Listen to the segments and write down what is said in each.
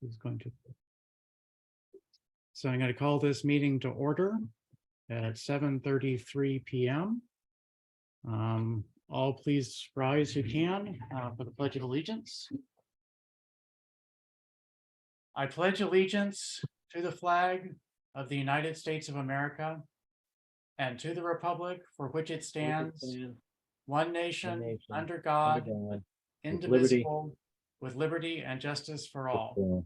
who's going to. So I'm going to call this meeting to order at 7:33 p.m. All please rise who can for the Pledge of Allegiance. I pledge allegiance to the flag of the United States of America and to the republic for which it stands, one nation, under God, indivisible, with liberty and justice for all.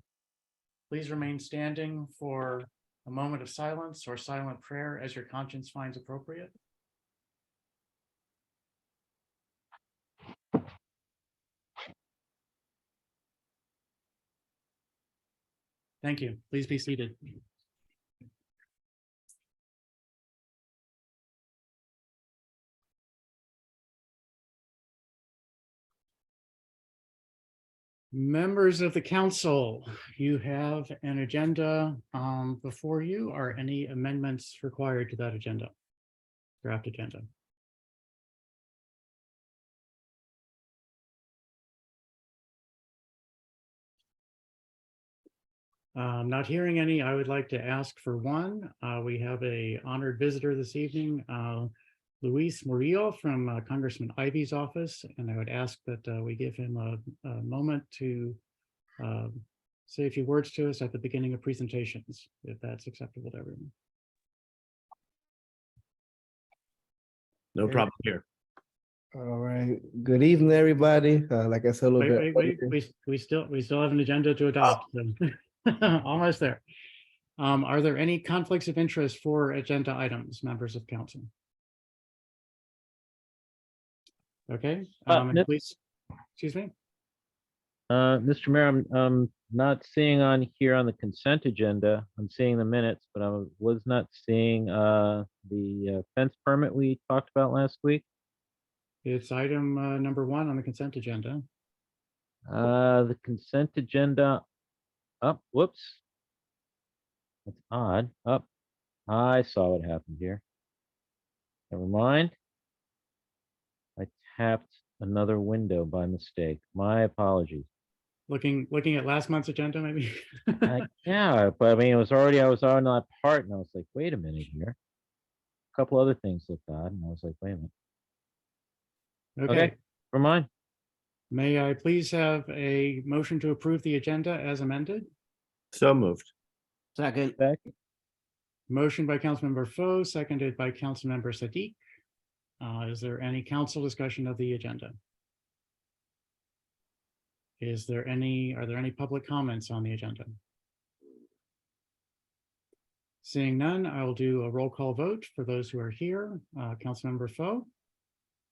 Please remain standing for a moment of silence or silent prayer as your conscience finds appropriate. Thank you. Please be seated. Members of the council, you have an agenda before you. Are any amendments required to that agenda? Draft agenda. Not hearing any, I would like to ask for one. We have a honored visitor this evening, Luis Murillo from Congressman Ivey's office, and I would ask that we give him a moment to say a few words to us at the beginning of presentations, if that's acceptable to everyone. No problem here. All right. Good evening, everybody. Like I said, a little bit. We still have an agenda to adopt. So almost there. Are there any conflicts of interest for agenda items, members of council? Okay. Please, excuse me. Mr. Mayor, I'm not seeing on here on the consent agenda. I'm seeing the minutes, but I was not seeing the fence permit we talked about last week. It's item number 1 on the consent agenda. The consent agenda. Oh, whoops. That's odd. Oh, I saw what happened here. Never mind. I tapped another window by mistake. My apologies. Looking at last month's agenda, maybe. Yeah, but I mean, I was on that part, and I was like, wait a minute here. A couple other things looked odd, and I was like, wait a minute. Okay, never mind. May I please have a motion to approve the agenda as amended? So moved. Second. Motion by Councilmember Foe, seconded by Councilmember Sadiq. Is there any council discussion of the agenda? Are there any public comments on the agenda? Seeing none, I will do a roll call vote for those who are here. Councilmember Foe,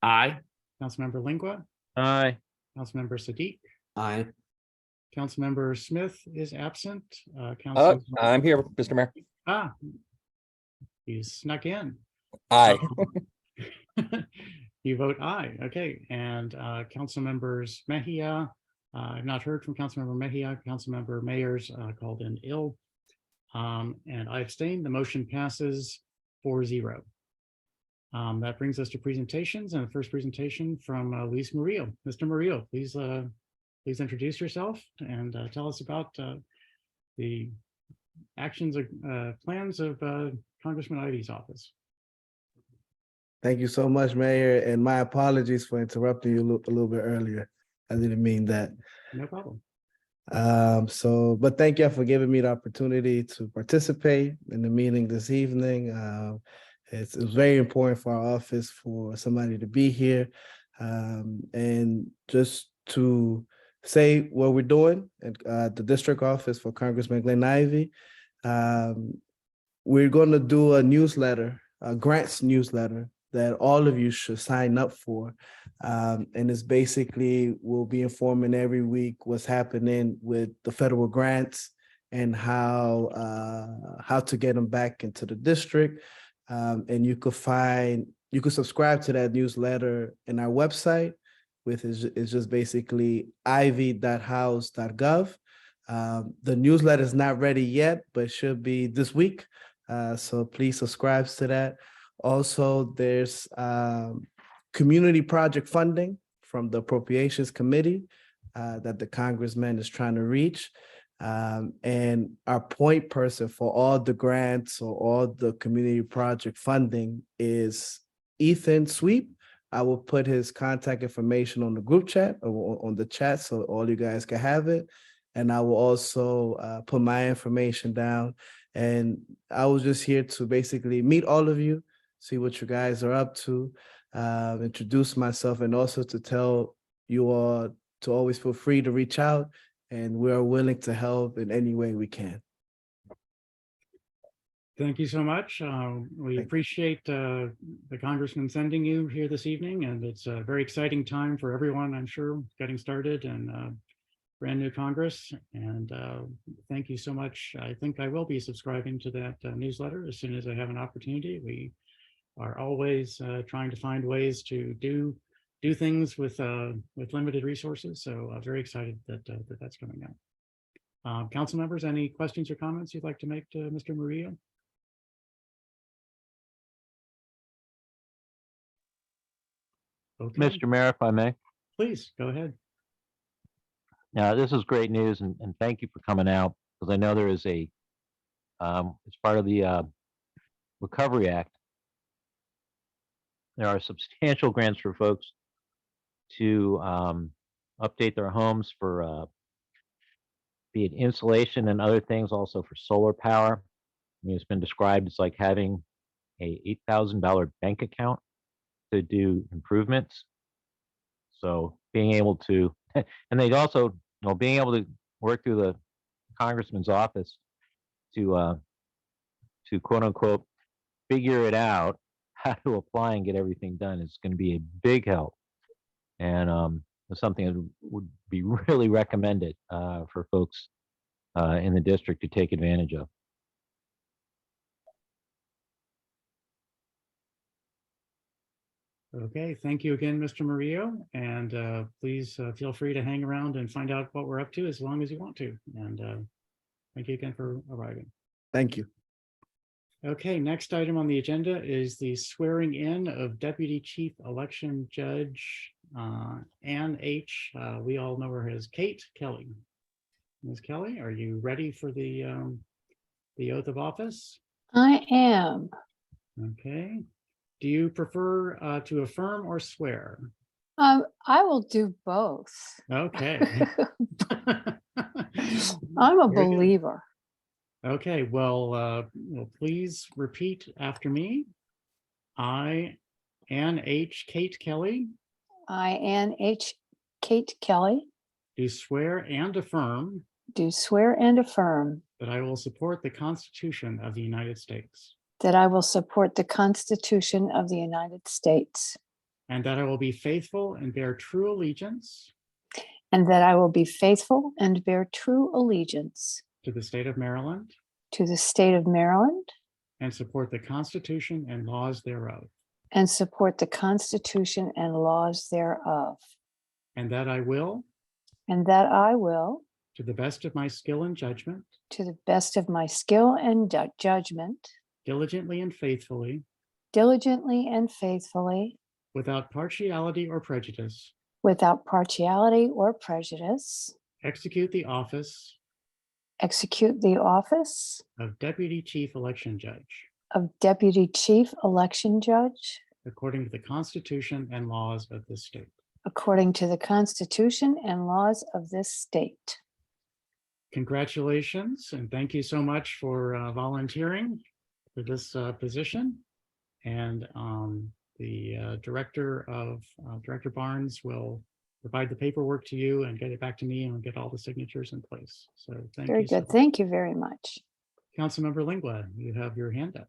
Aye. Councilmember Lingua, Aye. Councilmember Sadiq, Aye. Councilmember Smith is absent. I'm here, Mr. Mayor. You snuck in. Aye. You vote aye. Okay, and council members Mejia. I've not heard from Councilmember Mejia. Councilmember Mayers called in ill, and I abstain. The motion passes 4-0. That brings us to presentations, and the first presentation from Luis Murillo. Mr. Murillo, please introduce yourself and tell us about the actions or plans of Congressman Ivey's office. Thank you so much, Mayor, and my apologies for interrupting you a little bit earlier. I didn't mean that. No problem. But thank you for giving me the opportunity to participate in the meeting this evening. It's very important for our office for somebody to be here. And just to say what we're doing at the district office for Congressman Glenn Ivey, we're going to do a newsletter, a grants newsletter that all of you should sign up for. And it's basically, we'll be informing every week what's happening with the federal grants and how to get them back into the district. And you could subscribe to that newsletter in our website, which is just basically ivy.house.gov. The newsletter is not ready yet, but should be this week. So please subscribe to that. Also, there's community project funding from the Appropriations Committee that the congressman is trying to reach. And our point person for all the grants or all the community project funding is Ethan Sweep. I will put his contact information on the group chat or on the chat so all you guys can have it. And I will also put my information down. And I was just here to basically meet all of you, see what you guys are up to, introduce myself, and also to tell you all to always feel free to reach out, and we are willing to help in any way we can. Thank you so much. We Thank appreciate the congressman sending you here this evening, and it's a very exciting time for everyone, I'm sure, getting started and brand new Congress. And thank you so much. I think I will be subscribing to that newsletter as soon as I have an opportunity. We are always trying to find ways to do things with limited resources. So very excited that that's coming out. Council members, any questions or comments you'd like to make to Mr. Murillo? Okay, Mr. Mayor, if I may. please go ahead. This is great news, and thank you for coming out, because I know there is a, as part of the Recovery Act, there are substantial grants for folks to update their homes for be it insulation and other things, also for solar power. I mean, it's been described as like having a $8,000 bank account to do improvements. So being able to, and they'd also, you know, being able to work through the congressman's office to quote unquote figure it out how to apply and get everything done is going to be a big help, and it's something that would be really recommended for folks in the district to take advantage of. Okay, thank you again, Mr. Murillo, and please feel free to hang around and find out what we're up to as long as you want to. And thank you again for arriving. Thank you. Okay, next item on the agenda is the swearing in of Deputy Chief Election Judge Ann H. We all know her as Kate Kelly. Ms. Kelly, are you ready for the oath of office? I am. Okay. Do you prefer to affirm or swear? I will do both. Okay. I'm a Very good. believer. Okay, well, please repeat after me. I, Ann H. Kate Kelly, I, Ann H. Kate Kelly, do swear and affirm do swear and affirm that I will support the Constitution of the United States that I will support the Constitution of the United States and that I will be faithful and bear true allegiance and that I will be faithful and bear true allegiance to the state of Maryland to the state of Maryland and support the Constitution and laws thereof, and support the Constitution and laws thereof, and that I will, and that I will, to the best of my skill and judgment, to the best of my skill and judgment, diligently and faithfully, diligently and faithfully, without partiality or prejudice, without partiality or prejudice, execute the office execute the office of Deputy Chief Election Judge of Deputy Chief Election Judge according to the Constitution and laws of this state. according to the Constitution and laws of this state. Congratulations, and thank you so much for volunteering for this position. And the Director Barnes will provide the paperwork to you and get it back to me, and we'll get all the signatures in place. So thank you. Very good. Thank you very much. Councilmember Lingua, you have your hand up.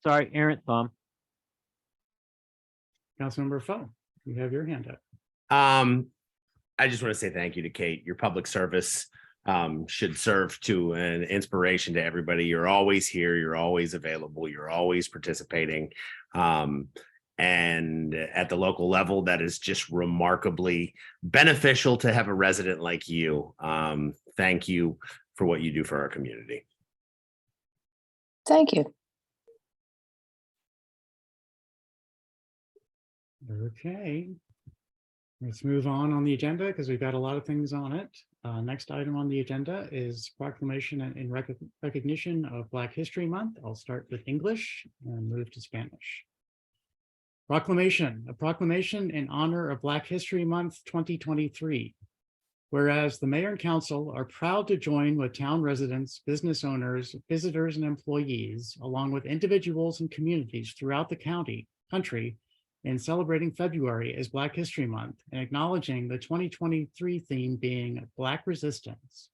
Sorry, errant thumb. Councilmember Foe, you have your hand up. I just want to say thank you to Kate. Your public service should serve to an inspiration to everybody. You're always here. You're always available. You're always participating. And at the local level, that is just remarkably beneficial to have a resident like you. Thank you for what you do for our community. Thank you. Okay. Let's move on the agenda because we've got a lot of things on it. Next item on the agenda is proclamation in recognition of Black History Month. I'll start with English and move to Spanish. Proclamation, a proclamation in honor of Black History Month 2023. Whereas the mayor and council are proud to join with town residents, business owners, visitors, and employees, along with individuals and communities throughout the country, in celebrating February as Black History Month and acknowledging the 2023 theme being Black Resistance.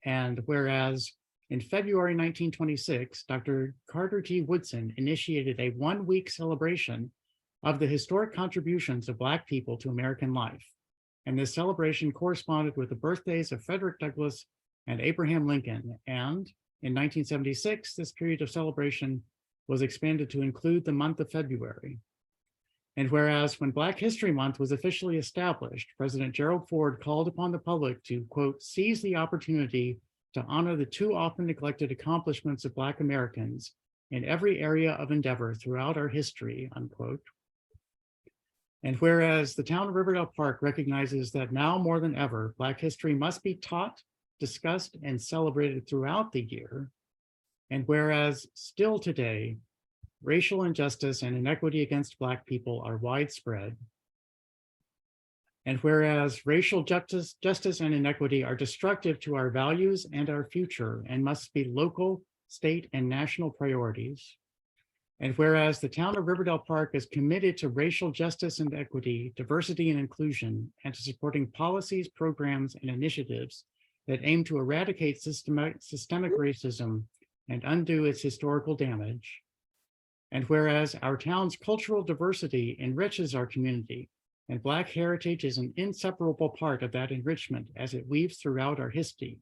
And whereas in February 1926, Dr. Carter G. Woodson initiated a one-week celebration of the historic contributions of Black people to American life. And this celebration corresponded with the birthdays of Frederick Douglass and Abraham Lincoln. And in 1976, this period of celebration was expanded to include the month of February. And whereas when Black History Month was officially established, President Gerald Ford called upon the public to, quote, seize the opportunity to honor the too often neglected accomplishments of Black Americans in every area of endeavor throughout our history, unquote. And whereas the town of Riverdale Park recognizes that now more than ever, Black history must be taught, discussed, and celebrated throughout the year. And whereas still today, racial injustice and inequity against Black people are widespread. And whereas racial justice and inequity are destructive to our values and our future and must be local, state, and national priorities. And whereas the town of Riverdale Park is committed to racial justice and equity, diversity and inclusion, and to supporting policies, programs, and initiatives that aim to eradicate systemic racism and undo its historical damage. And whereas our town's cultural diversity enriches our community, and Black heritage is an inseparable part of that enrichment as it weaves throughout our history,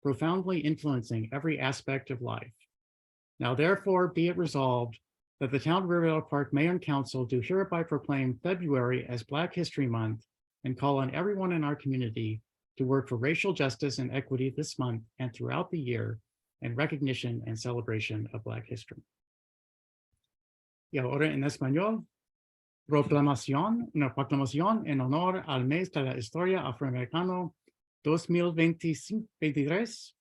profoundly influencing every aspect of life. Now, therefore, be it resolved that the town of Riverdale Park Mayor and Council do hereby proclaim February as Black History Month and call on everyone in our community to work for racial justice and equity this month and throughout the year in recognition and celebration of Black history. Y ahora en español, una proclamación en honor al mes de la historia afroamericano 2023.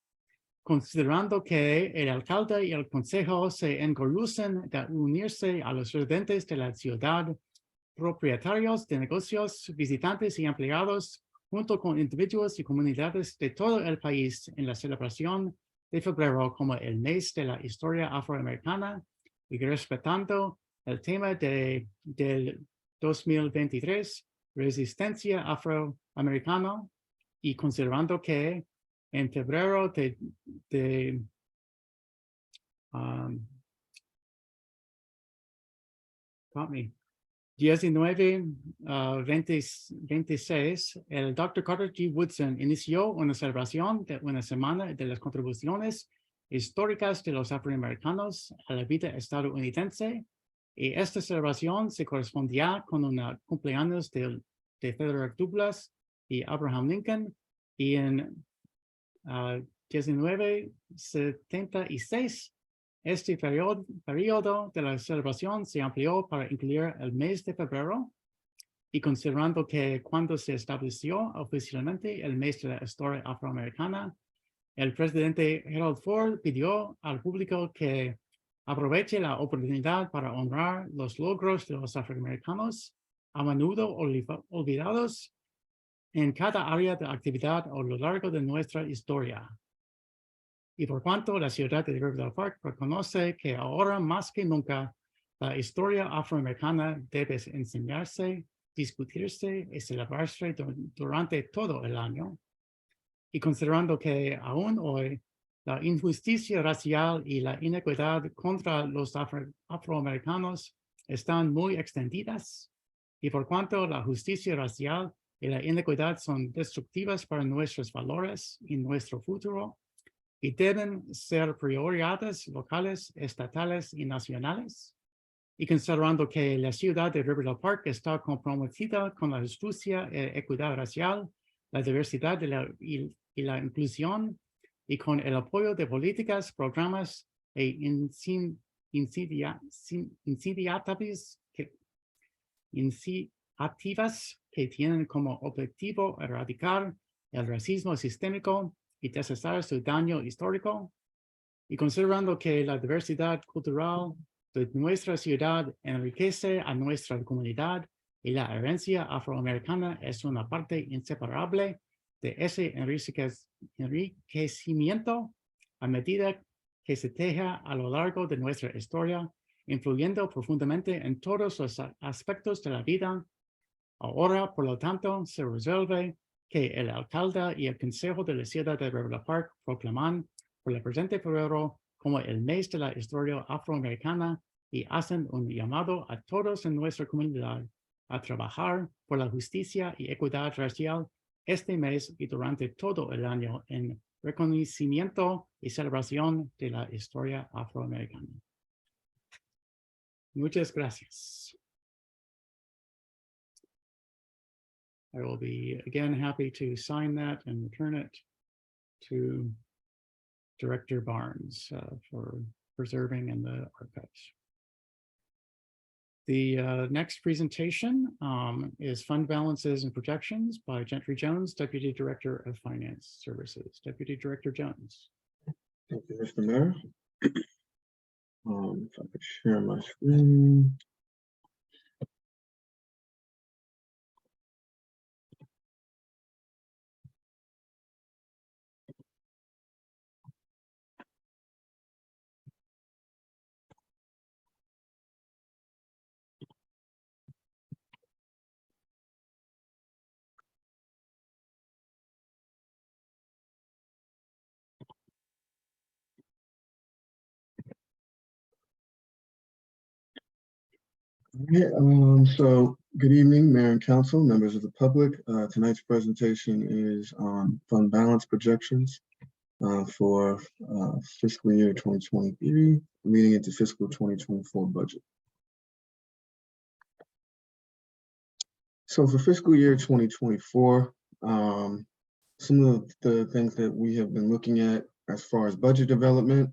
Considerando que el alcalde y el consejo se enorgullecen de unirse a los residentes de la ciudad, propietarios de negocios, visitantes y empleados, junto con individuos y comunidades de todo el país en la celebración de febrero como el mes de la historia afroamericana y respetando el tema del 2023, resistencia afroamericana, y considerando que en febrero de 26, el Dr. Carter G. Woodson inició una celebración de una semana de las contribuciones históricas de los afroamericanos a la vida estadounidense, y esta celebración se correspondía con un cumpleaños de Frederick Douglass y Abraham Lincoln, y en 1976, este periodo de la celebración se amplió para incluir el mes de febrero, y considerando que cuando se estableció oficialmente el mes de la historia afroamericana, el presidente Gerald Ford pidió al público que aproveche la oportunidad para honrar los logros de los afroamericanos, a menudo olvidados en cada área de actividad a lo largo de nuestra historia. Y por cuanto la ciudad de Riverdale Park reconoce que ahora más que nunca la historia afroamericana debe enseñarse, discutirse y celebrarse durante todo el año, y considerando que aún hoy la injusticia racial y la inequidad contra los afroamericanos están muy extendidas, y por cuanto la justicia racial y la inequidad son destructivas para nuestros valores y nuestro futuro, y deben ser prioridades locales, estatales y nacionales. Y considerando que la ciudad de Riverdale Park está comprometida con la justicia e equidad racial, la diversidad y la inclusión, y con el apoyo de políticas, programas e iniciativas iniciativas que tienen como objetivo erradicar el racismo sistémico y deshacer su daño histórico, y considerando que la diversidad cultural de nuestra ciudad enriquece a nuestra comunidad y la herencia afroamericana es una parte inseparable de ese enriquecimiento a medida que se teja a lo largo de nuestra historia, influyendo profundamente en todos los aspectos de la vida. Ahora, por lo tanto, se resuelve que el alcalde y el consejo de la ciudad de River Park proclaman por el presente febrero como el mes de la historia afroamericana y hacen un llamado a todos en nuestra comunidad a trabajar por la justicia y equidad racial este mes y durante todo el año en reconocimiento y celebración de la historia afroamericana. Muchas gracias. I will be again happy to sign that and return it to Director Barnes for preserving in the archives. The next presentation is Fund Balances and Projections by Gentry Jones, Deputy Director of Finance Services. Deputy Director Jones. Thank you, Mr. Mayor. If I could share my screen. So good evening, Mayor and Council, members of the public. Tonight's presentation is on fund balance projections for fiscal year 2023, leading into fiscal 2024 budget. So for fiscal year 2024, some of the things that we have been looking at as far as budget development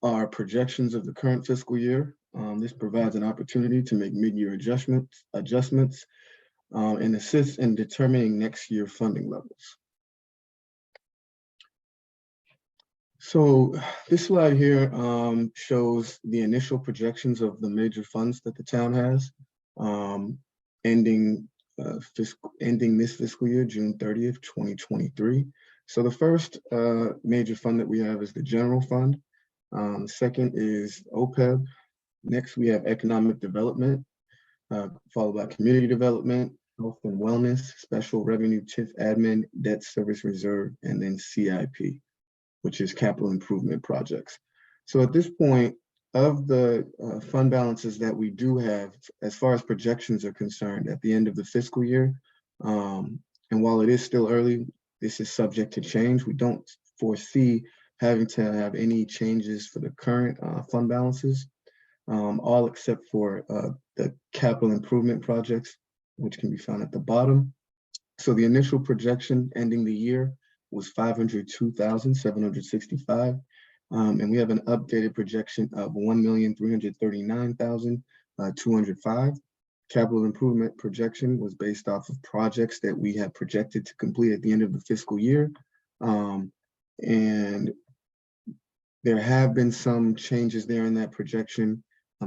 are projections of the current fiscal year. This provides an opportunity to make mid-year adjustments and assist in determining next year funding levels. So this slide here shows the initial projections of the major funds that the town has, ending this fiscal year, June 30th, 2023. So the first major fund that we have is the general fund. The second is OPEB. Next, we have economic development, followed by community development, health and wellness, special revenue, TIF admin, debt service reserve, and then CIP, which is capital improvement projects. So at this point, of the fund balances that we do have, as far as projections are concerned at the end of the fiscal year, and while it is still early, this is subject to change. We don't foresee having to have any changes for the current fund balances, all except for the capital improvement projects, which can be found at the bottom. So the initial projection ending the year was 502,765. And we have an updated projection of 1,339,205. Capital improvement projection was based off of projects that we had projected to complete at the end of the fiscal year. And there have been some changes there in that projection,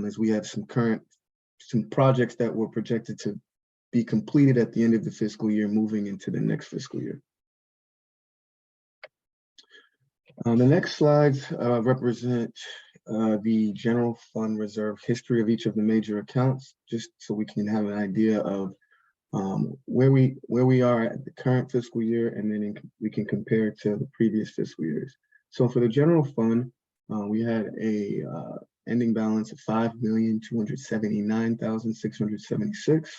as we have some projects that were projected to be completed at the end of the fiscal year, moving into the next fiscal year. The next slides represent the general fund reserve history of each of the major accounts, just so we can have an idea of where we are at the current fiscal year, and then we can compare to the previous fiscal years. So for the general fund, we had a ending balance of 5,279,676.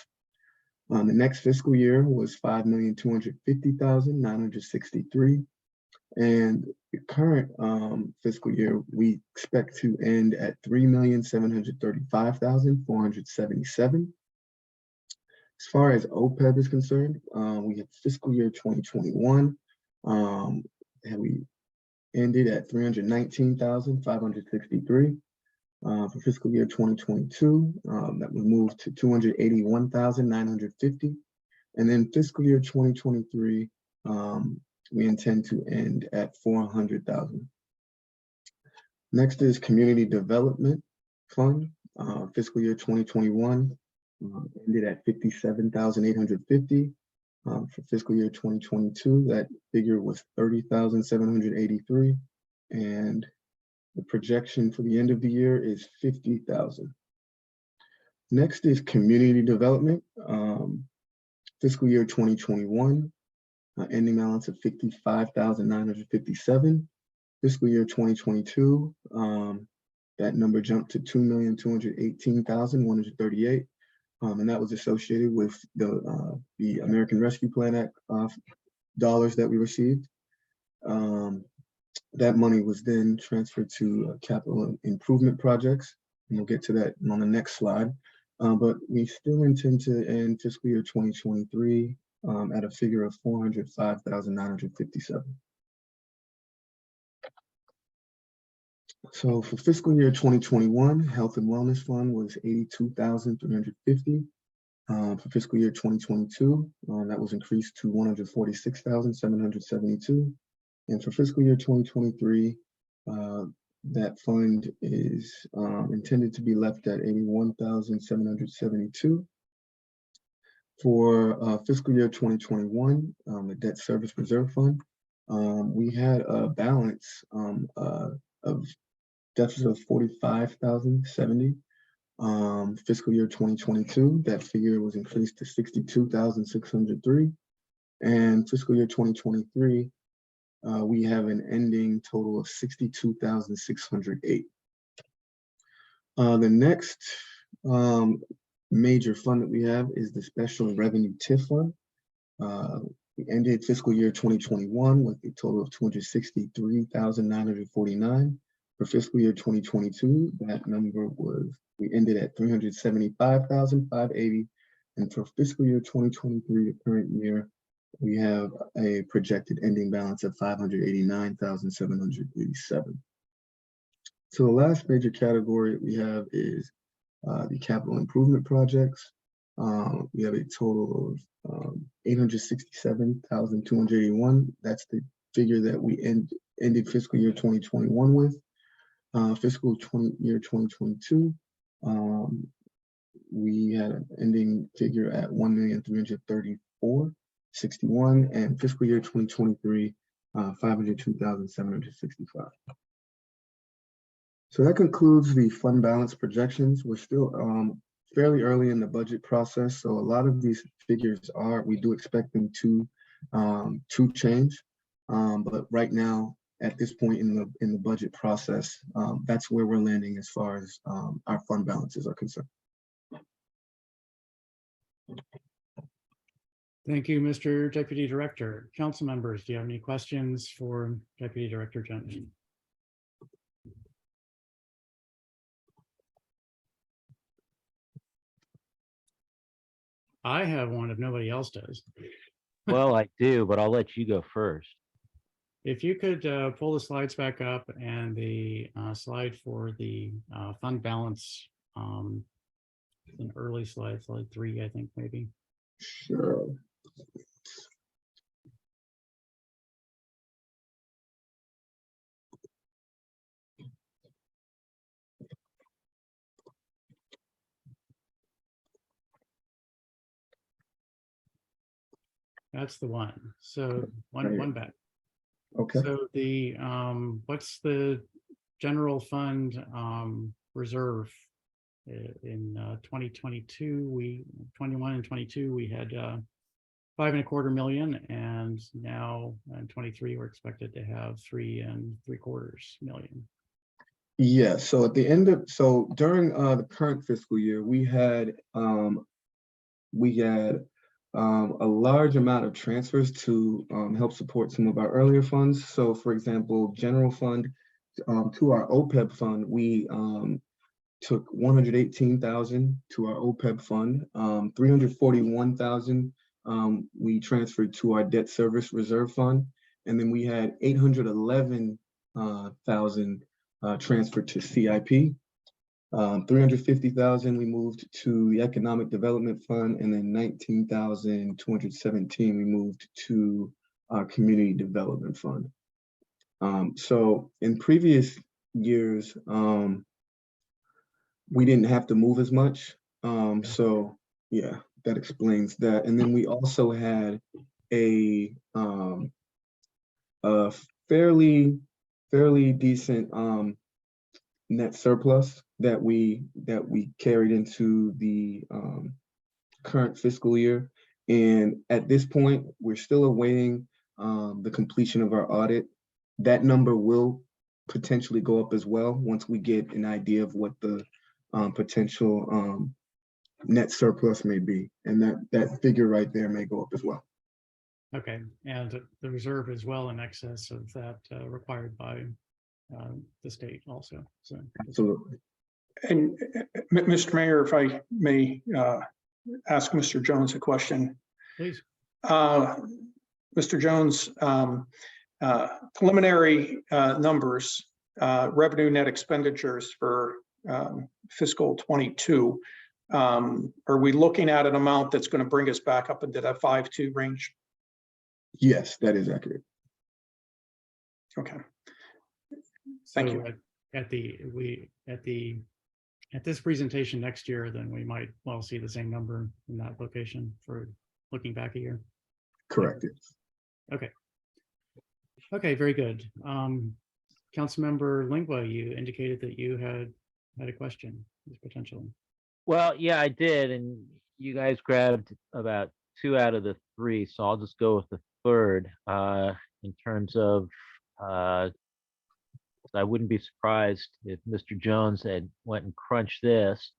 The next fiscal year was 5,250,963. And the current fiscal year, we expect to end at 3,735,477. As far as OPEB is concerned, we have fiscal year 2021, and we ended at 319,563. For fiscal year 2022, that was moved to 281,950. And then fiscal year 2023, we intend to end at 400,000. Next is Community Development Fund. Fiscal year 2021 ended at 57,850. For fiscal year 2022, that figure was 30,783. And the projection for the end of the year is 50,000. Next is Community Development. Fiscal year 2021, ending balance of 55,957. Fiscal year 2022, that number jumped to 2,218,138, and that was associated with the American Rescue Plan Act dollars that we received. That money was then transferred to capital improvement projects, and we'll get to that on the next slide. But we still intend to end fiscal year 2023 at a figure of 405,957. So for fiscal year 2021, Health and Wellness Fund was 82,350. For fiscal year 2022, that was increased to 146,772. And for fiscal year 2023, that fund is intended to be left at 81,772. For fiscal year 2021, the Debt Service Reserve Fund, we had a balance of deficit of 45,070. Fiscal year 2022, that figure was increased to 62,603. And fiscal year 2023, we have an ending total of 62,608. The next major fund that we have is the Special Revenue TIF Fund. We ended fiscal year 2021 with a total of 263,949. For fiscal year 2022, that number was, we ended at 375,580. And for fiscal year 2023, the current year, we have a projected ending balance of 589,787. So the last major category we have is the capital improvement projects. We have a total of 867,281. That's the figure that we ended fiscal year 2021 with. Fiscal year 2022, we had an ending figure at 1,334,061, and fiscal year 2023, 502,765. So that concludes the fund balance projections. We're still fairly early in the budget process, so a lot of these figures we do expect them to change, but right now, at this point in the budget process, that's where we're landing as far as our fund balances are concerned. Thank you, Mr. Deputy Director. Council members, do you have any questions for Deputy Director Johnson? I have one if nobody else does. Well, I do, but I'll let you go first. If you could pull the slides back up and the slide for the fund balance, an early slide 3, I think maybe. Sure. That's the one. So one back. Okay. So the what's the general fund reserve in 2022? 21 and 22 we had $5.25 million, and now in 23 we're expected to have $3.75 million. Yeah. So at the end of during the current fiscal year, we had a large amount of transfers to help support some of our earlier funds. So for example, general fund to our OPEB fund, we took 118,000 to our OPEB fund, 341,000 we transferred to our debt service reserve fund, and then we had 811,000 transferred to CIP. $350,000 we moved to the Economic Development Fund, and then $19,217 we moved to our Community Development Fund. So in previous years, we didn't have to move as much. So yeah, that explains that. And then we also had a fairly decent net surplus that we carried into the current fiscal year. And at this point, we're still awaiting the completion of our audit. That number will potentially go up as well once we get an idea of what the potential net surplus may be. And that figure right there may go up as well. Okay, and the reserve is well in excess of that required by the state also. So Absolutely. And Mr. Mayor, if I may ask Mr. Jones a question. please. Mr. Jones, preliminary numbers, revenue net expenditures for fiscal 22. Are we looking at an amount that's going to bring us back up into that 5.2 range? Yes, that is accurate. Okay. Thank you. At this presentation next year, then we might well see the same number in that location for looking back a year. Correct. Okay. Okay, very good. Councilmember Lingua, you indicated that you had a question potentially. Well, yeah, I did, and you guys grabbed about 2 out of the 3, so I'll just go with the third in terms of I wouldn't be surprised if Mr. Jones had went and crunched this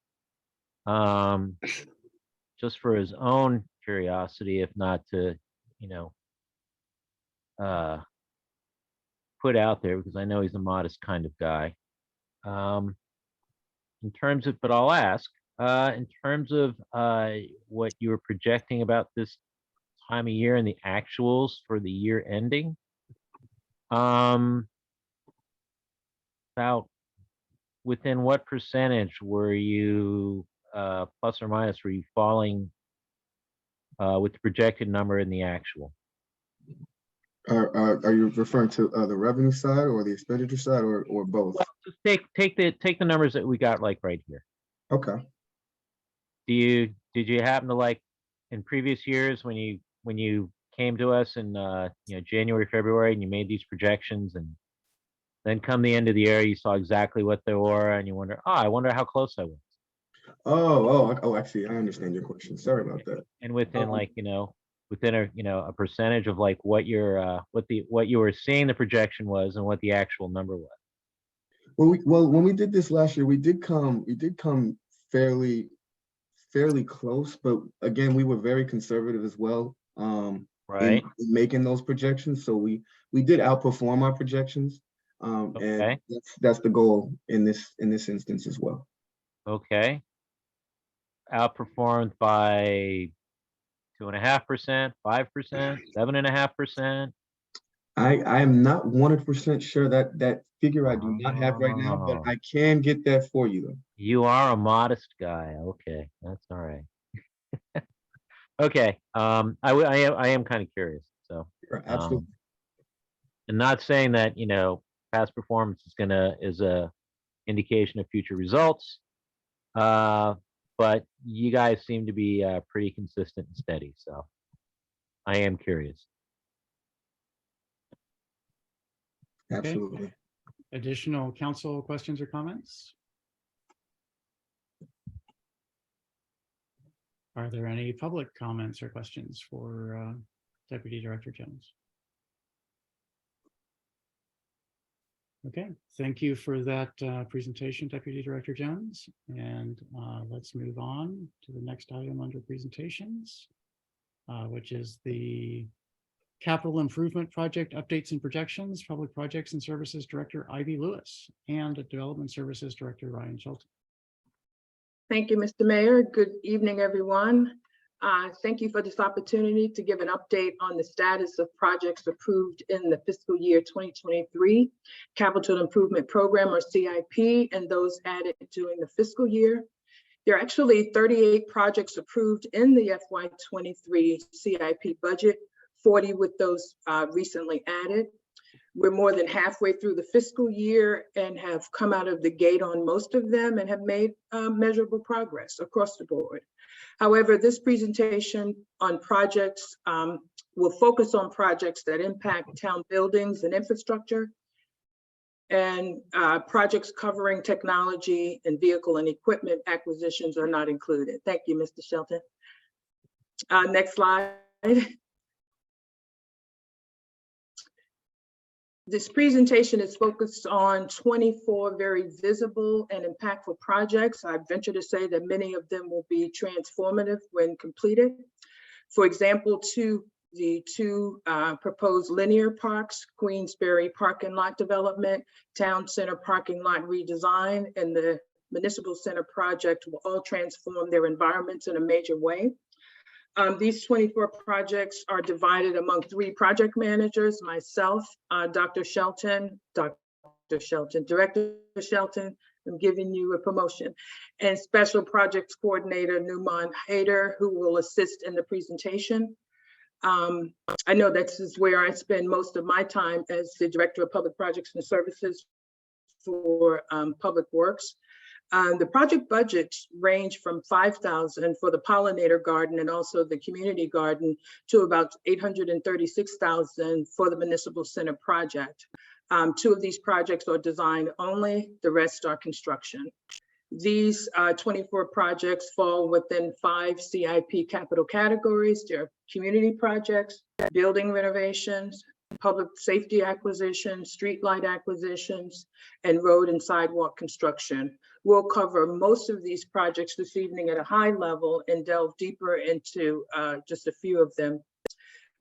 just for his own curiosity, if not to, put out there, because I know he's a modest kind of guy. In terms of, but I'll ask, in terms of what you were projecting about this time of year and the actuals for the year ending, about within what percentage were you plus or minus, were you falling with the projected number in the actual? Are you referring to the revenue side or the expenditure side or both? Well, just take the numbers that we got like right here. Okay. Did you happen to, like, in previous years when you came to us in January, February, and you made these projections, and then come the end of the year, you saw exactly what they were, and you wonder, I wonder how close I was. Oh, actually, I understand your question. Sorry about that. And within within a percentage of like what your what you were seeing the projection was and what the actual number was. Well, when we did this last year, we did come fairly close, but again, we were very conservative as well. Right. In making those projections, so we did outperform our projections. Okay. And that's the goal in this instance as well. Okay. Outperformed by 2.5%, 5%, 7.5%. I am not 100% sure that figure I do not have right now, but I can get that for you though. You are a modest guy. Okay, that's all right. Okay. I am kind of curious. So Absolutely. and not saying that past performance is a indication of future results, but you guys seem to be pretty consistent and steady. So I am curious. Absolutely. Okay. Additional council questions or comments? Are there any public comments or questions for Deputy Director Jones? Okay, thank you for that presentation, Deputy Director Jones. And let's move on to the next item under presentations, which is the Capital Improvement Project Updates and Projections, Public Projects and Services Director Ivy Lewis, and Development Services Director Ryan Shelton. Thank you, Mr. Mayor. Good evening, everyone. Thank you for this opportunity to give an update on the status of projects approved in the fiscal year 2023 Capital Improvement Program, or CIP, and those added during the fiscal year. There are actually 38 projects approved in the FY23 CIP budget, 40 with those recently added. We're more than halfway through the fiscal year and have come out of the gate on most of them and have made measurable progress across the board. However, this presentation on projects will focus on projects that impact town buildings and infrastructure, and projects covering technology and vehicle and equipment acquisitions are not included. Thank you, Mr. Shelton. Next slide. This presentation is focused on 24 very visible and impactful projects. I venture to say that many of them will be transformative when completed. For example, the two proposed linear parks, Queensberry Parking Lot Development, Town Center Parking Lot Redesign, and the Municipal Center project will all transform their environments in a major way. These 24 projects are divided among 3 project managers, myself, Director Shelton, I'm giving you a promotion, and Special Projects Coordinator Numan Haider, who will assist in the presentation. I know this is where I spend most of my time as the Director of Public Projects and Services for Public Works. The project budgets range from $5,000 for the pollinator garden and also the community garden to about $836,000 for the municipal center project. 2 of these projects are design only, the rest are construction. These 24 projects fall within 5 CIP capital categories. They're community projects, building renovations, public safety acquisitions, streetlight acquisitions, and road and sidewalk construction. We'll cover most of these projects this evening at a high level and delve deeper into just a few of them.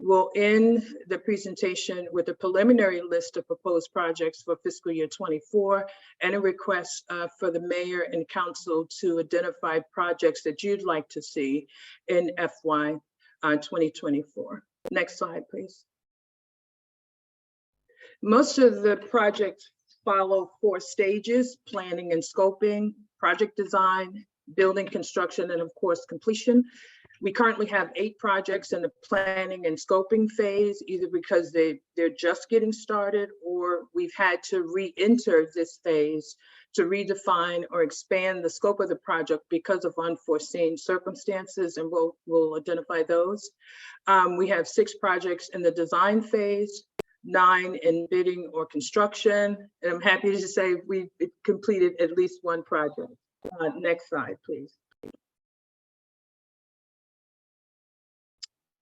We'll end the presentation with a preliminary list of proposed projects for fiscal year 24 and a request for the mayor and council to identify projects that you'd like to see in FY 2024. Next slide, please. Most of the projects follow 4 stages: planning and scoping, project design, building construction, and of course, completion. We currently have 8 projects in the planning and scoping phase, either because they're just getting started or we've had to re-enter this phase to redefine or expand the scope of the project because of unforeseen circumstances, and we'll identify those. We have 6 projects in the design phase, 9 in bidding or construction, and I'm happy to say we've completed at least 1 project. Next slide, please.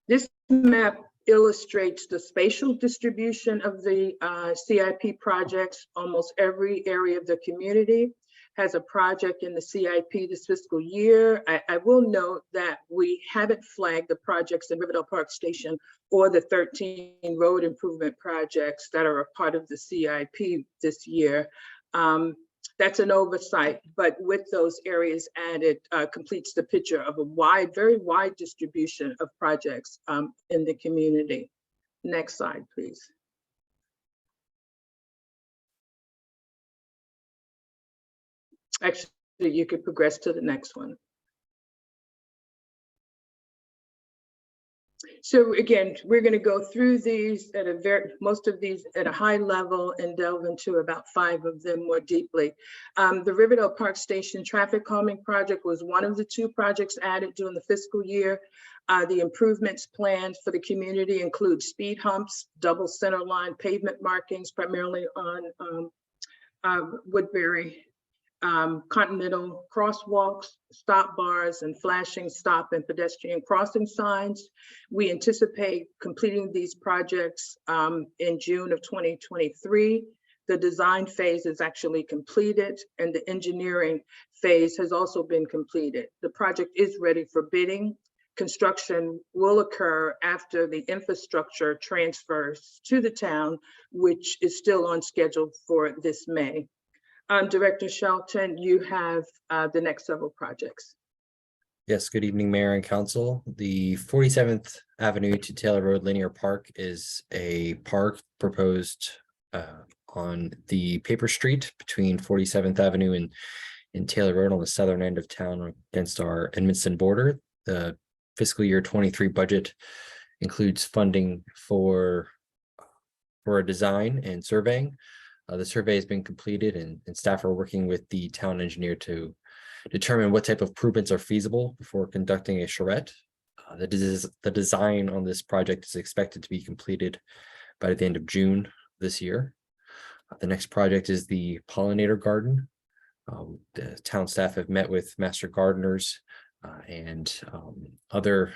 This map illustrates the spatial distribution of the CIP projects. Almost every area of the community has a project in the CIP this fiscal year. I will note that we haven't flagged the projects in Riverdale Park Station or the 13 road improvement projects that are a part of the CIP this year. That's an oversight, but with those areas added completes the picture of a very wide distribution of projects in the community. Next slide, please. Actually, you could progress to the next one. So again, we're going to go through these at most of these at a high level and delve into about 5 of them more deeply. The Riverdale Park Station traffic calming project was one of the 2 projects added during the fiscal year. The improvements planned for the community include speed humps, double center line pavement markings, primarily on Woodbury, continental crosswalks, stop bars, and flashing stop and pedestrian crossing signs. We anticipate completing these projects in June of 2023. The design phase is actually completed and the engineering phase has also been completed. The project is ready for bidding. Construction will occur after the infrastructure transfers to the town, which is still on schedule for this May. Director Shelton, you have the next several projects. Yes, good evening, Mayor and Council. The 47th Avenue to Taylor Road Linear Park is a park proposed on the paper street between 47th Avenue and Taylor Road on the southern end of town against our Edmonston border. The fiscal year 23 budget includes funding for a design and surveying. The survey has been completed and staff are working with the town engineer to determine what type of improvements are feasible before conducting a charrette. The design on this project is expected to be completed by the end of June this year. The next project is the pollinator garden. The town staff have met with master gardeners and other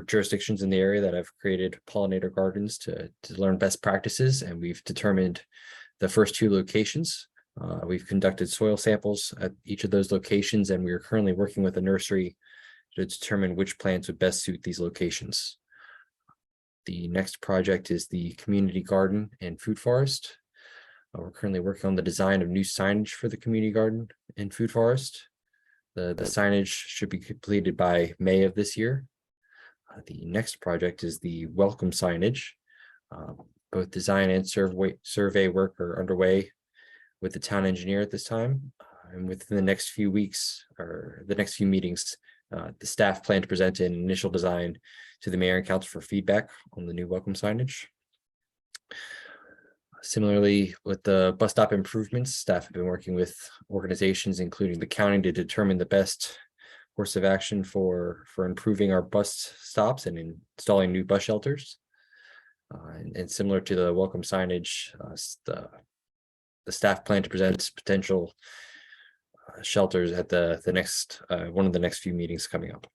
jurisdictions in the area that have created pollinator gardens to learn best practices, and we've determined the first 2 locations. We've conducted soil samples at each of those locations, and we are currently working with a nursery to determine which plants would best suit these locations. The next project is the community garden and food forest. We're currently working on the design of new signage for the community garden and food forest. The signage should be completed by May of this year. The next project is the welcome signage. Both design and survey work are underway with the town engineer at this time. And within the next few weeks or the next few meetings, the staff plan to present an initial design to the mayor and council for feedback on the new welcome signage. Similarly, with the bus stop improvements, staff have been working with organizations, including the county, to determine the best course of action for improving our bus stops and installing new bus shelters. And similar to the welcome signage, the staff plan to present potential shelters at the next one of the next few meetings coming up.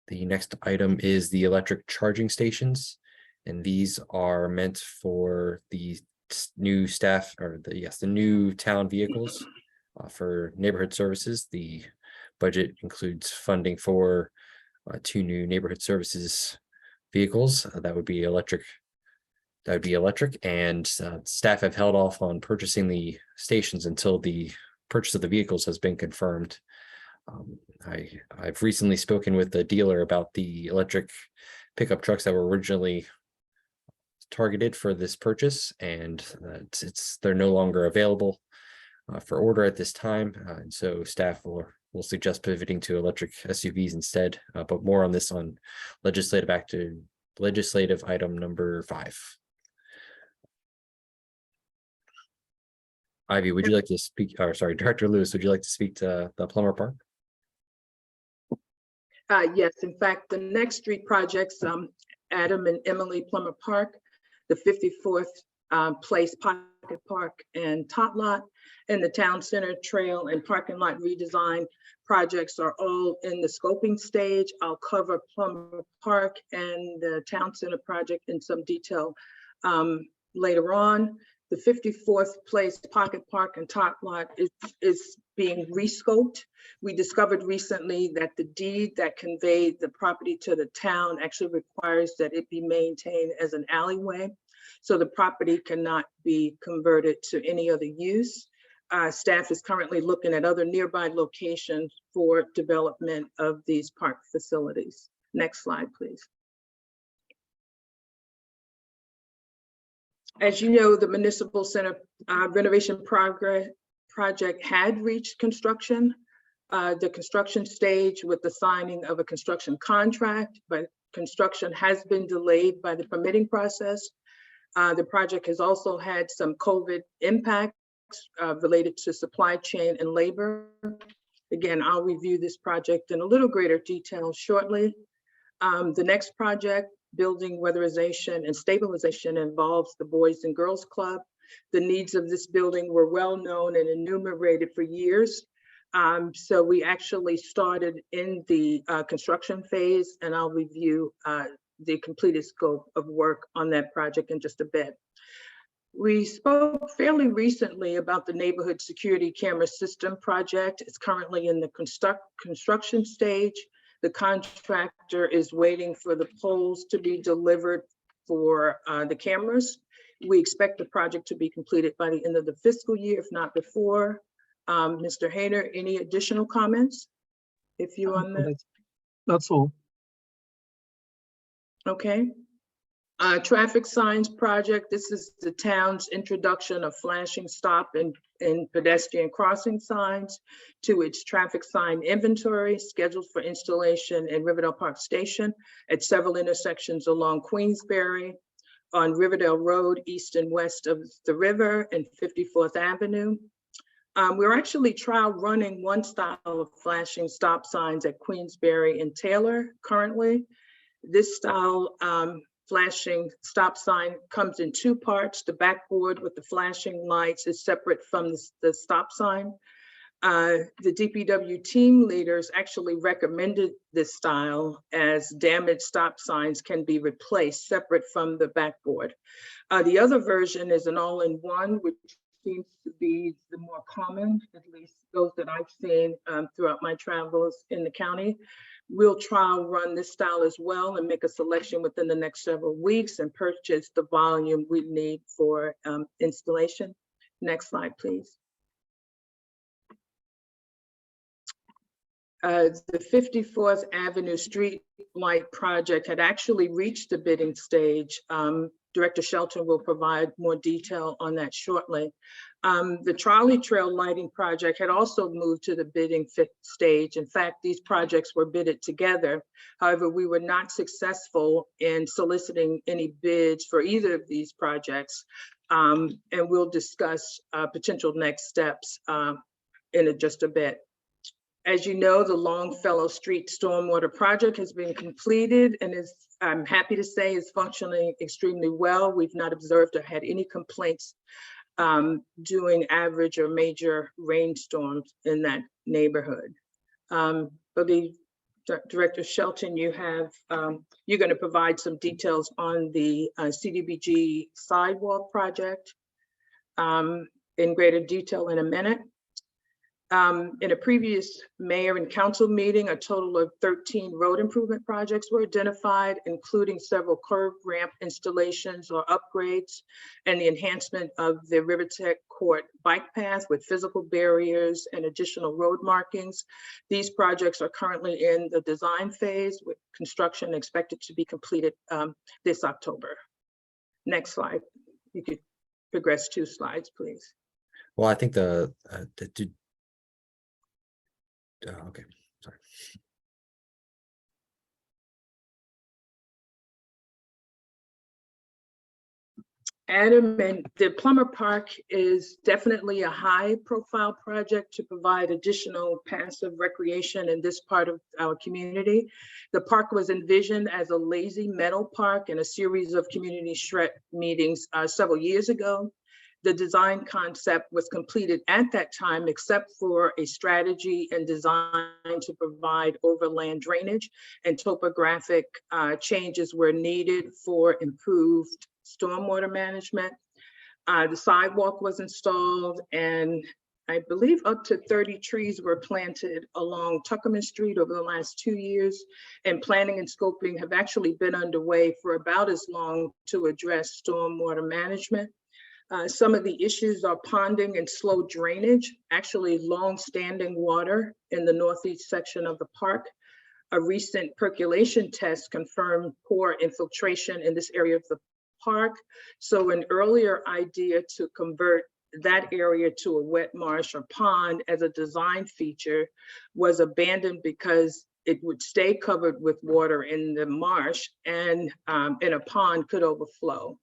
The next item is the electric charging stations, and these are meant for the new staff or the new town vehicles for neighborhood services. The budget includes funding for 2 new neighborhood services vehicles that would be electric. And staff have held off on purchasing the stations until the purchase of the vehicles has been confirmed. I've recently spoken with the dealer about the electric pickup trucks that were originally targeted for this purchase, and they're no longer available for order at this time. And so staff will suggest pivoting to electric SUVs instead, but more on this on legislative item number 5. Ivy, would you like to speak, or sorry, Director Lewis, would you like to speak to the Plummer Park? Yes, in fact, the next street projects, Adam and Emily Plummer Park, the 54th Place Pocket Park and Tot Lot, and the Town Center Trail and Parking Lot redesign projects are all in the scoping stage. I'll cover Plummer Park and the Town Center project in some detail later on. The 54th Place Pocket Park and Tot Lot is being rescoped. We discovered recently that the deed that conveyed the property to the town actually requires that it be maintained as an alleyway. So the property cannot be converted to any other use. Staff is currently looking at other nearby locations for development of these park facilities. Next slide, please. As you know, the Municipal Center renovation project had reached construction. The construction stage with the signing of a construction contract, but construction has been delayed by the permitting process. The project has also had some COVID impacts related to supply chain and labor. Again, I'll review this project in a little greater detail shortly. The next project, building weatherization and stabilization, involves the Boys and Girls Club. The needs of this building were well known and enumerated for years. So we actually started in the construction phase, and I'll review the completed scope of work on that project in just a bit. We spoke fairly recently about the neighborhood security camera system project. It's currently in the construction stage. The contractor is waiting for the poles to be delivered for the cameras. We expect the project to be completed by the end of the fiscal year, if not before. Mr. Hayner, any additional comments? If you on the, That's all. okay. Traffic signs project. This is the town's introduction of flashing stop and pedestrian crossing signs to its traffic sign inventory scheduled for installation in Riverdale Park Station at several intersections along Queensberry, on Riverdale Road, east and west of the river, and 54th Avenue. We're actually trial running one style of flashing stop signs at Queensberry and Taylor currently. This style flashing stop sign comes in two parts. The backboard with the flashing lights is separate from the stop sign. The DPW team leaders actually recommended this style as damaged stop signs can be replaced separate from the backboard. The other version is an all-in-one, which seems to be the more common, at least those that I've seen throughout my travels in the county. We'll trial run this style as well and make a selection within the next several weeks and purchase the volume we need for installation. Next slide, please. The 54th Avenue Street Light Project had actually reached the bidding stage. Director Shelton will provide more detail on that shortly. The Trolley Trail Lighting Project had also moved to the bidding stage. In fact, these projects were bidded together. However, we were not successful in soliciting any bids for either of these projects. And we'll discuss potential next steps in just a bit. As you know, the Longfellow Street Stormwater Project has been completed and is, I'm happy to say, is functioning extremely well. We've not observed or had any complaints during average or major rainstorms in that neighborhood. I believe Director Shelton, you have, you're going to provide some details on the CDBG sidewalk project in greater detail in a minute. In a previous mayor and council meeting, a total of 13 road improvement projects were identified, including several curb ramp installations or upgrades and the enhancement of the Rivertech Court bike path with physical barriers and additional road markings. These projects are currently in the design phase with construction expected to be completed this October. Next slide. You could progress 2 slides, please. Well, I think okay, sorry. Adam, and the Plummer Park is definitely a high profile project to provide additional passive recreation in this part of our community. The park was envisioned as a lazy meadow park in a series of community shred meetings several years ago. The design concept was completed at that time, except for a strategy and design to provide overland drainage and topographic changes were needed for improved stormwater management. The sidewalk was installed and I believe up to 30 trees were planted along Tuckerman Street over the last 2 years, and planning and scoping have actually been underway for about as long to address stormwater management. Some of the issues are ponding and slow drainage, actually long-standing water in the northeast section of the park. A recent percolation test confirmed poor infiltration in this area of the park. So an earlier idea to convert that area to a wet marsh or pond as a design feature was abandoned because it would stay covered with water in the marsh and a pond could overflow.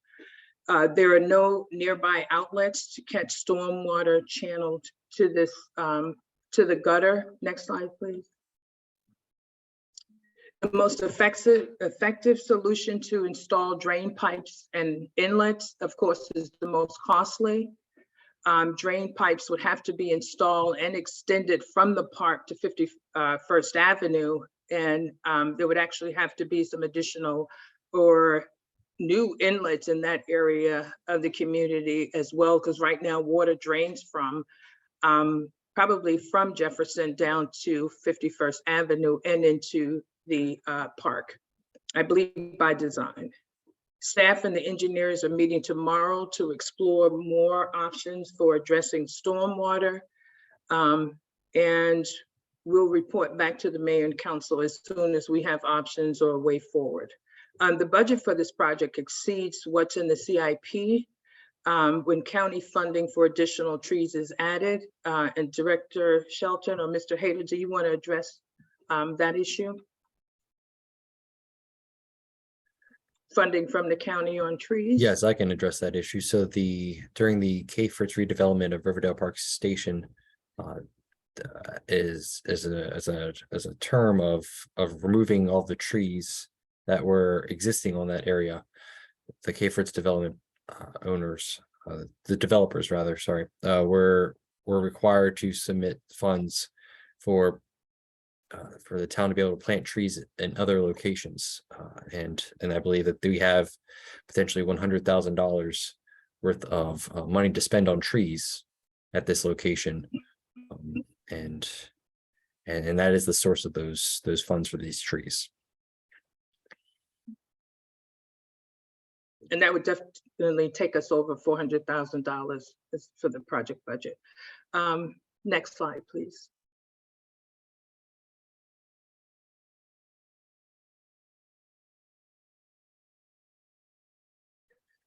There are no nearby outlets to catch stormwater channeled to this to the gutter. Next slide, please. The most effective solution to install drain pipes and inlets, of course, is the most costly. Drain pipes would have to be installed and extended from the park to 51st Avenue, and there would actually have to be some additional or new inlets in that area of the community as well, because right now water drains from probably from Jefferson down to 51st Avenue and into the park, I believe by design. Staff and the engineers are meeting tomorrow to explore more options for addressing stormwater. And we'll report back to the mayor and council as soon as we have options or a way forward. The budget for this project exceeds what's in the CIP when county funding for additional trees is added. And Director Shelton or Mr. Hayter, do you want to address that issue? Funding from the county on trees? Yes, I can address that issue. So during the K-Fritz redevelopment of Riverdale Park Station is as a term of removing all the trees that were existing on that area. The K-Fritz development owners, the developers rather, sorry, were required to submit funds for the town to be able to plant trees in other locations. And I believe that we have potentially $100,000 worth of money to spend on trees at this location. And that is the source of those funds for these trees. And that would definitely take us over $400,000 for the project budget. Next slide, please.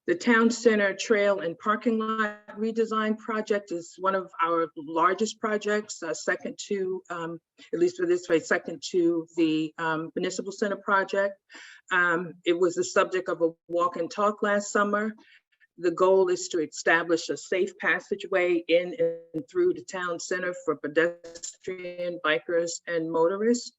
The Town Center Trail and Parking Lot Redesign Project is one of our largest projects, second to, at least for this way, second to the Municipal Center project. It was the subject of a walk and talk last summer. The goal is to establish a safe passageway in and through the town center for pedestrian, bikers, and motorists.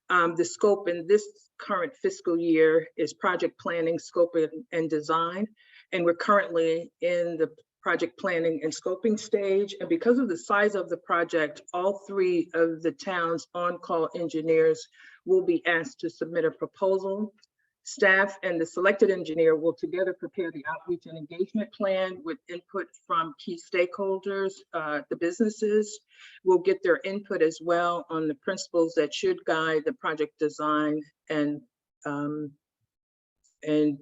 The scope in this current fiscal year is project planning, scope, and design. And we're currently in the project planning and scoping stage. And because of the size of the project, all three of the town's on-call engineers will be asked to submit a proposal. Staff and the selected engineer will together prepare the outreach and engagement plan with input from key stakeholders. The businesses will get their input as well on the principles that should guide the project design and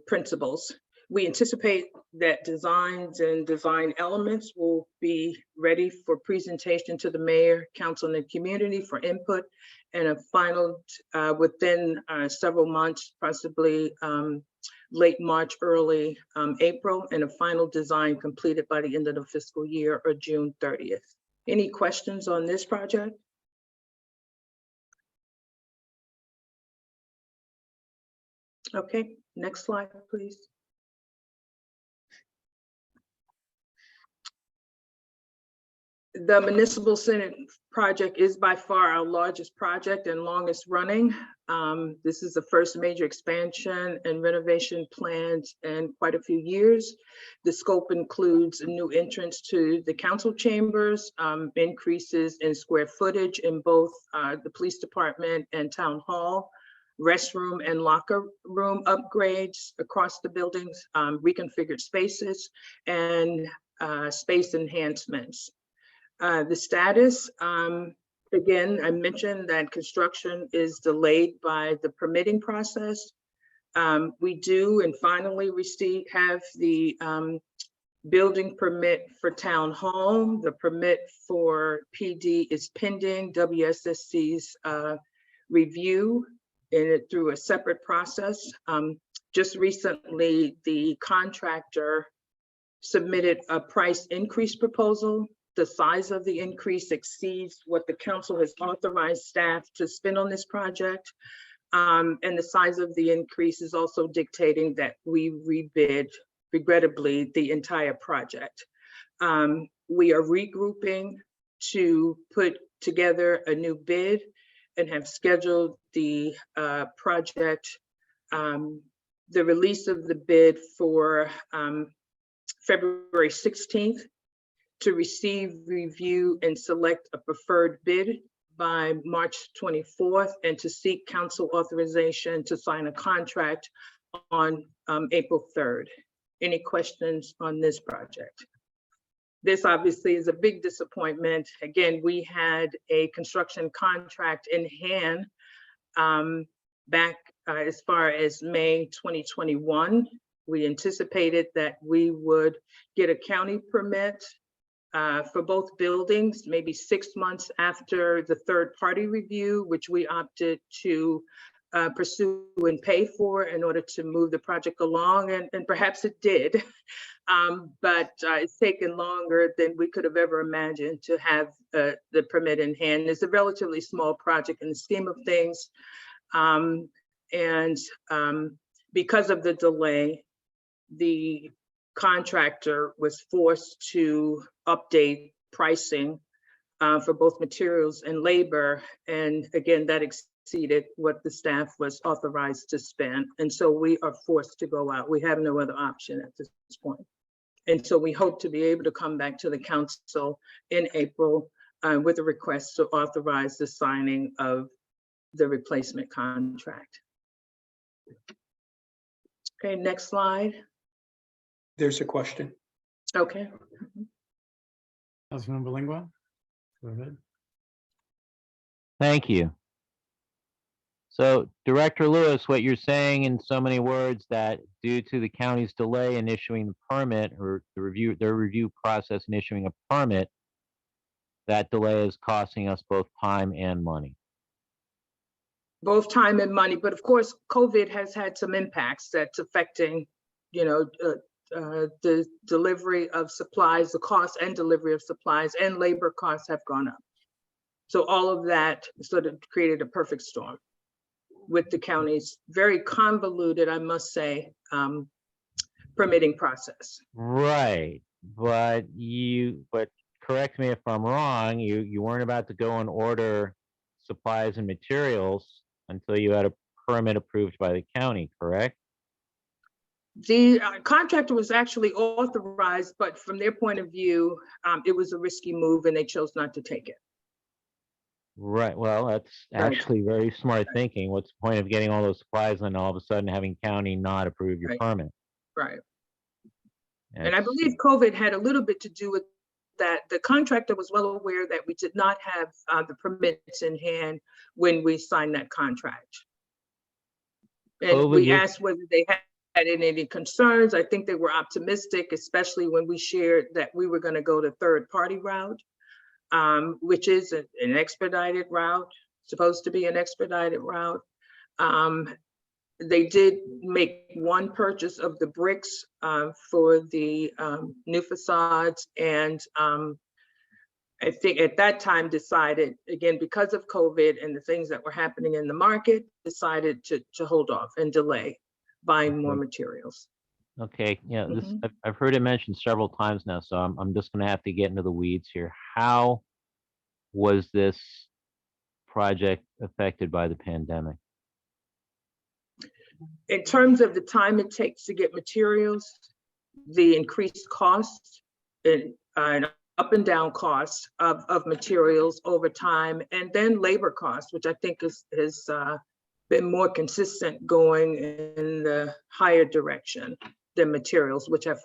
principles. We anticipate that designs and design elements will be ready for presentation to the mayor, council, and the community for input, and a final within several months, possibly late March, early April, and a final design completed by the end of the fiscal year or June 30th. Any questions on this project? Okay, next slide, please. The Municipal Center project is by far our largest project and longest running. This is the first major expansion and renovation plans in quite a few years. The scope includes a new entrance to the council chambers, increases in square footage in both the police department and town hall, restroom and locker room upgrades across the buildings, reconfigured spaces, and space enhancements. The status, again, I mentioned that construction is delayed by the permitting process. We do and finally have the building permit for town hall. The permit for PD is pending WSSC's review through a separate process. Just recently, the contractor submitted a price increase proposal. The size of the increase exceeds what the council has authorized staff to spend on this project. And the size of the increase is also dictating that we rebid, regrettably, the entire project. We are regrouping to put together a new bid and have scheduled the project, the release of the bid for February 16th. To receive, review, and select a preferred bid by March 24th, and to seek council authorization to sign a contract on April 3rd. Any questions on this project? This obviously is a big disappointment. Again, we had a construction contract in hand back as far as May 2021. We anticipated that we would get a county permit for both buildings, maybe 6 months after the third-party review, which we opted to pursue and pay for in order to move the project along, and perhaps it did. But it's taken longer than we could have ever imagined to have the permit in hand. It's a relatively small project in the scheme of things. Because of the delay, the contractor was forced to update pricing for both materials and labor. And again, that exceeded what the staff was authorized to spend. And so we are forced to go out. We have no other option at this point. And so we hope to be able to come back to the council in April with a request to authorize the signing of the replacement contract. Okay, next slide. There's a question. Okay. Councilmember Lingua, go ahead. Thank you. So Director Lewis, what you're saying in so many words that due to the county's delay in issuing the permit or their review process in issuing a permit, that delay is costing us both time and money. Both time and money, but of course, COVID has had some impacts that's affecting, the delivery of supplies, the cost and delivery of supplies, and labor costs have gone up. So all of that sort of created a perfect storm with the county's very convoluted, I must say, permitting process. Right, but correct me if I'm wrong, you weren't about to go and order supplies and materials until you had a permit approved by the county, correct? The contractor was actually authorized, but from their point of view, it was a risky move and they chose not to take it. Right, well, that's Right. actually very smart thinking. What's the point of getting all those supplies and all of a sudden having county not approve your Right. permit? Right. And I It's- believe COVID had a little bit to do with that. The contractor was well aware that we did not have the permits in hand when we signed that contract. And COVID, we you- asked whether they had any concerns. I think they were optimistic, especially when we shared that we were going to go the third-party route, which is an expedited route, supposed to be an expedited route. They did make one purchase of the bricks for the new facades, and I think at that time decided, again, because of COVID and the things that were happening in the market, decided to hold off and delay buying more Okay. materials. Okay, yeah, this, Mhm. I've heard it mentioned several times now, so I'm just gonna have to get into the weeds here. How was this project affected by the pandemic? In terms of the time it takes to get materials, the increased costs and up and down costs of materials over time, and then labor costs, which I think has been more consistent going in the higher direction than materials, which have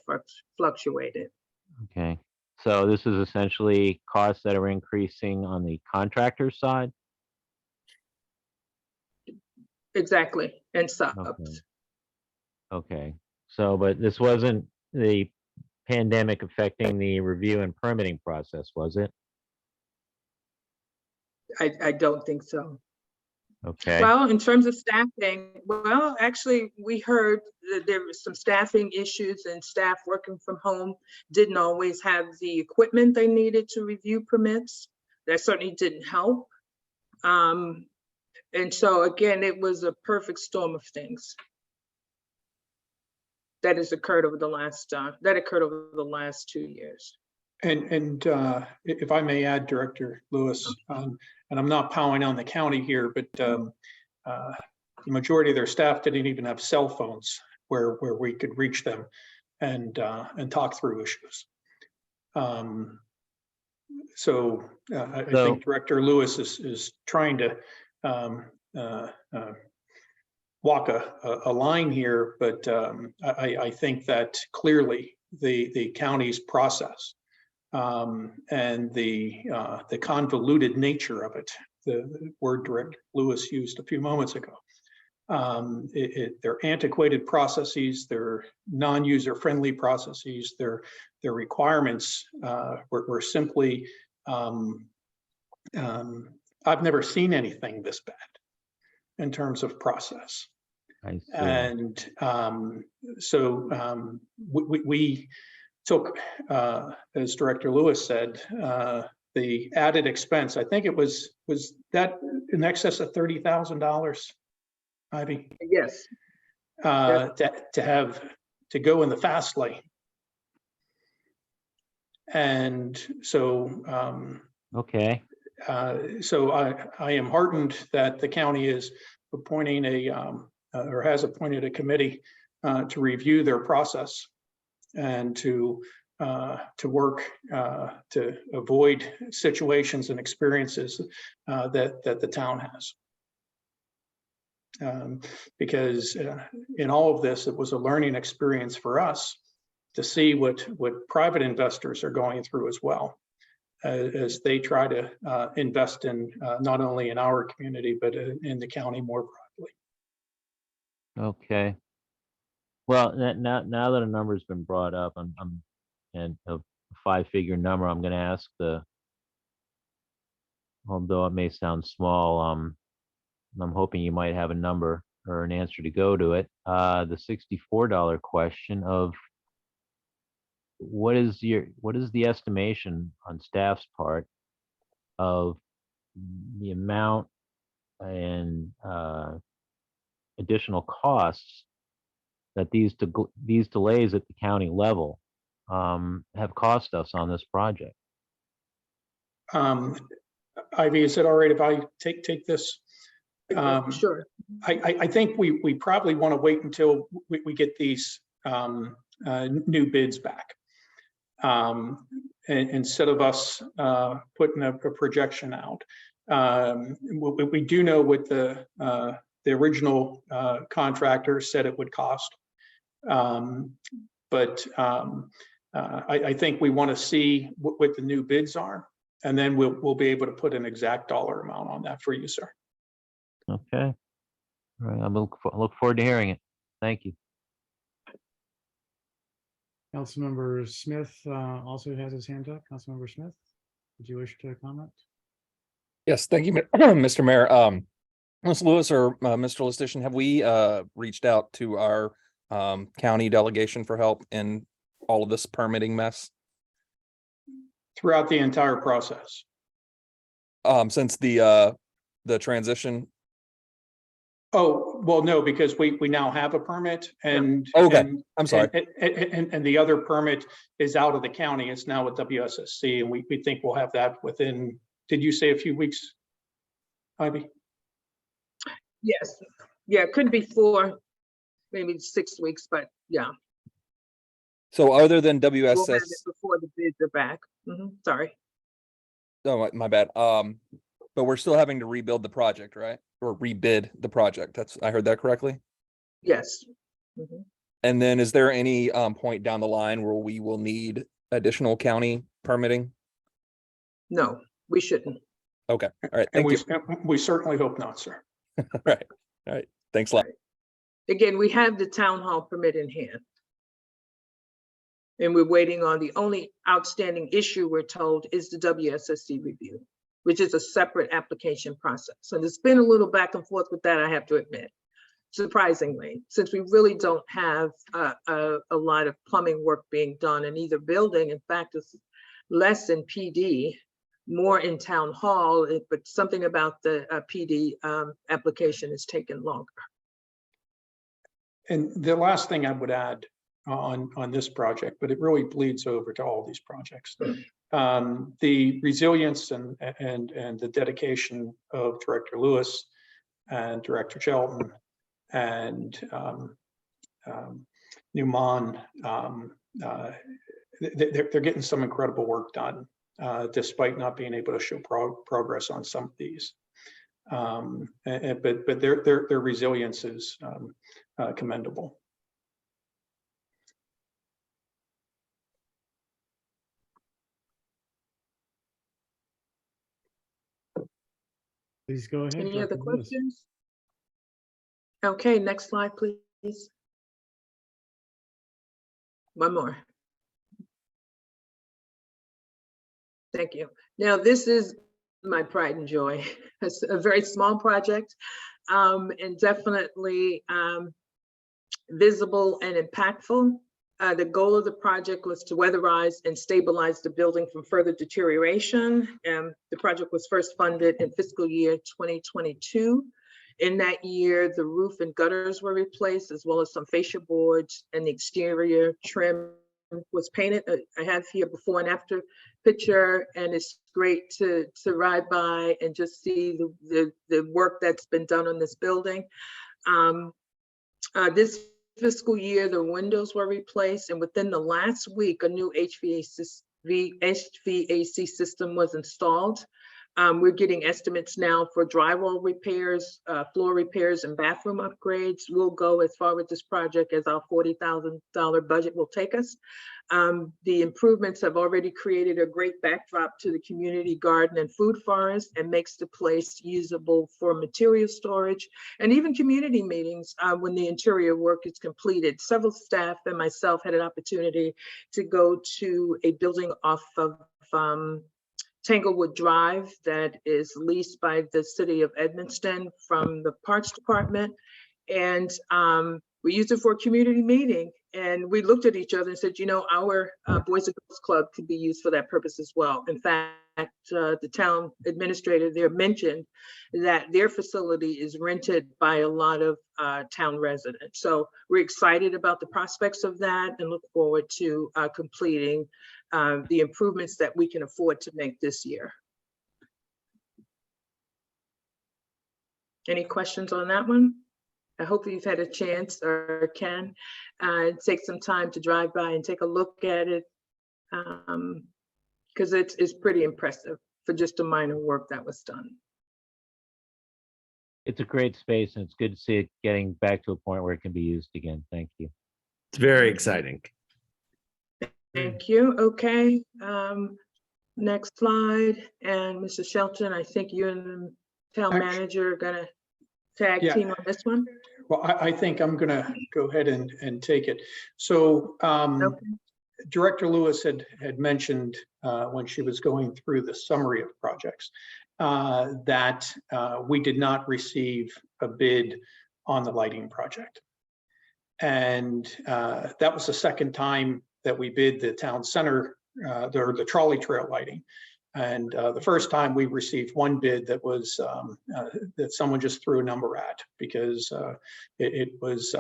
fluctuated. Okay, so this is essentially costs that are increasing on the contractor side? Exactly, and subs. Okay, so, but this wasn't the pandemic affecting the review and permitting process, was it? I don't think so. Okay, Well, in terms of staffing, well, actually, we heard that there was some staffing issues and staff working from home didn't always have the equipment they needed to review permits. That certainly didn't help. And so again, it was a perfect storm of things that has occurred over the last 2 years. And if I may add, Director Lewis, and I'm not piling on the county here, but the majority of their staff didn't even have cell phones where we could reach them and talk through issues. So I think Director Lewis is trying to walk a line here, but I think that clearly the county's process and the convoluted nature of it, the word Director Lewis used a few moments ago, they're antiquated processes, they're non-user friendly processes, they're the requirements were simply, I've never seen anything this bad in terms of process. I see. And we took, as Director Lewis said, the added expense. I think it was that in excess of $30,000, Ivy, Yes, to go in the fast lane. And so, Okay, so I am heartened that the county is appointing or has appointed a committee to review their process and to work to avoid situations and experiences that the town has. Because in all of this, it was a learning experience for us to see what private investors are going through as well, as they try to invest in not only in our community, but in the county more broadly. okay. Well, now that a number's been brought up, and a 5-figure number, I'm gonna ask although it may sound small, I'm hoping you might have a number or an answer to go to it. The $64 question of what is the estimation on staff's part of the amount and additional costs that these delays at the county level have cost us on this project? Ivy, is it all right if I take this? sure. I think we probably want to wait until we get these new bids back. And instead of us putting a projection out. We do know what the original contractor said it would cost. But I think we want to see what the new bids are, and then we'll be able to put an exact dollar amount on that for you, sir. Okay. All right, I look forward to hearing it. Thank you. Councilmember Smith also has his hand up. Councilmember Smith, did you wish to comment? Yes, thank you, Mr. Mayor. Ms. Lewis or Mr. Listician, have we reached out to our county delegation for help in all of this permitting mess? Throughout the entire process. Since the transition? Oh, well, no, because we now have a permit and. Okay, and- I'm sorry. And the other permit is out of the county. It's now with WSSC, and we think we'll have that within, did you say a few weeks, Ivy? Yes, yeah, it could be 4, maybe 6 weeks, but yeah. So other than We'll have WSS, it before the bids are back. Sorry. oh, my bad. But we're still having to rebuild the project, right? Or rebid the project. I heard that correctly? Yes. Mhm. And then is there any point down the line where we will need additional county permitting? No, we shouldn't. Okay, all right, And thank you. we certainly hope not, sir. All right, thanks a lot. Again, we have the town hall permit in hand. And we're waiting on the only outstanding issue, we're told, is the WSSC review, which is a separate application process. And it's been a little back and forth with that, I have to admit, surprisingly, since we really don't have a lot of plumbing work being done in either building. In fact, it's less in PD, more in town hall, but something about the PD application is taking longer. And the last thing I would add on this project, but it really bleeds over to all these projects. The resilience and the dedication of Director Lewis and Director Shelton and Newman, they're getting some incredible work done, despite not being able to show progress on some of these. But their resilience is commendable. Please go ahead. Any other Dr. Lewis. questions? Okay, next slide, please. One more. Thank you. Now, this is my pride and joy. It's a very small project, and definitely visible and impactful. The goal of the project was to weatherize and stabilize the building from further deterioration. The project was first funded in fiscal year 2022. In that year, the roof and gutters were replaced, as well as some fascia boards, and the exterior trim was painted. I have here before and after picture, and it's great to ride by and just see the work that's been done on this building. This fiscal year, the windows were replaced, and within the last week, a new HVAC system was installed. We're getting estimates now for drywall repairs, floor repairs, and bathroom upgrades. We'll go as far with this project as our $40,000 budget will take us. The improvements have already created a great backdrop to the community garden and food forest, and makes the place usable for material storage and even community meetings when the interior work is completed. Several staff and myself had an opportunity to go to a building off of Tanglewood Drive that is leased by the city of Edmonston from the Parks Department. And we used it for a community meeting. And we looked at each other and said, you know, our Boys and Girls Club could be used for that purpose as well. In fact, the town administrator there mentioned that their facility is rented by a lot of town residents. So we're excited about the prospects of that and look forward to completing the improvements that we can afford to make this year. Any questions on that one? I hope you've had a chance or can take some time to drive by and take a look at it, because it's pretty impressive for just a minor work that was done. It's a great space, and it's good to see it getting back to a point where it can be used again. Thank you. It's very exciting. Thank you. Okay. Next slide. And Mr. Shelton, I think you and the town manager are gonna tag team on this one. Well, I think I'm going to go ahead and take it. So Director Lewis had mentioned when she was going through the summary of projects that we did not receive a bid on the lighting project. And that was the second time that we bid the town center, the trolley trail lighting. And the first time we received one bid that was that someone just threw a number at, because it was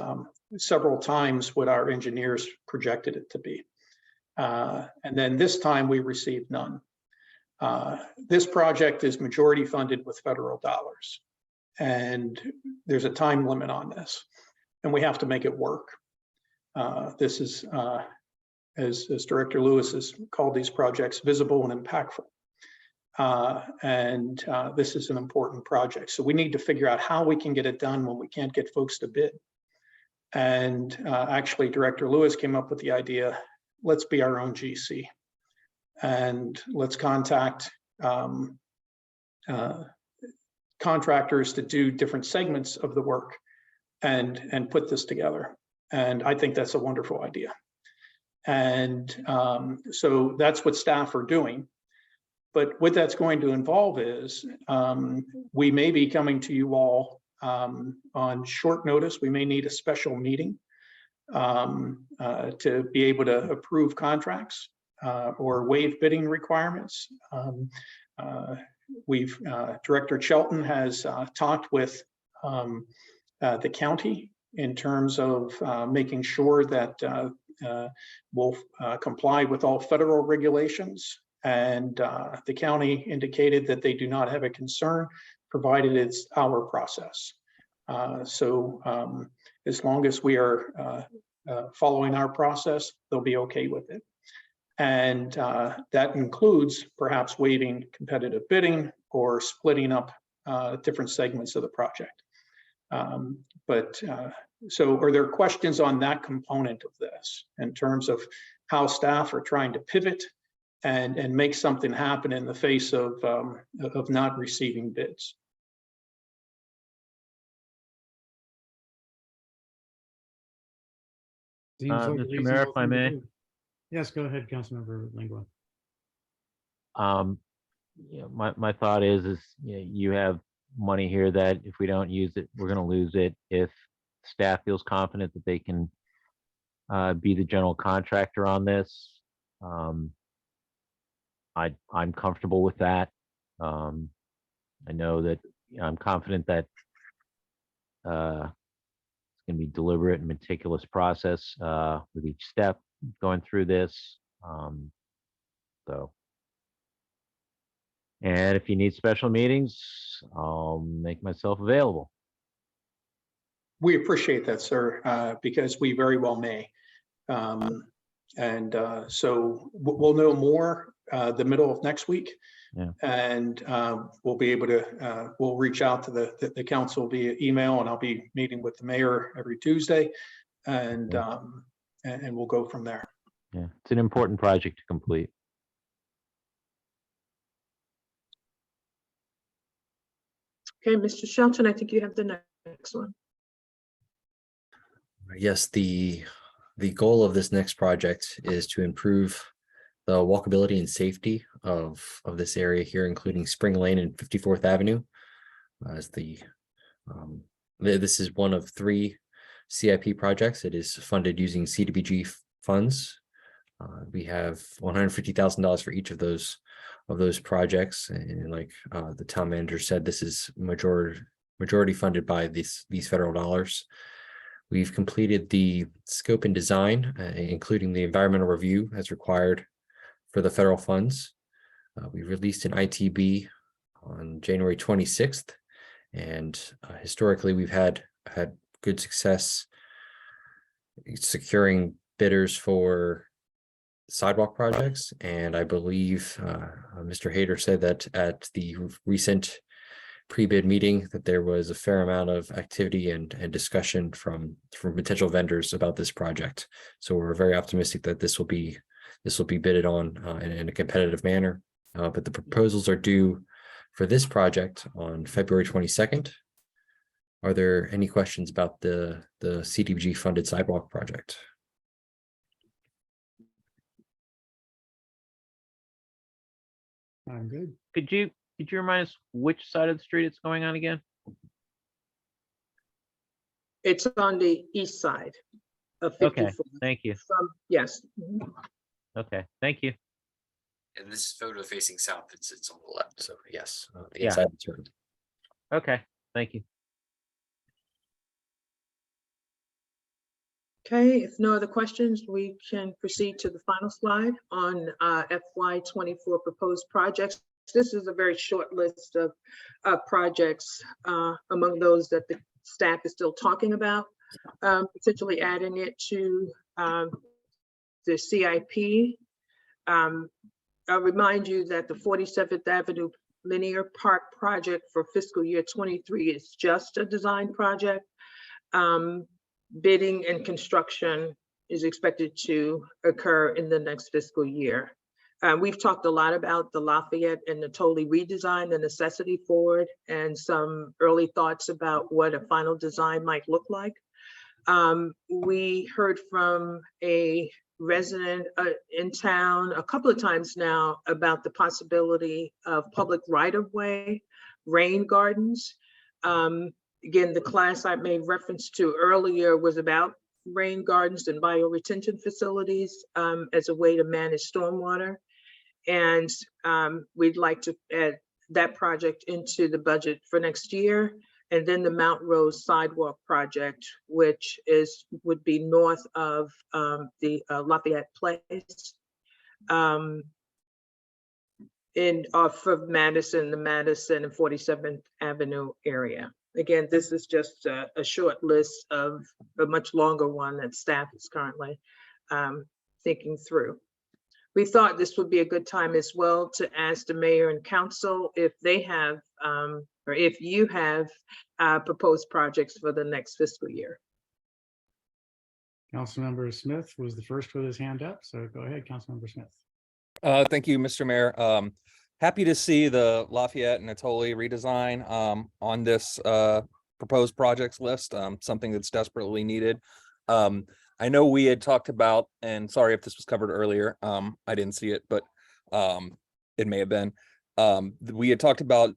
several times what our engineers projected it to be. And then this time we received none. This project is majority funded with federal dollars, and there's a time limit on this, and we have to make it work. This is, as Director Lewis has called these projects, visible and impactful. This is an important project. So we need to figure out how we can get it done when we can't get folks to bid. And actually, Director Lewis came up with the idea, let's be our own GC. And let's contact contractors to do different segments of the work and put this together. And I think that's a wonderful idea. And so that's what staff are doing. But what that's going to involve is we may be coming to you all on short notice. We may need a special meeting to be able to approve contracts or waive bidding requirements. Director Shelton has talked with the county in terms of making sure that we'll comply with all federal regulations. And the county indicated that they do not have a concern, provided it's our process. So as long as we are following our process, they'll be okay with it. And that includes perhaps waiving competitive bidding or splitting up different segments of the project. So are there questions on that component of this in terms of how staff are trying to pivot and make something happen in the face of not receiving bids? Seems like a Mr. Mayor, reasonable if I thing to may. do. Yes, go ahead, Councilmember Lingua. my thought is, you have money here that if we don't use it, we're gonna lose it. If staff feels confident that they can be the general contractor on this, I'm comfortable with that. I know that I'm confident that it's gonna be deliberate and meticulous process with each step going through this. So. And if you need special meetings, I'll make myself available. We appreciate that, sir, because we very well may. So we'll know more the middle of next week. Yeah. And we'll be able to, we'll reach out to the council via email, and I'll be meeting with the mayor every Tuesday. And we'll go from there. Yeah, it's an important project to complete. Okay, Mr. Shelton, I think you have the next one. Yes, the goal of this next project is to improve the walkability and safety of this area here, including Spring Lane and 54th Avenue. As this is one of 3 CIP projects. It is funded using CDBG funds. We have $150,000 for each of those projects, and like the town manager said, this is majority funded by these federal dollars. We've completed the scope and design, including the environmental review as required for the federal funds. We released an ITB on January 26th, and historically we've had good success securing bidders for sidewalk projects. And I believe Mr. Hayter said that at the recent pre-bid meeting that there was a fair amount of activity and discussion from potential vendors about this project. So we're very optimistic that this will be bidded on in a competitive manner. But the proposals are due for this project on February 22nd. Are there any questions about the CDBG funded sidewalk project? I'm good. Could you remind us which side of the street it's going on again? It's on the east side of Okay, 54. thank you. Yes. Okay, thank you. And this photo facing south, it's on the left. So yes, the Yeah. inside of the turn. Okay, thank you. Okay, if no other questions, we can proceed to the final slide on FY24 proposed projects. This is a very short list of projects among those that the staff is still talking about, potentially adding it to the CIP. I'll remind you that the 47th Avenue Linear Park project for fiscal year 23 is just a design project. Bidding and construction is expected to occur in the next fiscal year. We've talked a lot about the Lafayette and Natoli redesign, the necessity for it, and some early thoughts about what a final design might look like. We heard from a resident in town a couple of times now about the possibility of public right-of-way rain gardens. Again, the class I made reference to earlier was about rain gardens and bioretention facilities as a way to manage stormwater. And we'd like to add that project into the budget for next year. And then the Mount Rose sidewalk project, which would be north of the Lafayette Place off of Madison, the Madison and 47th Avenue area. Again, this is just a short list of a much longer one that staff is currently thinking through. We thought this would be a good time as well to ask the mayor and council if they have, or if you have proposed projects for the next fiscal year. Councilmember Smith was the first with his hand up, so go ahead, Councilmember Smith. Thank you, Mr. Mayor. Happy to see the Lafayette and Natoli redesign on this proposed projects list, something that's desperately needed. I know we had talked about, and sorry if this was covered earlier, I didn't see it, but it may have been. We had talked about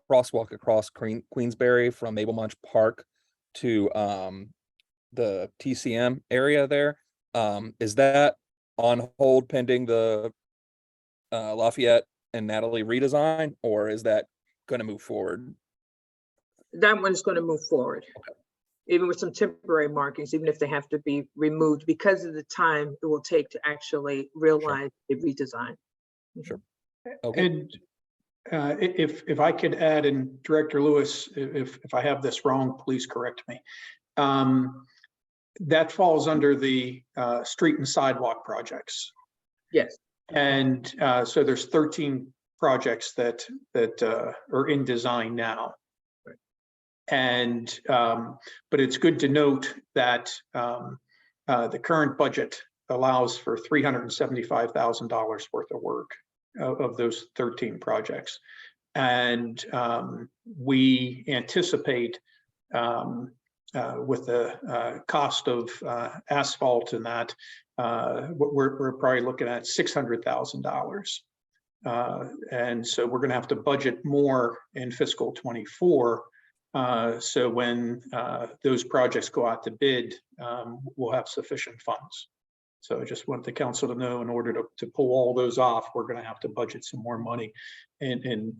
crosswalk across Queensberry from Mabel Munch Park to the TCM area there. Is that on hold pending the Lafayette and Natalie redesign, or is that going to move forward? That one's going to move forward. Even with some temporary markings, even if they have to be removed because of the time it will take to actually realize the redesign. Sure. Okay. And if I could add, and Director Lewis, if I have this wrong, please correct me. That falls under the street and sidewalk projects. Yes. And so there's 13 projects that are in design now. And but it's good to note that the current budget allows for $375,000 worth of work of those 13 projects. And we anticipate with the cost of asphalt and that, we're probably looking at $600,000. And so we're going to have to budget more in fiscal 24. So when those projects go out to bid, we'll have sufficient funds. So I just want the council to know, in order to pull all those off, we're going to have to budget some more money in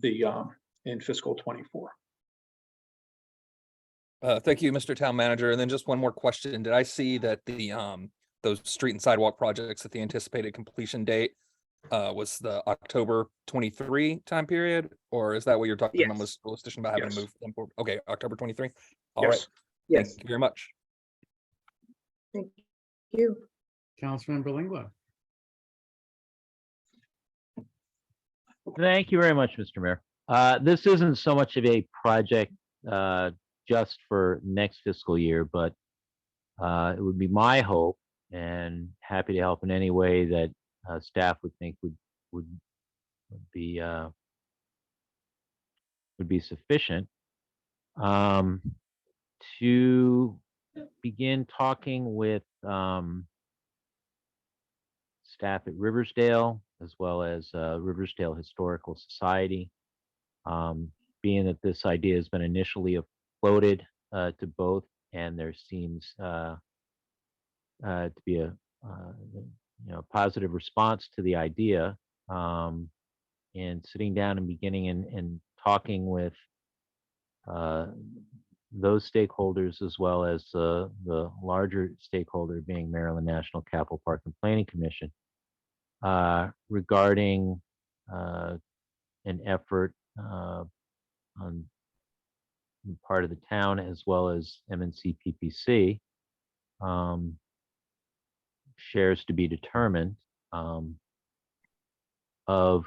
fiscal 24. Thank you, Mr. Town Manager. And then just one more question. Did I see that the those street and sidewalk projects, that the anticipated completion date was the October 23 time period, or is that what you're talking about, Yes. solicitation about having Yes. to move them forward? Okay, October 23. All right. Yes. Yes. Thank you very much. Thank you. Councilmember Lingua. Thank you very much, Mr. Mayor. This isn't so much of a project just for next fiscal year, but it would be my hope, and happy to help in any way that staff would think would be sufficient, to begin talking with staff at Riversdale, as well as Riversdale Historical Society. Being that this idea has been initially floated to both, and there seems to be a positive response to the idea, and sitting down and beginning and talking with those stakeholders, as well as the larger stakeholder being Maryland National Capital Park and Planning Commission, regarding an effort on part of the town, as well as MNC PPC, shares to be determined, of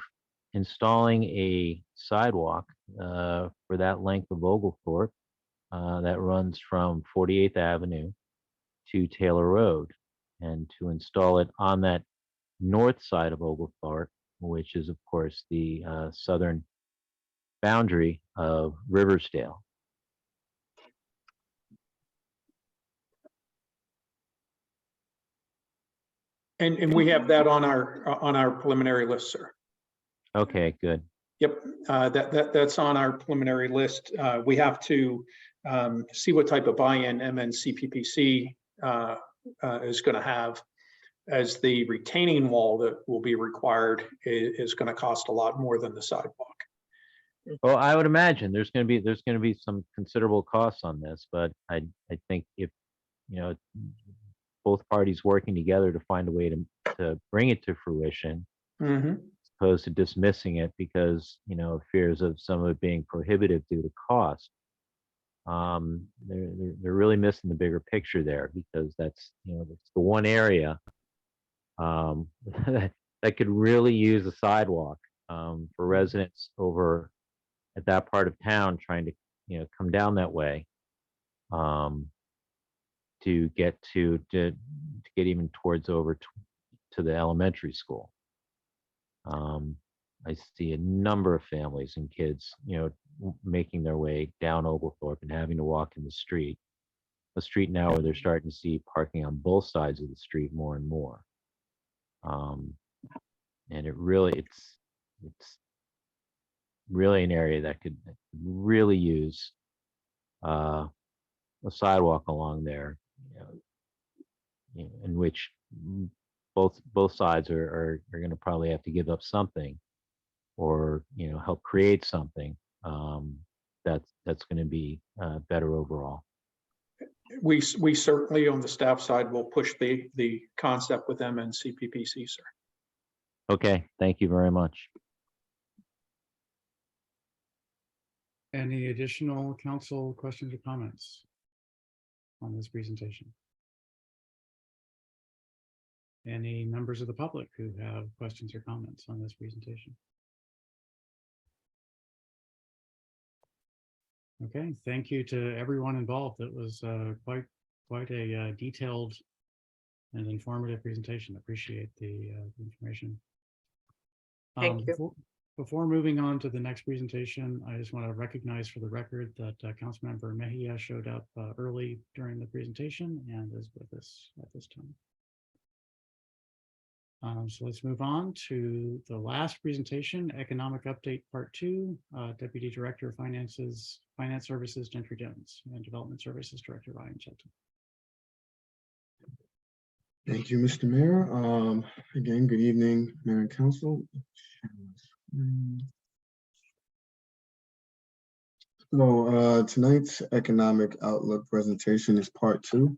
installing a sidewalk for that length of Oglethorpe that runs from 48th Avenue to Taylor Road, and to install it on that north side of Oglethorpe, which is of course the southern boundary of Riversdale. And we have that on our preliminary list, sir. Okay, good. Yep, that's on our preliminary list. We have to see what type of buy-in MNCPPC is going to have, as the retaining wall that will be required is going to cost a lot more than the sidewalk. Well, I would imagine there's going to be some considerable costs on this, but I think if both parties working together to find a way to bring it to fruition, Mm-hmm. as opposed to dismissing it because fears of some of it being prohibitive due to cost. They're really missing the bigger picture there, because that's that's the one area that could really use a sidewalk for residents over at that part of town trying to come down that way, to get get even towards over to the elementary school. I see a number of families and kids, making their way down Oglethorpe and having to walk in the street now where they're starting to see parking on both sides of the street more and more. And it's it's really an area that could really use a sidewalk along there, in which both sides are going to probably have to give up something, or help create something that's going to be better overall. We certainly on the staff side will push the concept with them and CPPC, sir. Okay, thank you very much. Any additional council questions or comments on this presentation? Any members of the public who have questions or comments on this presentation? Okay, thank you to everyone involved. It was quite a detailed and informative presentation. Appreciate the information. Thank you. Before moving on to the next presentation, I just want to recognize for the record that Councilmember Mejia showed up early during the presentation and is with us at this time. So let's move on to the last presentation, Economic Update Part 2, Deputy Director of Finance Services, Gentry Jones, and Development Services Director, Ryan Shelton. Thank you, Mr. Mayor. Again, good evening, Mayor and Council. So tonight's economic outlook presentation is part 2,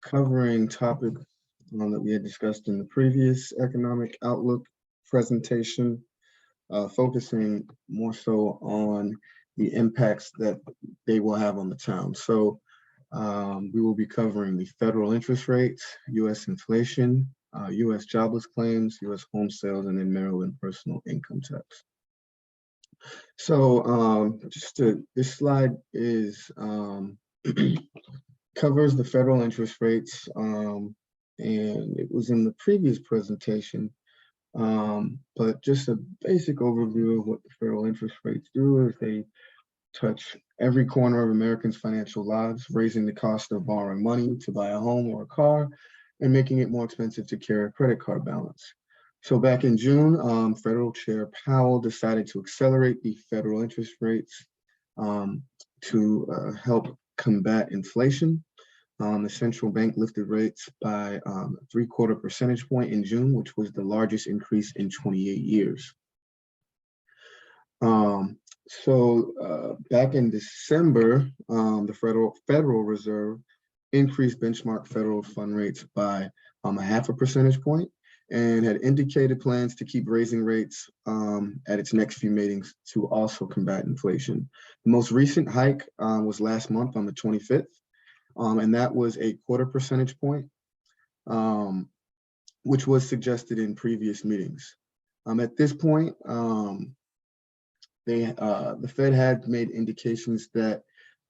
covering topics that we had discussed in the previous economic outlook presentation, focusing more so on the impacts that they will have on the town. So we will be covering the federal interest rates, U.S. inflation, U.S. jobless claims, U.S. home sales, and then Maryland personal income tax. So this slide is covers the federal interest rates, and it was in the previous presentation, but just a basic overview of what the federal interest rates do is they touch every corner of Americans' financial lives, raising the cost of borrowing money to buy a home or a car, and making it more expensive to carry a credit card balance. So back in June, Federal Chair Powell decided to accelerate the federal interest rates to help combat inflation. The central bank lifted rates by 3/4 percentage point in June, which was the largest increase in 28 years. Back in December, the Federal Reserve increased benchmark federal fund rates by 0.5 percentage point and had indicated plans to keep raising rates at its next few meetings to also combat inflation. The most recent hike was last month on the 25th, and that was a 1/4 percentage point, which was suggested in previous meetings. At this point, the Fed had made indications that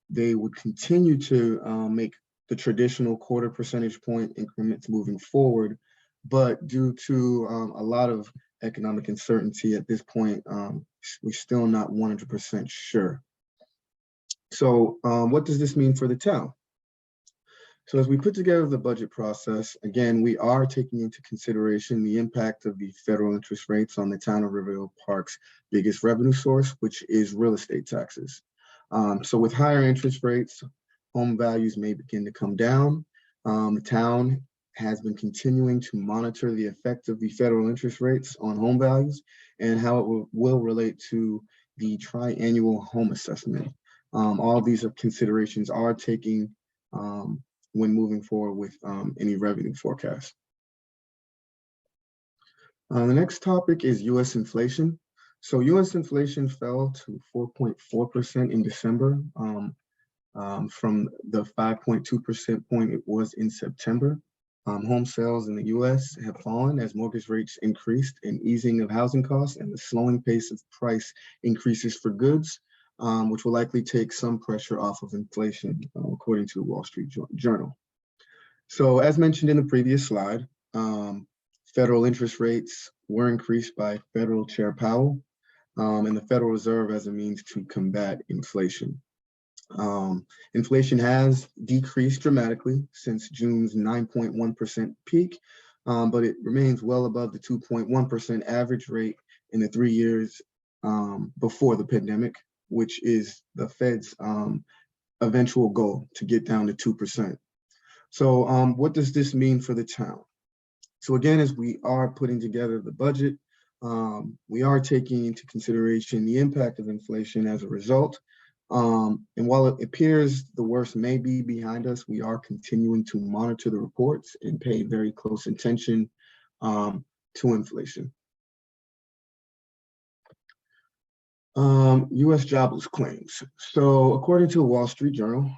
they would continue to make the traditional 1/4 percentage point increments moving forward, but due to a lot of economic uncertainty at this point, we're still not 100% sure. So what does this mean for the town? So as we put together the budget process, again, we are taking into consideration the impact of the federal interest rates on the town of Riverville Park's biggest revenue source, which is real estate taxes. So with higher interest rates, home values may begin to come down. The town has been continuing to monitor the effect of the federal interest rates on home values and how it will relate to the triannual home assessment. All of these considerations are taking when moving forward with any revenue forecast. The next topic is U.S. inflation. So U.S. inflation fell to 4.4% in December from the 5.2% point it was in September. Home sales in the U.S. have fallen as mortgage rates increased and easing of housing costs and the slowing pace of price increases for goods, which will likely take some pressure off of inflation, according to the Wall Street Journal. So as mentioned in the previous slide, federal interest rates were increased by Federal Chair Powell and the Federal Reserve as a means to combat inflation. Inflation has decreased dramatically since June's 9.1% peak, but it remains well above the 2.1% average rate in the 3 years before the pandemic, which is the Fed's eventual goal to get down to 2%. So what does this mean for the town? So again, as we are putting together the budget, we are taking into consideration the impact of inflation as a result. And while it appears the worst may be behind us, we are continuing to monitor the reports and pay very close attention to inflation. U.S. jobless claims. So according to the Wall Street Journal,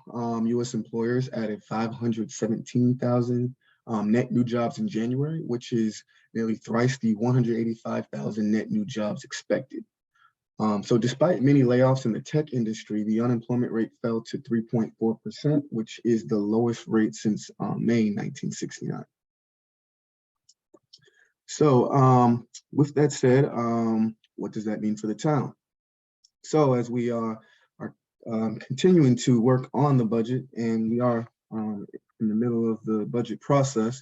U.S. employers added 517,000 net new jobs in January, which is nearly thrice the 185,000 net new jobs expected. So despite many layoffs in the tech industry, the unemployment rate fell to 3.4%, which is the lowest rate since May 1969. So with that said, what does that mean for the town? So as we are continuing to work on the budget, and we are in the middle of the budget process,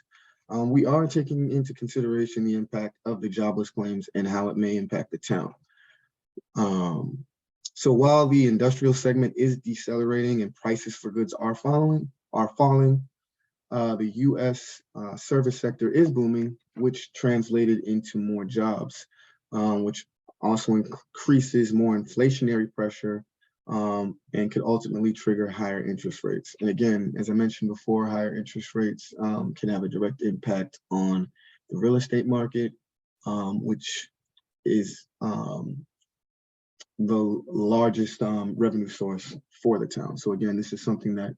we are taking into consideration the impact of the jobless claims and how it may impact the town. So while the industrial segment is decelerating and prices for goods are falling, the U.S. Service sector is booming, which translated into more jobs, which also increases more inflationary pressure and could ultimately trigger higher interest rates. And again, as I mentioned before, higher interest rates can have a direct impact on the real estate market, which is the largest revenue source for the town. So again, this is something that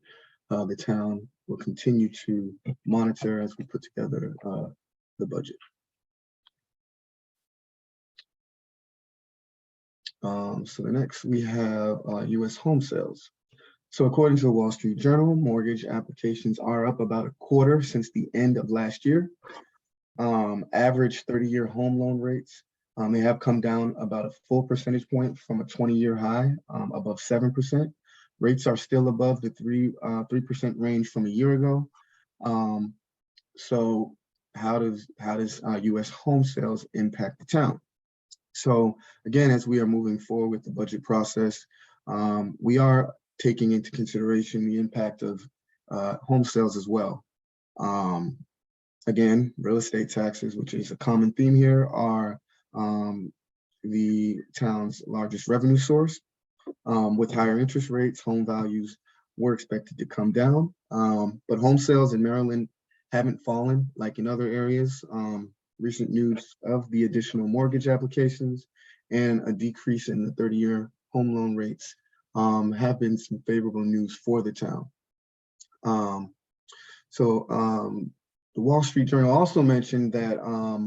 the town will continue to monitor as we put together the budget. So the next we have U.S. home sales. So according to the Wall Street Journal, mortgage applications are up about a quarter since the end of last year. Average 30-year home loan rates, they have come down about a full percentage point from a 20-year high, above 7%. Rates are still above the 3% range from a year ago. So how does U.S. home sales impact the town? So again, as we are moving forward with the budget process, we are taking into consideration the impact of home sales as well. Again, real estate taxes, which is a common theme here, are the town's largest revenue source. With higher interest rates, home values were expected to come down, but home sales in Maryland haven't fallen like in other areas. Recent news of the additional mortgage applications and a decrease in the 30-year home loan rates have been some favorable news for the town. The Wall Street Journal also mentioned that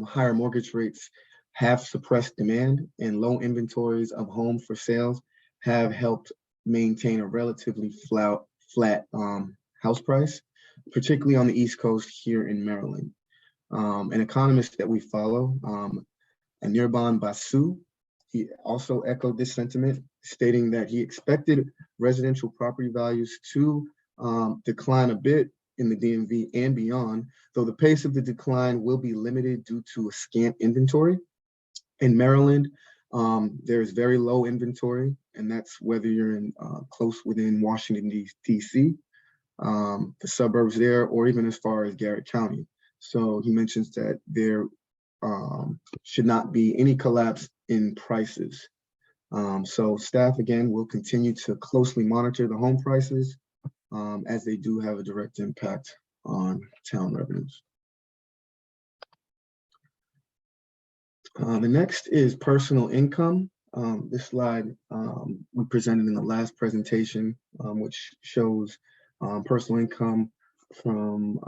higher mortgage rates have suppressed demand, and low inventories of homes for sales have helped maintain a relatively flat house price, particularly on the East Coast here in Maryland. An economist that we follow, Anirban Basu, he also echoed this sentiment, stating that he expected residential property values to decline a bit in the DMV and beyond, though the pace of the decline will be limited due to a scant inventory. In Maryland, there's very low inventory, and that's whether you're in close within Washington, D.C., the suburbs there, or even as far as Garrett County. So he mentions that there should not be any collapse in prices. So staff, again, will continue to closely monitor the home prices as they do have a direct impact on town revenues. The next is personal income. This slide we presented in the last presentation, which shows personal income from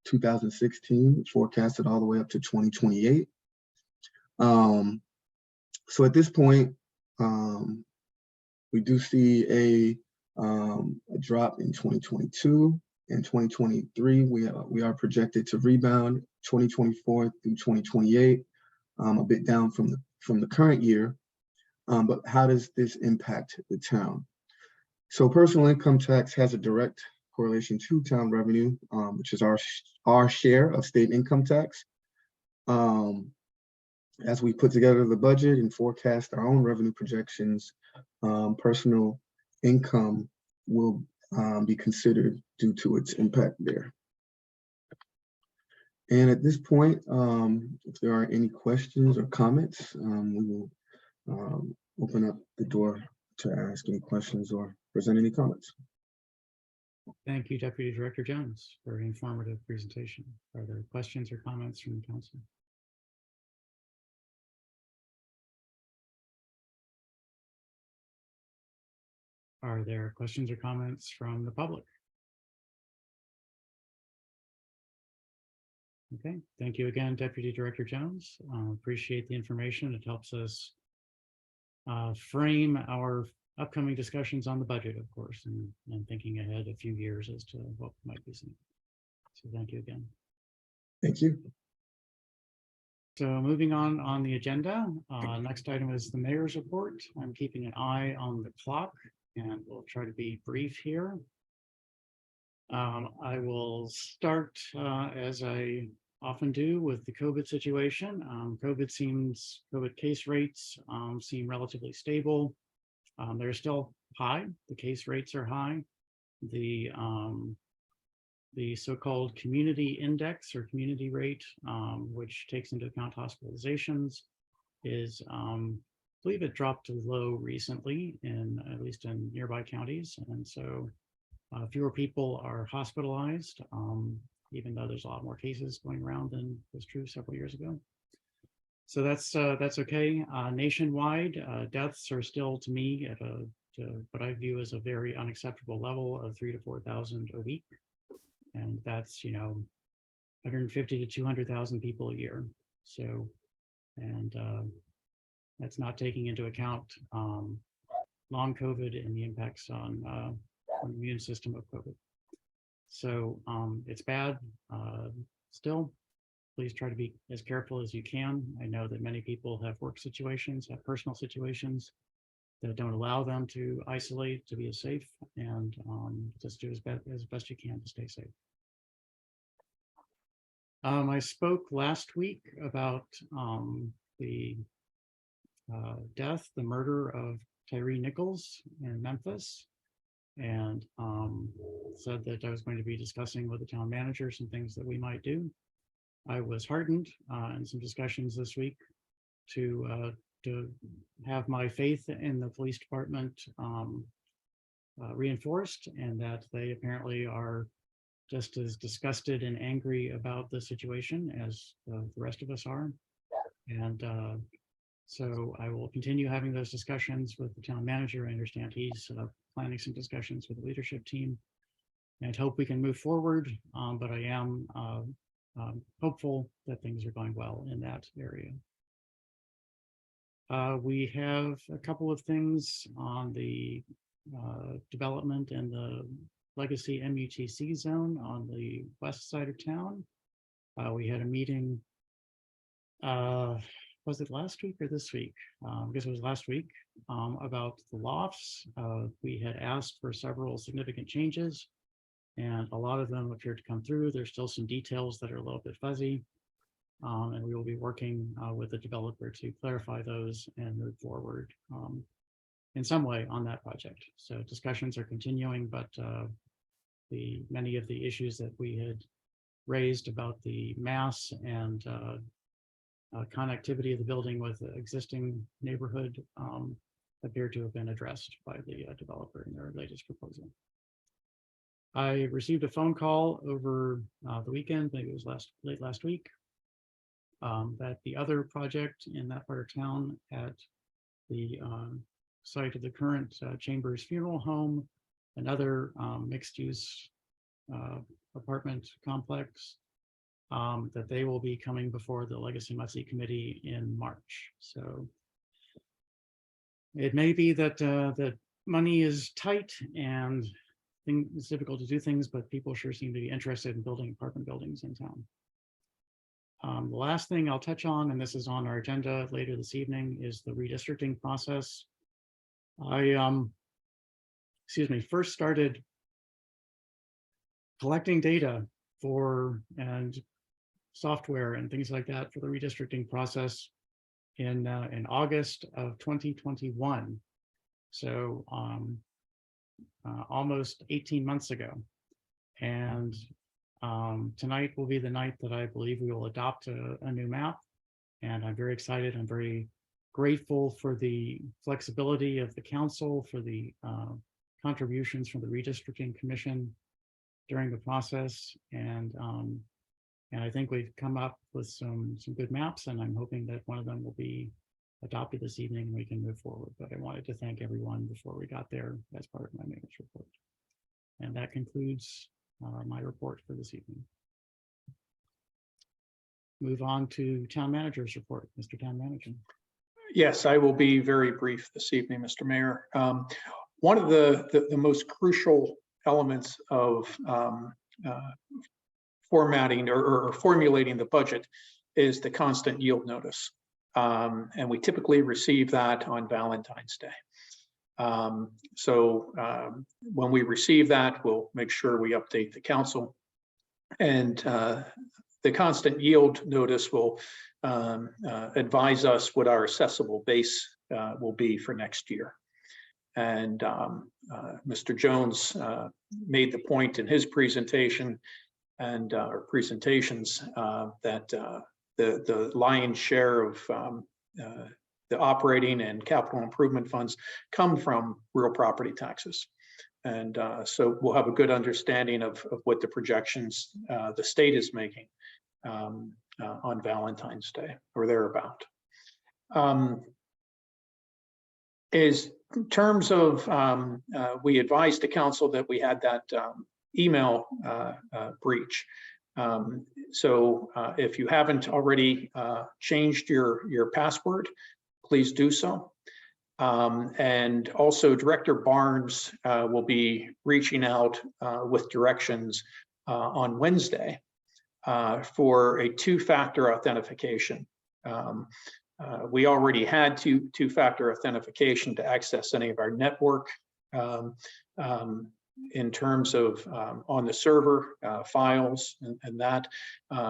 2016, forecasted all the way up to 2028. So at this point, we do see a drop in 2022 and 2023. We are projected to rebound 2024 through 2028, a bit down from the current year. But how does this impact the town? So personal income tax has a direct correlation to town revenue, which is our share of state income tax. as we put together the budget and forecast our own revenue projections, personal income will be considered due to its impact there. And at this point, if there are any questions or comments, we will open up the door to ask any questions or present any comments. Thank you, Deputy Director Jones, for an informative presentation. Are there questions or comments from the council? Are there questions or comments from the public? Okay, thank you again, Deputy Director Jones. Appreciate the information. It helps us frame our upcoming discussions on the budget, of course, and thinking ahead a few years as to what might be seen. So thank you again. Thank you. So moving on the agenda, next item is the mayor's report. I'm keeping an eye on the clock and we'll try to be brief here. I will start as I often do with the COVID situation. COVID case rates seem relatively stable. They're still high. The case rates are high. The so-called community index or community rate, which takes into account hospitalizations, is I believe it dropped to low recently, at least in nearby counties, and so fewer people are hospitalized, even though there's a lot more cases going around than was true several years ago. So that's okay. Nationwide, deaths are still, to me, at what I view as a very unacceptable level of 3,000 to 4,000 a week, and that's 150 to 200,000 people a year. So, and that's not taking into account long COVID and the impacts on the immune system of COVID. So it's bad. Still, please try to be as careful as you can. I know that many people have work situations, have personal situations that don't allow them to isolate, to be as safe, and just do as best you can to stay safe. I spoke last week about the the murder of Tyre Nichols in Memphis, and said that I was going to be discussing with the town manager some things that we might do. I was heartened in some discussions this week to have my faith in the police department reinforced, and that they apparently are just as disgusted and angry about the situation as the rest of us are. And so I will continue having those discussions with the town manager. I understand he's planning some discussions with the leadership team, and hope we can move forward. But I am hopeful that things are going well in that area. We have a couple of things on the development and the legacy MUTC zone on the west side of town. We had a meeting, was it last week or this week? I guess it was last week, about the lofts. We had asked for several significant changes, and a lot of them appear to come through. There's still some details that are a little bit fuzzy, and we will be working with the developer to clarify those and move forward in some way on that project. So discussions are continuing, but many of the issues that we had raised about the mass and connectivity of the building with the existing neighborhood appear to have been addressed by the developer in their latest proposal. I received a phone call over the weekend, maybe it was late last week, that the other project in that part of town at the site of the current Chambers Funeral Home, another mixed-use apartment complex, that they will be coming before the Legacy Must-See Committee in March. So it may be that that money is tight and it's difficult to do things, but people sure seem to be interested in building apartment buildings in town. The last thing I'll touch on, and this is on our agenda later this evening, is the redistricting process. I first started collecting data and software and things like that for the redistricting process in August of 2021. So almost 18 months ago. And tonight will be the night that I believe we will adopt a new map. And I'm very excited. I'm very grateful for the flexibility of the council, for the contributions from the redistricting commission during the process. And I think we've come up with some good maps, and I'm hoping that one of them will be adopted this evening and we can move forward. But I wanted to thank everyone before we got there as part of my mayor's report. And that concludes my report for this evening. Move on to town manager's report. Mr. Town Manager. Yes, I will be very brief this evening, Mr. Mayor. One of the most crucial elements of formatting or formulating the budget is the constant yield notice. And we typically receive that on Valentine's Day. When we receive that, we'll make sure we update the council. And the constant yield notice will advise us what our assessable base will be for next year. And Mr. Jones made the point in his presentation and our presentations that the lion's share of the operating and capital improvement funds come from real property taxes. And so we'll have a good understanding of what the projections the state is making on Valentine's Day or thereabout. Is in terms of, we advised the council that we had that email breach. So if you haven't already changed your password, please do so. And also Director Barnes will be reaching out with directions on Wednesday for a two-factor authentication. We already had two-factor authentication to access any of our network in terms of on the server files and that.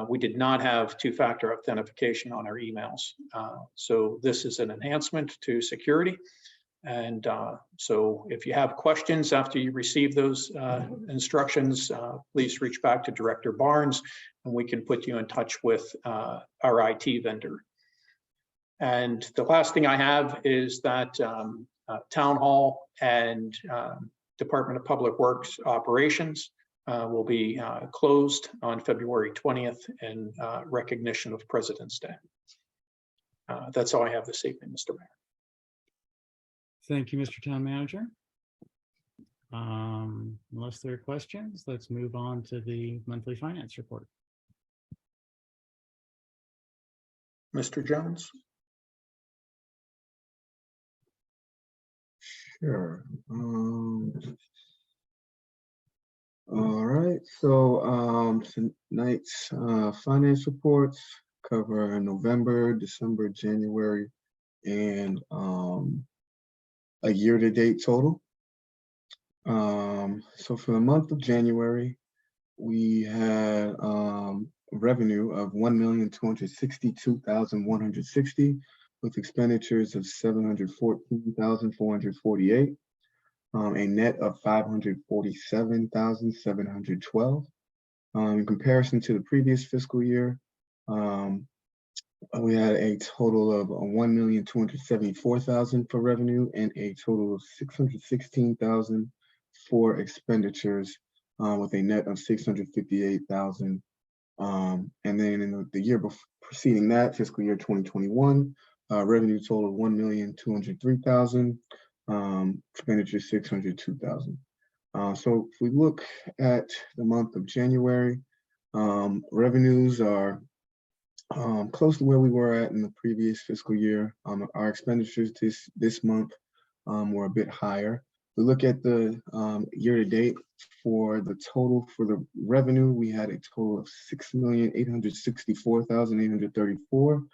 We did not have two-factor authentication on our emails. So this is an enhancement to security. And so if you have questions after you receive those instructions, please reach back to Director Barnes and we can put you in touch with our IT vendor. And the last thing I have is that Town Hall and Department of Public Works operations will be closed on February 20th in recognition of President's Day. That's all I have this evening, Mr. Mayor. Thank you, Mr. Town Manager. Unless there are questions, let's move on to the monthly finance report. Mr. Jones. Sure. All right, so tonight's finance reports cover November, December, January, and a year-to-date total. So for the month of January, we had revenue of $1,262,160 with expenditures of $714,448, a net of $547,712. In comparison to the previous fiscal year, we had a total of $1,274,000 for revenue and a total of $616,000 for expenditures, with a net of $658,000. And then in the year preceding that, fiscal year 2021, revenue total $1,203,000, expenditures $602,000. So if we look at the month of January, revenues are close to where we were at in the previous fiscal year. Our expenditures this month were a bit higher. We look at the year-to-date for the total for the revenue, we had a total of $6,864,834.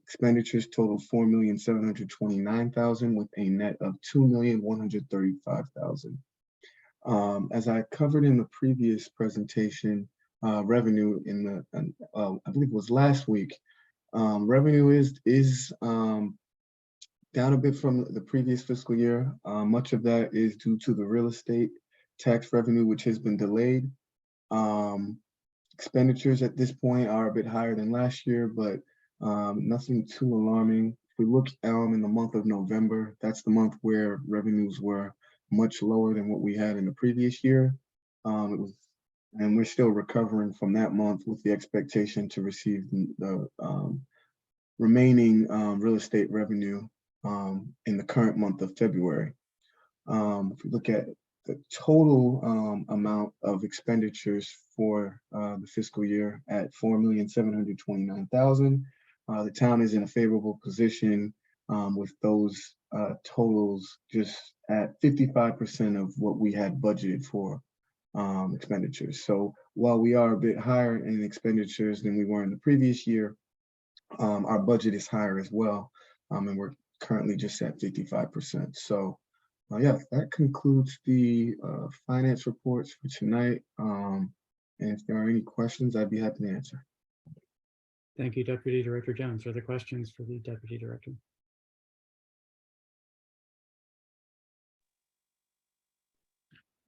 Expenditures totaled $4,729,000 with a net of $2,135,000. As I covered in the previous presentation, revenue in the, I believe it was last week, Revenue is down a bit from the previous fiscal year. Much of that is due to the real estate tax revenue, which has been delayed. Expenditures at this point are a bit higher than last year, but nothing too alarming. If we look in the month of November, that's the month where revenues were much lower than what we had in the previous year. And we're still recovering from that month with the expectation to receive the remaining real estate revenue in the current month of February. If we look at the total amount of expenditures for the fiscal year at $4,729,000, the town is in a favorable position with those totals just at 55% of what we had budgeted for expenditures. So while we are a bit higher in expenditures than we were in the previous year, our budget is higher as well, and we're currently just at 55%. So yeah, that concludes the finance reports for tonight. And if there are any questions, I'd be happy to answer. Thank you, Deputy Director Jones. Are there questions for the Deputy Director?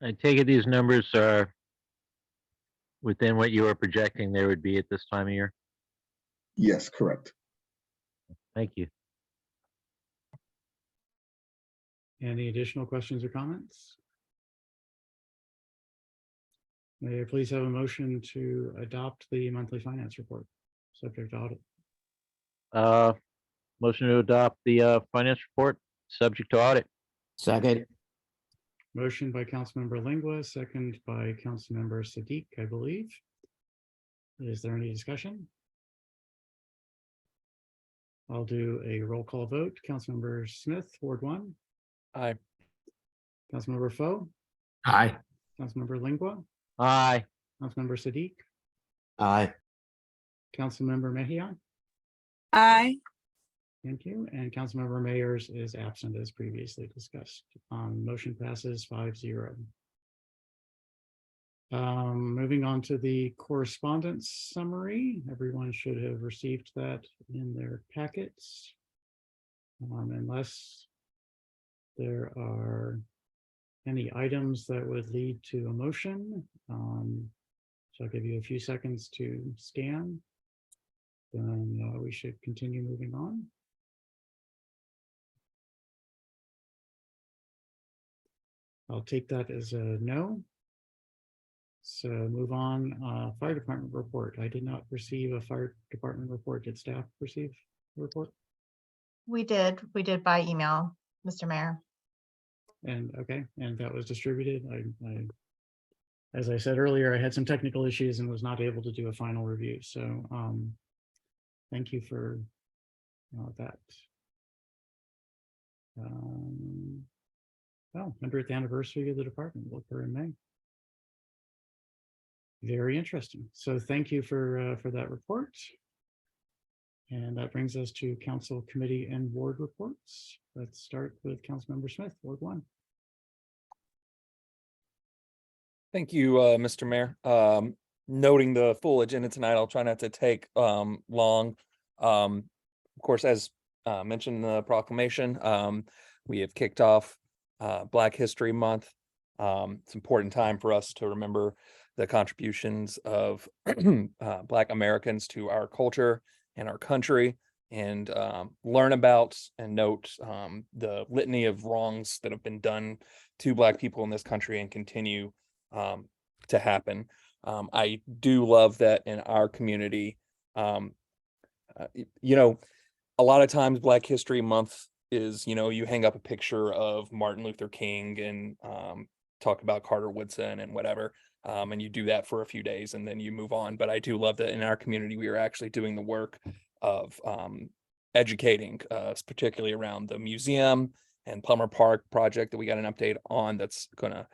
I take it these numbers are within what you were projecting they would be at this time of year? Yes, correct. Thank you. Any additional questions or comments? May I please have a motion to adopt the monthly finance report, subject to audit? Motion to adopt the finance report, subject to audit. Second. Motion by Councilmember Lingua, second by Councilmember Siddiq, I believe. Is there any discussion? I'll do a roll call vote. Councilmember Smith, Ward 1. Aye. Councilmember Foe, Aye. Councilmember Lingua, Aye. Councilmember Siddiq, Aye. Councilmember Mejia. Aye. Thank you. And Councilmember Mayers is absent as previously discussed. Motion passes 5-0. Moving on to the correspondence summary. Everyone should have received that in their packets. Unless there are any items that would lead to a motion. So I'll give you a few seconds to scan. Then we should continue moving on. I'll take that as a no. So move on. Fire department report. I did not receive a fire department report. Did staff receive a report? We did by email, Mr. Mayor. And okay, and that was distributed. I, as I said earlier, I had some technical issues and was not able to do a final review. So thank you for that. Well, 100th anniversary of the department will occur in May. Very interesting. So thank you for that report. And that brings us to council, committee, and ward reports. Let's start with Councilmember Smith, Ward 1. Thank you, Mr. Mayor. Noting the full agenda tonight, I'll try not to take long. Of course, as mentioned in the proclamation, we have kicked off Black History Month. It's an important time for us to remember the contributions of Black Americans to our culture and our country, and learn about and note the litany of wrongs that have been done to Black people in this country and continue to happen. I do love that in our community, you know, a lot of times Black History Month is, you know, you hang up a picture of Martin Luther King and talk about Carter Woodson and whatever. And you do that for a few days and then you move on. But I do love that in our community, we are actually doing the work of educating, particularly around the museum and Plummer Park project that we got an update on. That's gonna,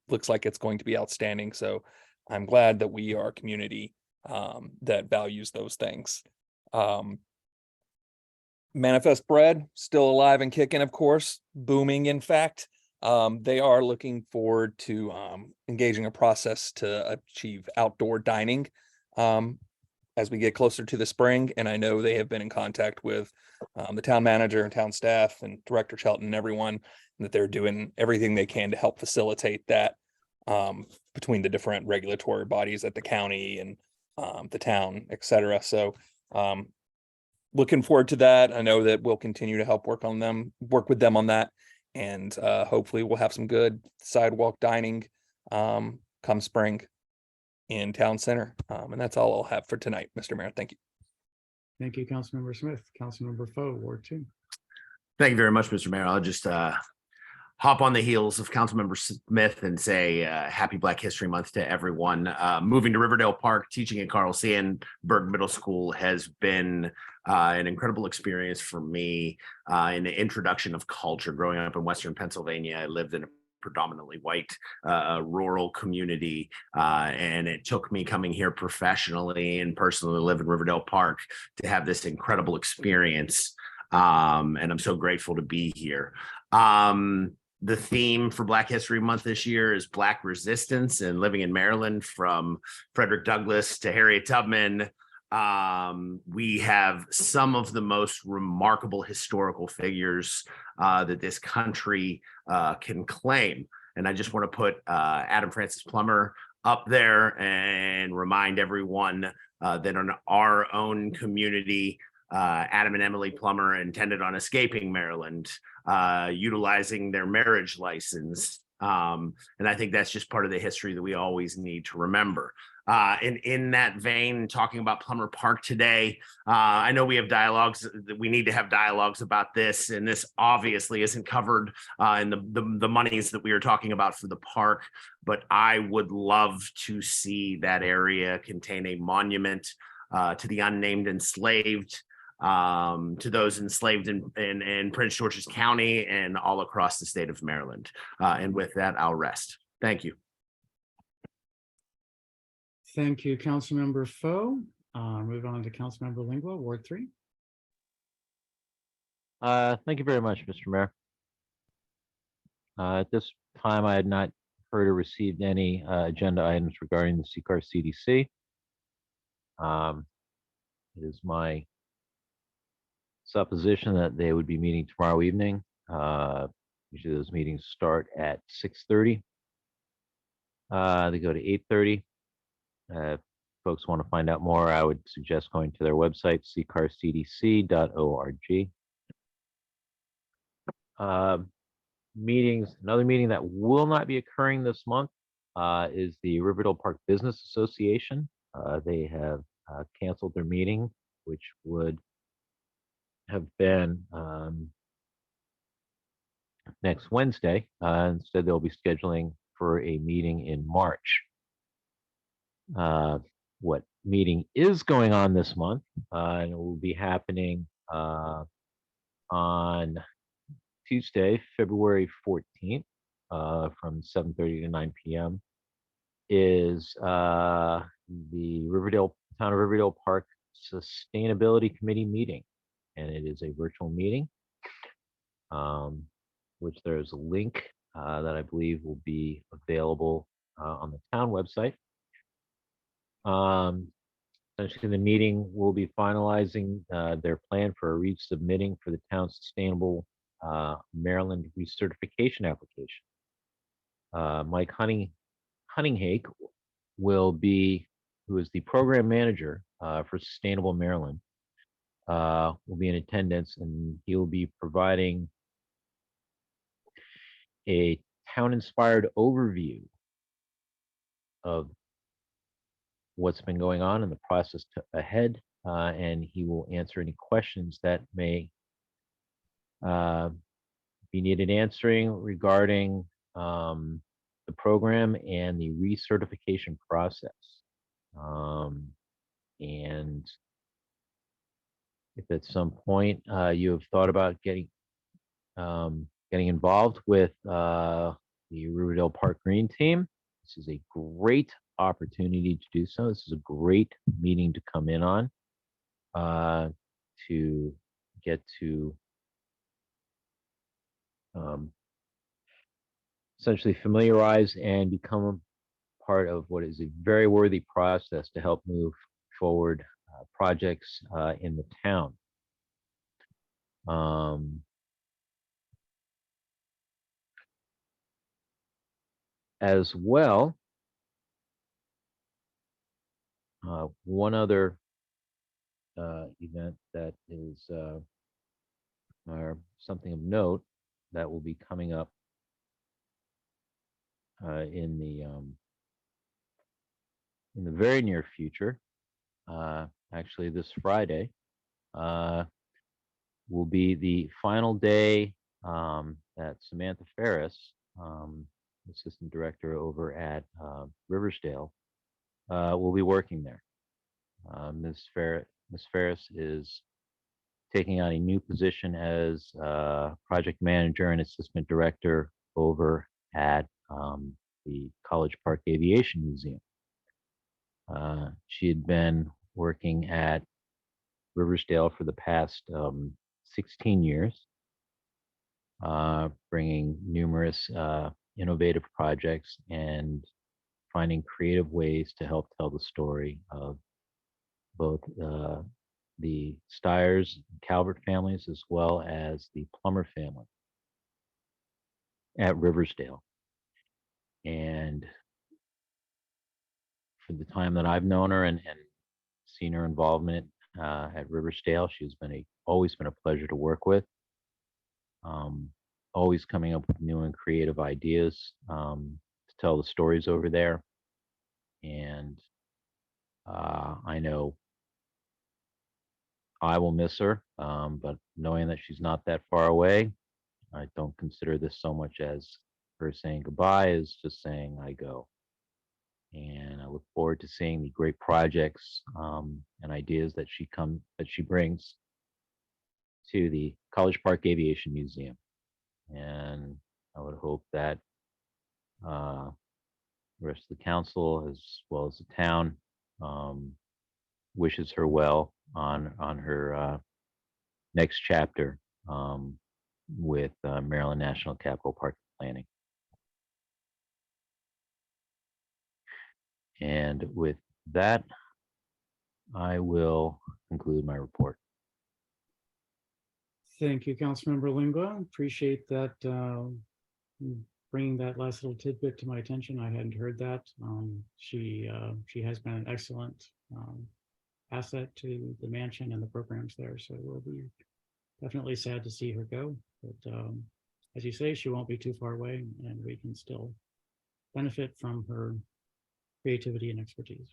looks like it's going to be outstanding. So I'm glad that we are a community that values those things. Manifest Bread, still alive and kicking, of course, booming, in fact. They are looking forward to engaging a process to achieve outdoor dining as we get closer to the spring. And I know they have been in contact with the town manager and town staff and Director Shelton and everyone, and that they're doing everything they can to help facilitate that between the different regulatory bodies at the county and the town, et cetera. So looking forward to that. I know that we'll continue to help work with them on that. And hopefully we'll have some good sidewalk dining come spring in Town Center. And that's all I'll have for tonight, Mr. Mayor. Thank you. Thank you, Councilmember Smith. Councilmember Foe, Ward 2. Thank you very much, Mr. Mayor. I'll just hop on the heels of Councilmember Smith and say happy Black History Month to everyone. Moving to Riverdale Park, teaching at Carl Sandburg Middle School has been an incredible experience for me in the introduction of culture. Growing up in Western Pennsylvania, I lived in a predominantly white rural community, and it took me coming here professionally and personally to live in Riverdale Park to have this incredible experience. And I'm so grateful to be here. The theme for Black History Month this year is Black resistance, and living in Maryland, from Frederick Douglass to Harriet Tubman, we have some of the most remarkable historical figures that this country can claim. And I just want to put Adam Francis Plummer up there and remind everyone that in our own community, Adam and Emily Plummer intended on escaping Maryland, utilizing their marriage license. And I think that's just part of the history that we always need to remember. And in that vein, talking about Plummer Park today, I know we have dialogues that we need to have dialogues about this, and this obviously isn't covered in the monies that we are talking about for the park, but I would love to see that area contain a monument to the unnamed enslaved, to those enslaved in Prince George's County and all across the state of Maryland. And with that, I'll rest. Thank you. Thank you, Councilmember Foe. Move on to Councilmember Lingua, Ward 3. Thank you very much, Mr. Mayor. At this time, I had not heard or received any agenda items regarding the CCAR CDC. It is my supposition that they would be meeting tomorrow evening. Usually those meetings start at 6:30. They go to 8:30. If folks want to find out more, I would suggest going to their website, ccarcdc.org. Another meeting that will not be occurring this month is the Riverdale Park Business Association. They have canceled their meeting, which would have been next Wednesday. Instead, they'll be scheduling for a meeting in March. What meeting is going on this month, and it will be happening on Tuesday, February 14th, from 7:30 to 9 p.m. is the Town of Riverdale Park Sustainability Committee meeting, and it is a virtual meeting, which there's a link that I believe will be available on the town website. Essentially, the meeting will be finalizing their plan for resubmitting for the town's sustainable Maryland recertification application. Mike Hunninghake who is the program manager for Sustainable Maryland, will be in attendance, and he will be providing a town-inspired overview of what's been going on in the process ahead, and he will answer any questions that may be needed answering regarding the program and the recertification process. And if at some point you have thought about getting involved with the Riverdale Park Green Team, this is a great opportunity to do so. This is a great meeting to come in on, to get to essentially familiarize and become a part of what is a very worthy process to help move forward projects in the town. As well, one other event that is or something of note that will be coming up in the very near future, actually this Friday, will be the final day that Samantha Ferris, Assistant Director over at Riversdale, will be working there. Ms. Ferris is taking on a new position as Project Manager and Assistant Director over at the College Park Aviation Museum. She had been working at Riversdale for the past 16 years, bringing numerous innovative projects and finding creative ways to help tell the story of both the Stiers and Calvert families, as well as the Plummer family at Riversdale. And for the time that I've known her and seen her involvement at Riversdale, she's always been a pleasure to work with. Always coming up with new and creative ideas to tell the stories over there. And I know I will miss her, but knowing that she's not that far away, I don't consider this so much as her saying goodbye as just saying I go. And I look forward to seeing the great projects and ideas that she brings to the College Park Aviation Museum. And I would hope that the rest of the council, as well as the town, wishes her well on her next chapter with Maryland National Capital Park Planning. And with that, I will conclude my report. Thank you, Councilmember Lingua. Appreciate that, bringing that last little tidbit to my attention. I hadn't heard that. She has been an excellent asset to the mansion and the programs there. So we'll be definitely sad to see her go. But as you say, she won't be too far away, and we can still benefit from her creativity and expertise.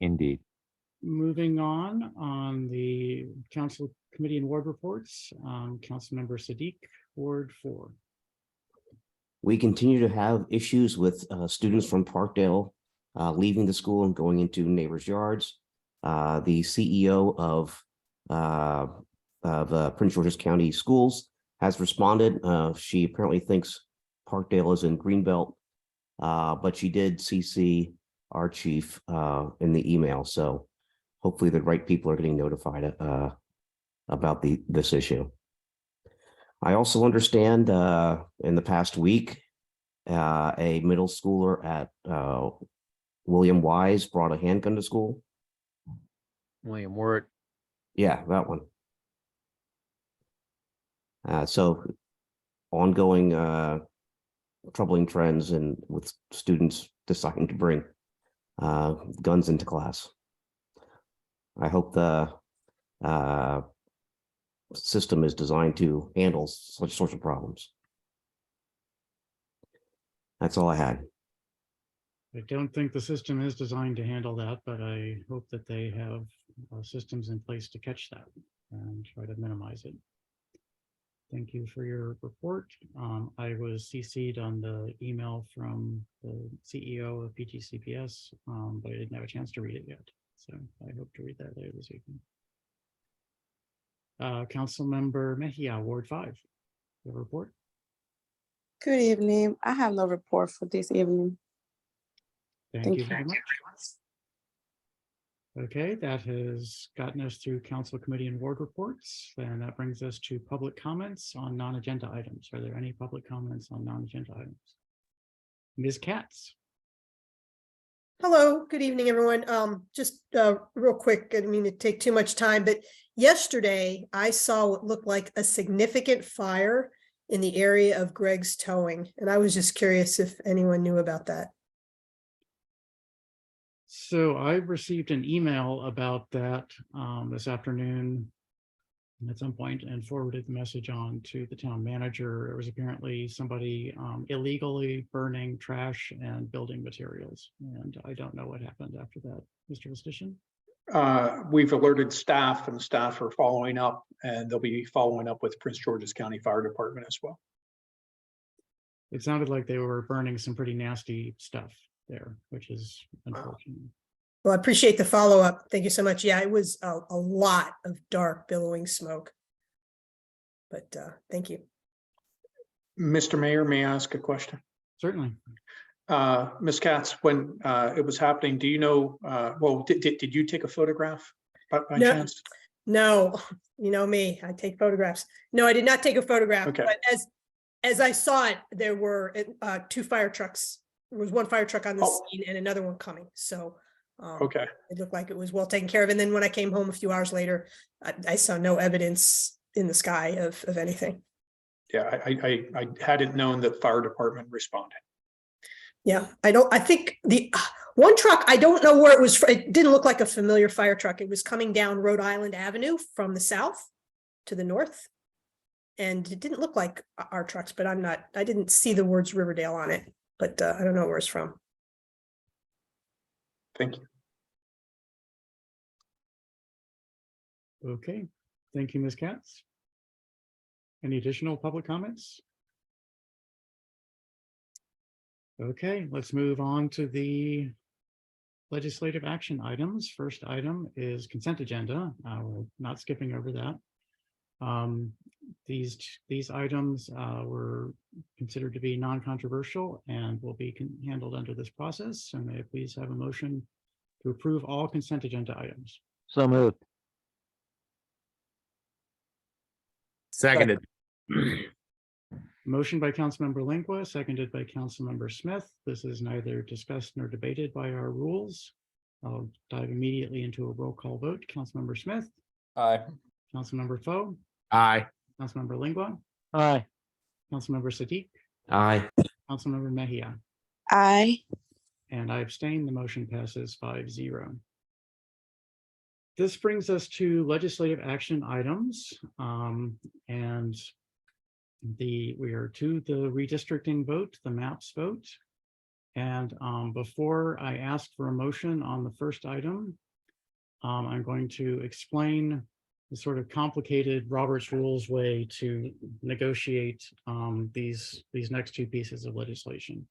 Indeed. Moving on the council committee and ward reports, Councilmember Sadiq, Ward 4. We continue to have issues with students from Parkdale leaving the school and going into neighbors' yards. The CEO of Prince George's County Schools has responded. She apparently thinks Parkdale is in Greenbelt, but she did CC our chief in the email. So hopefully the right people are getting notified about this issue. I also understand in the past week, a middle schooler at William Wise brought a handgun to school. William Wirt. Yeah, that one. So ongoing troubling trends and with students deciding to bring guns into class. I hope the system is designed to handle such sorts of problems. That's all I had. I don't think the system is designed to handle that, but I hope that they have systems in place to catch that and try to minimize it. Thank you for your report. I was CC'd on the email from the CEO of PTCPS, but I didn't have a chance to read it yet. So I hope to read that later this evening. Councilmember Mejia, Ward 5, your report. Good evening. I have no report for this evening. Thank you very much. Okay, that has gotten us through council committee and ward reports, and that brings us to public comments on non-agenda items. Are there any public comments on non-agenda items? Ms. Katz. Hello, good evening, everyone. Just real quick, I didn't mean to take too much time, but yesterday I saw what looked like a significant fire in the area of Greg's Towing, and I was just curious if anyone knew about that. So I received an email about that this afternoon at some point and forwarded the message on to the town manager. It was apparently somebody illegally burning trash and building materials. And I don't know what happened after that. Mr. Lustician? We've alerted staff and staff are following up, and they'll be following up with Prince George's County Fire Department as well. It sounded like they were burning some pretty nasty stuff there, which is unfortunate. Well, I appreciate the follow-up. Thank you so much. Yeah, it was a lot of dark billowing smoke. But thank you. Mr. Mayor, may I ask a question? Certainly. Ms. Katz, when it was happening, do you know, well, did you take a photograph by No. chance? No, you know me, I take photographs. No, I did not take a photograph, Okay. but as I saw it, there were two fire trucks. There was one fire truck on the scene and another one coming. So Okay. it looked like it was well taken care of. And then when I came home a few hours later, I saw no evidence in the sky of anything. Yeah, I hadn't known that fire department responded. Yeah, I think the one truck, I don't know where it was. It didn't look like a familiar fire truck. It was coming down Rhode Island Avenue from the south to the north. And it didn't look like our trucks, but I didn't see the words Riverdale on it, but I don't know where it's from. Thank you. Okay, thank you, Ms. Katz. Any additional public comments? Okay, let's move on to the legislative action items. First item is consent agenda. We're not skipping over that. These items were considered to be non-controversial and will be handled under this process. So may I please have a motion to approve all consent agenda items? So moved. Seconded. Motion by Councilmember Lingua, seconded by Councilmember Smith. This is neither discussed nor debated by our rules. I'll dive immediately into a roll call vote. Councilmember Smith, Aye. Councilmember Foe, Aye. Councilmember Lingua, Aye. Councilmember Siddiq, Aye. Councilmember Mejia, Aye. and I abstain. The motion passes 5-0. This brings us to legislative action items, and we are to the redistricting vote, the maps vote. And before I ask for a motion on the first item, I'm going to explain the sort of complicated Robert's Rules way to negotiate these next two pieces of legislation.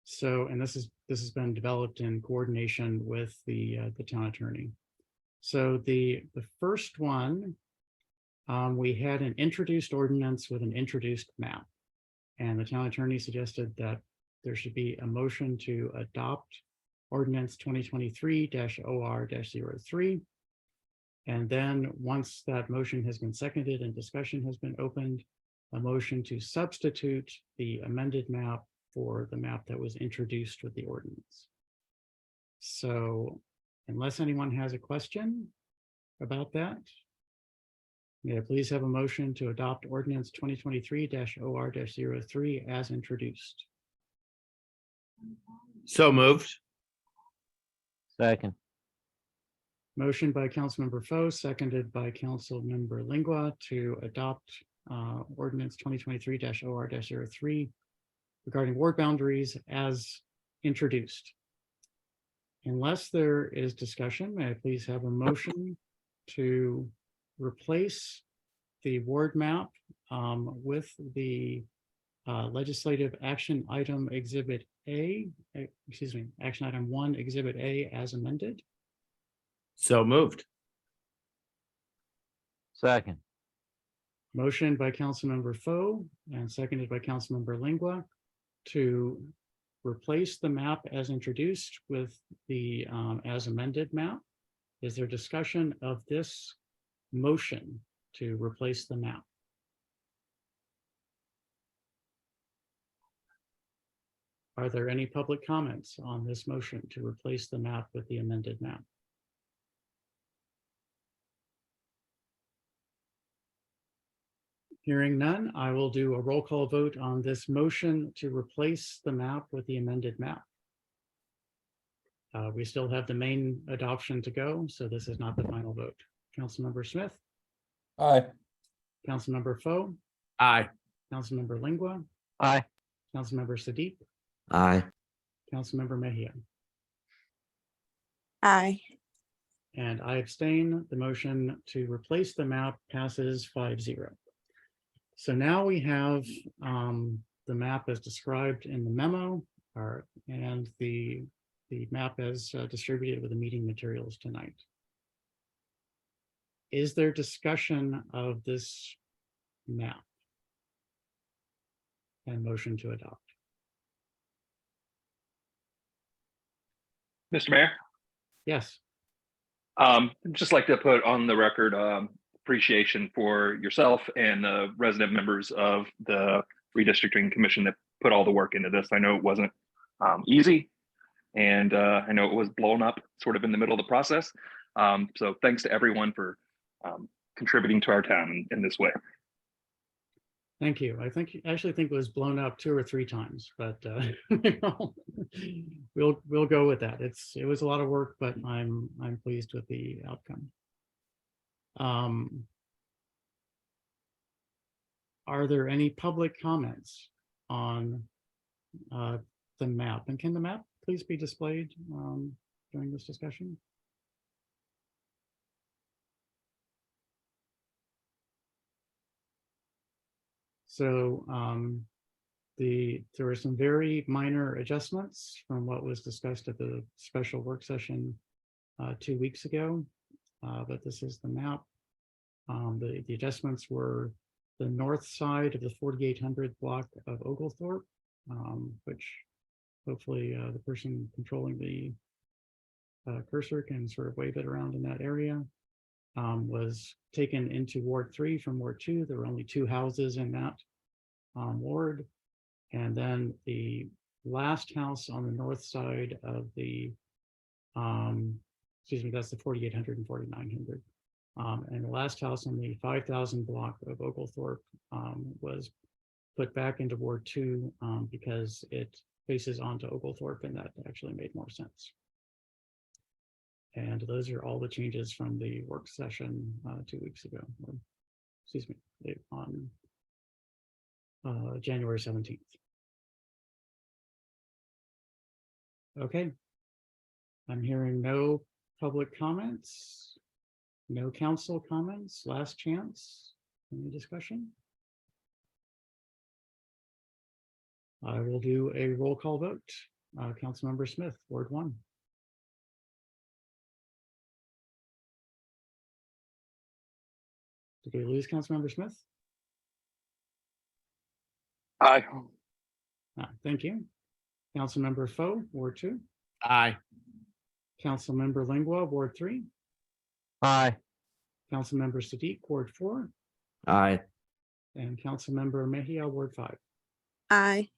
So, and this has been developed in coordination with the town attorney. So the first one, we had an introduced ordinance with an introduced map. And the town attorney suggested that there should be a motion to adopt ordinance 2023-OR-03. And then once that motion has been seconded and discussion has been opened, a motion to substitute the amended map for the map that was introduced with the ordinance. So unless anyone has a question about that, may I please have a motion to adopt ordinance 2023-OR-03 as introduced? So moved. Second. Motion by Councilmember Foe, seconded by Councilmember Lingua to adopt ordinance 2023-OR-03 regarding ward boundaries as introduced. Unless there is discussion, may I please have a motion to replace the ward map with the legislative action item exhibit A, action item 1, exhibit A as amended? So moved. Second. Motion by Councilmember Foe and seconded by Councilmember Lingua to replace the map as introduced with the as amended map. Is there discussion of this motion to replace the map? Are there any public comments on this motion to replace the map with the amended map? Hearing none, I will do a roll call vote on this motion to replace the map with the amended map. We still have the main adoption to go, so this is not the final vote. Councilmember Smith, Aye. Councilmember Foe, Aye. Councilmember Lingua, Aye. Councilmember Siddiq, Aye. Councilmember Mejia, Aye. and I abstain. The motion to replace the map passes 5-0. So now we have the map as described in the memo, and the map as distributed with the meeting materials tonight. Is there discussion of this map? And motion to adopt? Mr. Mayor, Yes. just like to put on the record appreciation for yourself and the resident members of the redistricting commission that put all the work into this. I know it wasn't easy, and I know it was blown up sort of in the middle of the process. So thanks to everyone for contributing to our town in this way. Thank you. I actually think it was blown up 2 or 3 times, but we'll go with that. It was a lot of work, but I'm pleased with the outcome. Are there any public comments on the map? And can the map please be displayed during this discussion? So there were some very minor adjustments from what was discussed at the special work session 2 weeks ago, but this is the map. The adjustments were the north side of the 4800 block of Oglethorpe, which hopefully the person controlling the cursor can sort of wave it around in that area. Was taken into Ward 3 from Ward 2. There were only 2 houses in that ward. And then the last house on the north side of the, excuse me, that's the 4800 and 4900. And the last house on the 5000 block of Oglethorpe was put back into Ward 2 because it faces onto Oglethorpe, and that actually made more sense. And those are all the changes from the work session 2 weeks ago, or, excuse me, on January 17th. Okay. I'm hearing no public comments, no council comments. Last chance. Any discussion? I will do a roll call vote. Councilmember Smith, Ward 1. Did we lose Councilmember Smith? Aye. Thank you. Councilmember Foe, Ward 2. Aye. Councilmember Lingua, Ward 3. Aye. Councilmember Siddiq, Ward 4. Aye. And Councilmember Mejia, Ward 5. Aye.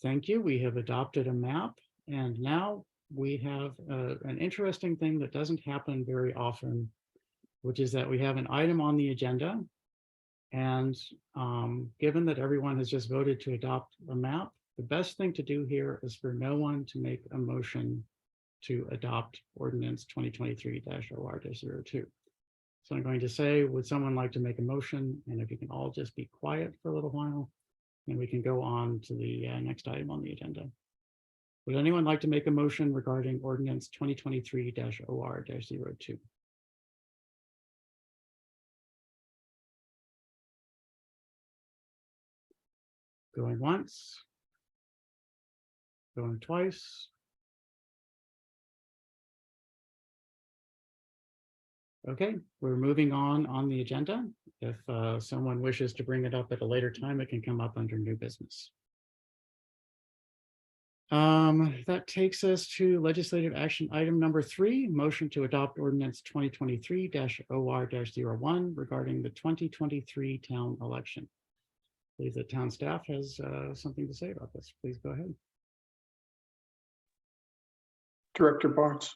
Thank you. We have adopted a map, and now we have an interesting thing that doesn't happen very often, which is that we have an item on the agenda. And given that everyone has just voted to adopt a map, the best thing to do here is for no one to make a motion to adopt ordinance 2023-OR-02. So I'm going to say, would someone like to make a motion? And if you can all just be quiet for a little while, and we can go on to the next item on the agenda. Would anyone like to make a motion regarding ordinance 2023-OR-02? Going once. Going twice. Okay, we're moving on the agenda. If someone wishes to bring it up at a later time, it can come up under new business. That takes us to legislative action item number 3, motion to adopt ordinance 2023-OR-01 regarding the 2023 town election. I believe the town staff has something to say about this. Please go ahead. Director Barnes.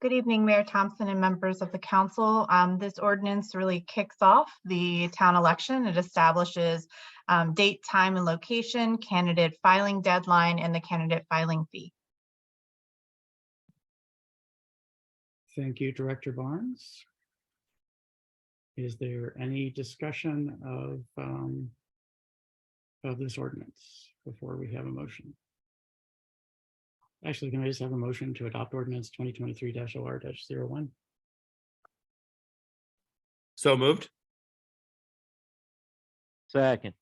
Good evening, Mayor Thompson and members of the council. This ordinance really kicks off the town election. It establishes date, time, and location, candidate filing deadline, and the candidate filing fee. Thank you, Director Barnes. Is there any discussion of this ordinance before we have a motion? Actually, can I just have a motion to adopt ordinance 2023-OR-01? So moved. Second.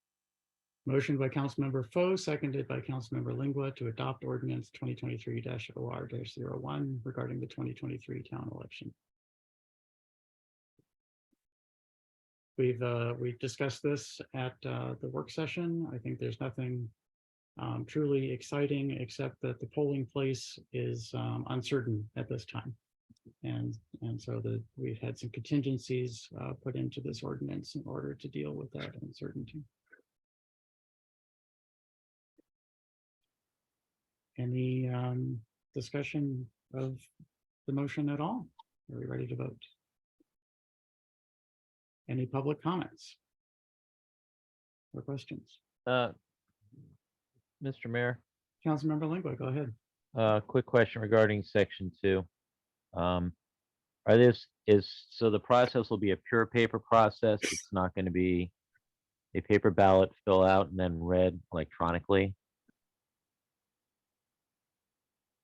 Motion by Councilmember Foe, seconded by Councilmember Lingua to adopt ordinance 2023-OR-01 regarding the 2023 town election. We've discussed this at the work session. I think there's nothing truly exciting except that the polling place is uncertain at this time. And so we've had some contingencies put into this ordinance in order to deal with that uncertainty. Any discussion of the motion at all? Are we ready to vote? Any public comments or questions? Mr. Mayor, Councilmember Lingua, go ahead. quick question regarding section 2. So the process will be a pure paper process. It's not going to be a paper ballot fill out and then read electronically.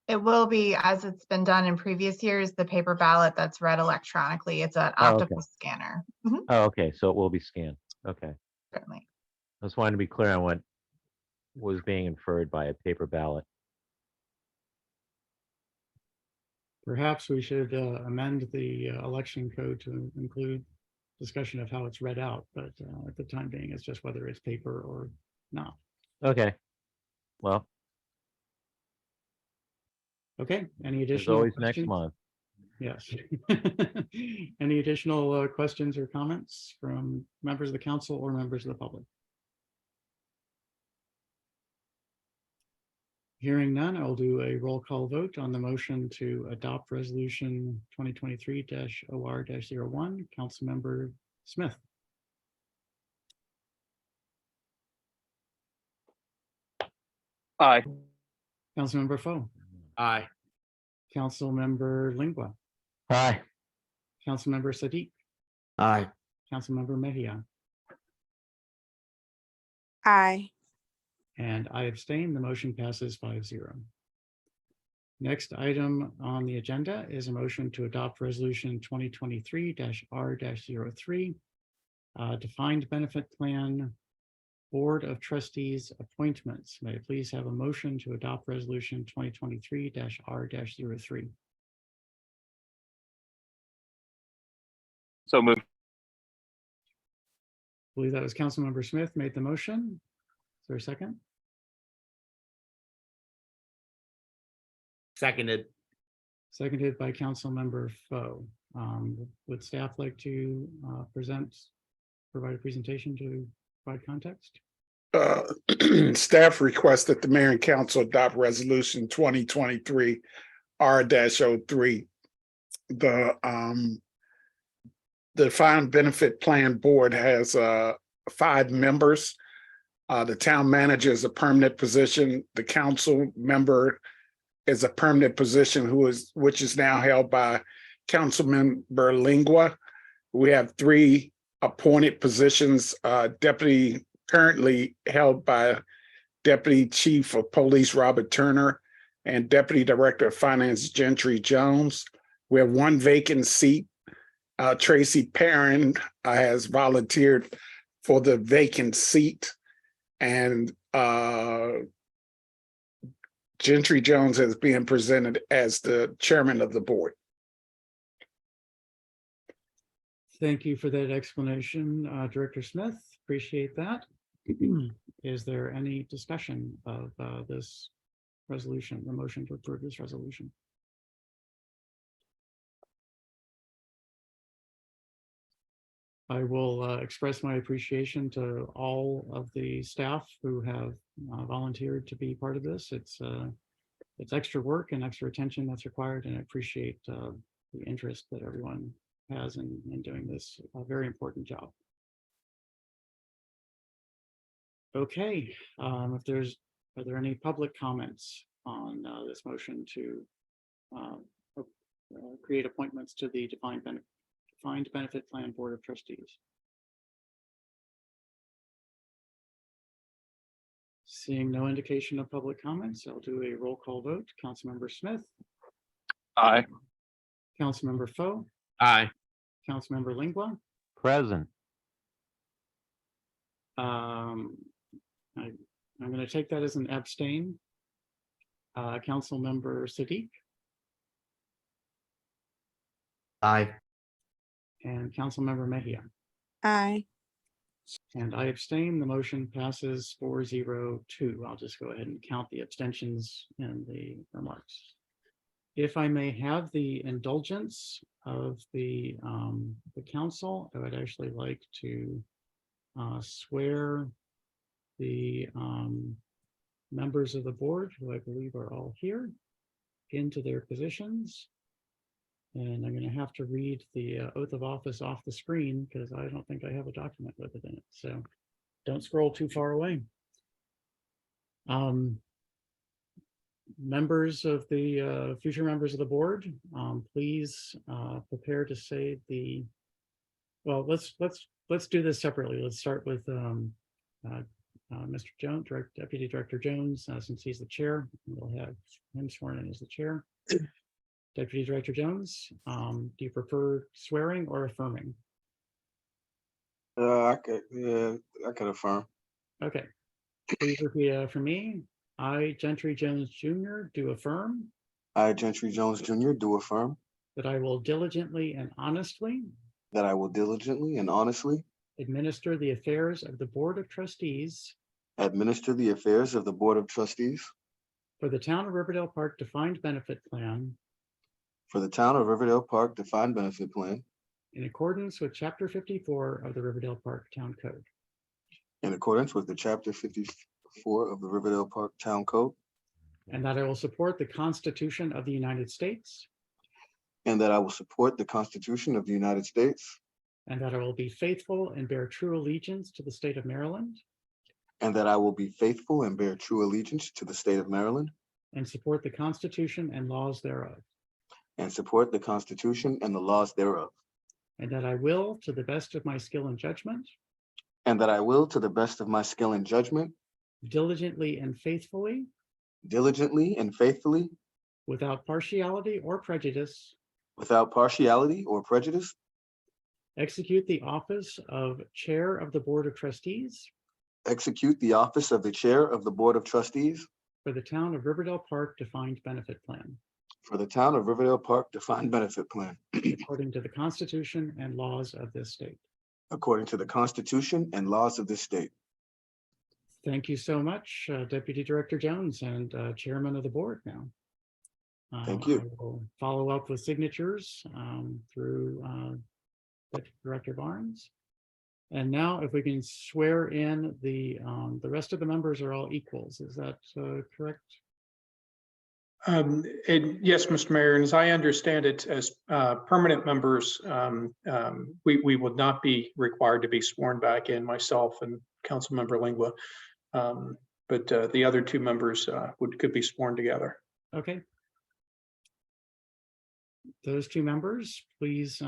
It will be, as it's been done in previous years, the paper ballot that's read electronically. It's an Oh, okay. optical scanner. Mhm, Oh, okay. So it will be scanned. Okay. certainly. I just wanted to be clear on what was being inferred by a paper ballot. Perhaps we should amend the election code to include discussion of how it's read out, but at the time being, it's just whether it's paper or not. Okay. Well, Okay, any as additional always, next questions? month. Yes. Any additional questions or comments from members of the council or members of the public? Hearing none, I'll do a roll call vote on the motion to adopt resolution 2023-OR-01. Councilmember Smith. Aye. Councilmember Foe. Aye. Councilmember Lingua. Aye. Councilmember Sadiq. Aye. Councilmember Mejia. Aye. And I abstain. The motion passes 5-0. Next item on the agenda is a motion to adopt resolution 2023-R-03, defined benefit plan, Board of Trustees appointments. May I please have a motion to adopt resolution 2023-R-03? So moved. I believe that was Councilmember Smith made the motion. Is there a second? Seconded. Seconded by Councilmember Foe. Would staff like to provide a presentation to provide context? Staff requests that the mayor and council adopt resolution 2023 R-03. The defined benefit plan board has 5 members. The town manager is a permanent position. The council member is a permanent position which is now held by Councilmember Lingua. We have 3 appointed positions, deputy currently held by Deputy Chief of Police Robert Turner and Deputy Director of Finance Gentry Jones. We have 1 vacant seat. Tracy Perrin has volunteered for the vacant seat, and Gentry Jones is being presented as the chairman of the board. Thank you for that explanation, Director Smith. Appreciate that. Is there any discussion of this resolution, the motion to approve this resolution? I will express my appreciation to all of the staff who have volunteered to be part of this. It's it's extra work and extra attention that's required, and I appreciate the interest that everyone has in doing this very important job. Okay, are there any public comments on this motion to create appointments to the defined benefit plan Board of Trustees? Seeing no indication of public comments, I'll do a roll call vote. Councilmember Smith, Aye. Councilmember Foe, Aye. Councilmember Lingua. Present. I'm going to take that as an abstain. Councilmember Siddiq Aye. and Councilmember Mejia. Aye. And I abstain. The motion passes 4-0-2. I'll just go ahead and count the abstentions in the remarks. If I may have the indulgence of the council, I would actually like to swear the members of the board, who I believe are all here, into their positions. And I'm going to have to read the oath of office off the screen because I don't think I have a document with it in it. So don't scroll too far away. Members of the future members of the board, please prepare to say the. Well, let's do this separately. Let's start with Mr. Jones, Deputy Director Jones, since he's the chair. We'll have him sworn in as the chair. Deputy Director Jones, do you prefer swearing or affirming? I could affirm. Okay. Please repeat after me. I, Gentry Jones Jr., do affirm. I, Gentry Jones Jr., do affirm. That I will diligently and honestly. That I will diligently and honestly. Administer the affairs of the Board of Trustees. Administer the affairs of the Board of Trustees. For the Town of Riverdale Park Defined Benefit Plan. For the Town of Riverdale Park Defined Benefit Plan. In accordance with Chapter 54 of the Riverdale Park Town Code. In accordance with the Chapter 54 of the Riverdale Park Town Code. And that I will support the Constitution of the United States. And that I will support the Constitution of the United States. And that I will be faithful and bear true allegiance to the state of Maryland. And that I will be faithful and bear true allegiance to the state of Maryland. And support the Constitution and laws thereof. And support the Constitution and the laws thereof. And that I will, to the best of my skill and judgment. And that I will, to the best of my skill and judgment. Diligently and faithfully. Diligently and faithfully. Without partiality or prejudice. Without partiality or prejudice. Execute the office of Chair of the Board of Trustees. Execute the office of the Chair of the Board of Trustees. For the Town of Riverdale Park Defined Benefit Plan. For the Town of Riverdale Park Defined Benefit Plan. According to the Constitution and laws of this state. According to the Constitution and laws of this state. Thank you so much, Deputy Director Jones and Chairman of the Board now. Thank you. I will follow up with signatures through Director Barnes. And now if we can swear in the rest of the members are all equals. Is that correct? And yes, Mr. Mayor, and as I understand it, as permanent members, we would not be required to be sworn back in, myself and Councilmember Lingua. But the other two members could be sworn together. Okay. Those two members, please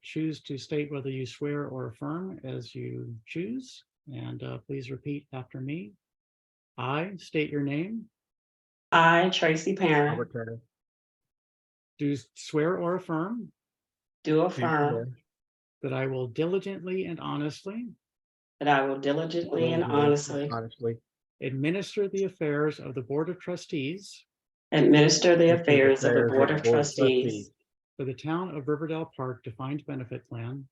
choose to state whether you swear or affirm as you choose. And please repeat after me. I state your name. I, Tracy Parent, Do swear or affirm. do affirm That I will diligently and honestly. that I will diligently and honestly Administer the affairs of the Board of Trustees. administer the affairs of the Board of Trustees For the Town of Riverdale Park Defined Benefit Plan.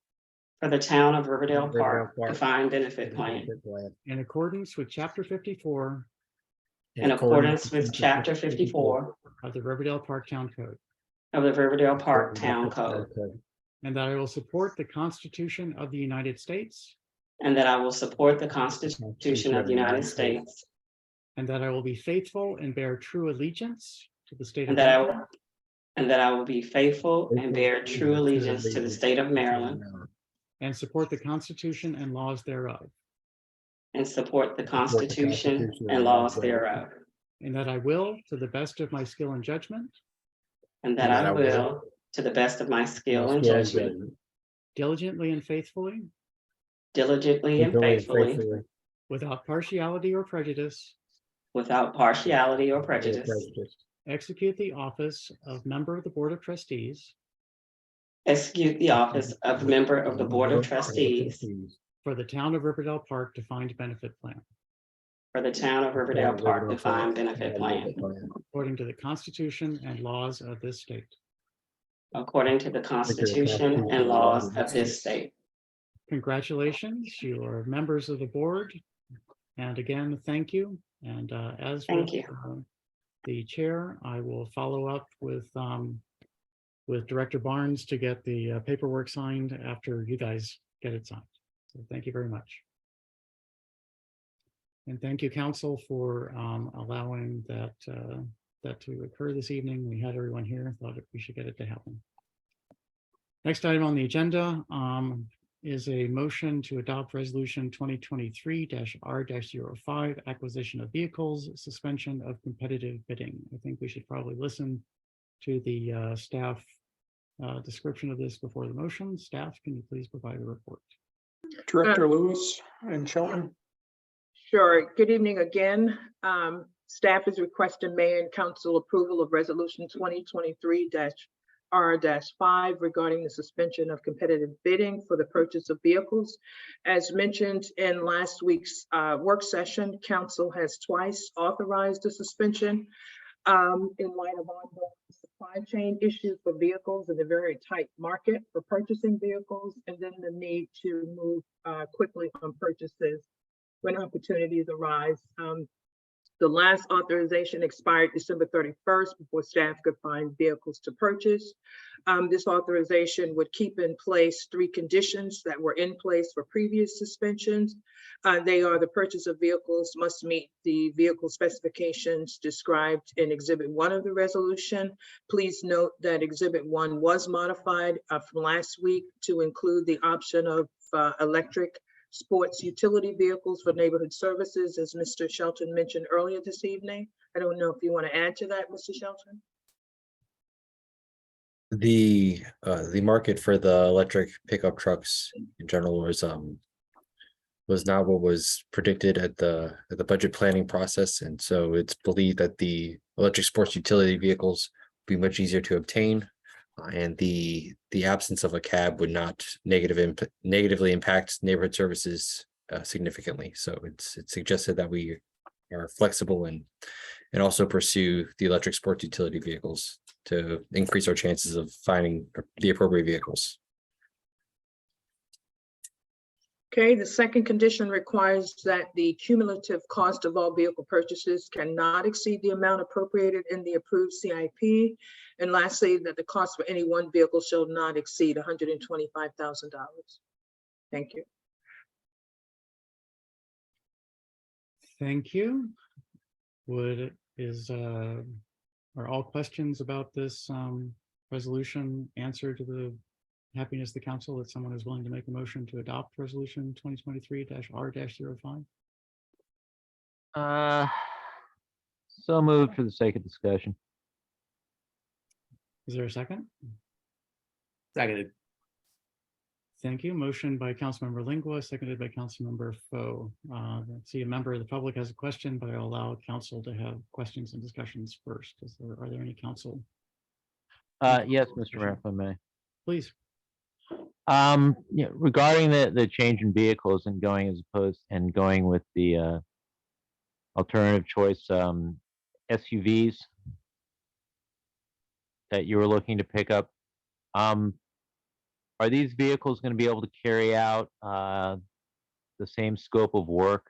for the Town of Riverdale Park Defined Benefit Plan In accordance with Chapter 54. in accordance with Chapter 54 Of the Riverdale Park Town Code. of the Riverdale Park Town Code, And that I will support the Constitution of the United States. and that I will support the Constitution of the United States, And that I will be faithful and bear true allegiance. to the state of and that I Maryland, will and that I will be faithful and bear true allegiance to the state of Maryland and support the Constitution and laws thereof, and support the Constitution and laws thereof, and that I will, to the best of my skill and judgment, and that I will, to the best of my skill and judgment, diligently and faithfully, diligently and faithfully, without partiality or prejudice, without partiality or prejudice, execute the office of member of the Board of Trustees execute the office of member of the Board of Trustees for the town of Riverdale Park Defined Benefit Plan, for the town of Riverdale Park Defined Benefit Plan, according to the Constitution and laws of this state. according to the Constitution and laws of this state. Congratulations, you are members of the board. And again, thank you. And as Thank with, the chair, I will follow up with Director Barnes to get the paperwork signed after you guys get it signed. So thank you very much. And thank you, council, for allowing that to occur this evening. We had everyone here, thought we should get it to happen. Next item on the agenda is a motion to adopt resolution 2023-R-05, acquisition of vehicles, suspension of competitive bidding. I think we should probably listen to the staff description of this before the motion. Staff, can you please provide a report? Director Lewis and Shelton. Sure. Good evening again. Staff is requesting mayor and council approval of resolution 2023-R-5 regarding the suspension of competitive bidding for the purchase of vehicles. As mentioned in last week's work session, council has twice authorized the suspension in light of ongoing supply chain issues for vehicles in a very tight market for purchasing vehicles, and then the need to move quickly on purchases when opportunities arise. The last authorization expired December 31st before staff could find vehicles to purchase. This authorization would keep in place 3 conditions that were in place for previous suspensions. They are: the purchase of vehicles must meet the vehicle specifications described in Exhibit 1 of the resolution. Please note that Exhibit 1 was modified from last week to include the option of electric sports utility vehicles for neighborhood services, as Mr. Shelton mentioned earlier this evening. I don't know if you want to add to that, Mr. Shelton. The market for the electric pickup trucks in general was not what was predicted at the budget planning process, and so it's believed that the electric sports utility vehicles will be much easier to obtain, and the absence of a cab would not negatively impact neighborhood services significantly. So it's suggested that we are flexible and also pursue the electric sports utility vehicles to increase our chances of finding the appropriate vehicles. Okay, the second condition requires that the cumulative cost of all vehicle purchases cannot exceed the amount appropriated in the approved CIP. And lastly, that the cost for any one vehicle shall not exceed $125,000. Thank you. Thank you. Are all questions about this resolution answered to the happiness of the council that someone is willing to make a motion to adopt resolution 2023-R-05? So moved for the sake of discussion. Is there a second? Seconded. Thank you. Motion by Councilmember Lingua, seconded by Councilmember Faux. See, a member of the public has a question, but I'll allow council to have questions and discussions first. Are there any council? Yes, Mr. Mayor, if I may. Please. Yeah, regarding the change in vehicles and going with the alternative choice SUVs that you were looking to pick up, are these vehicles going to be able to carry out the same scope of work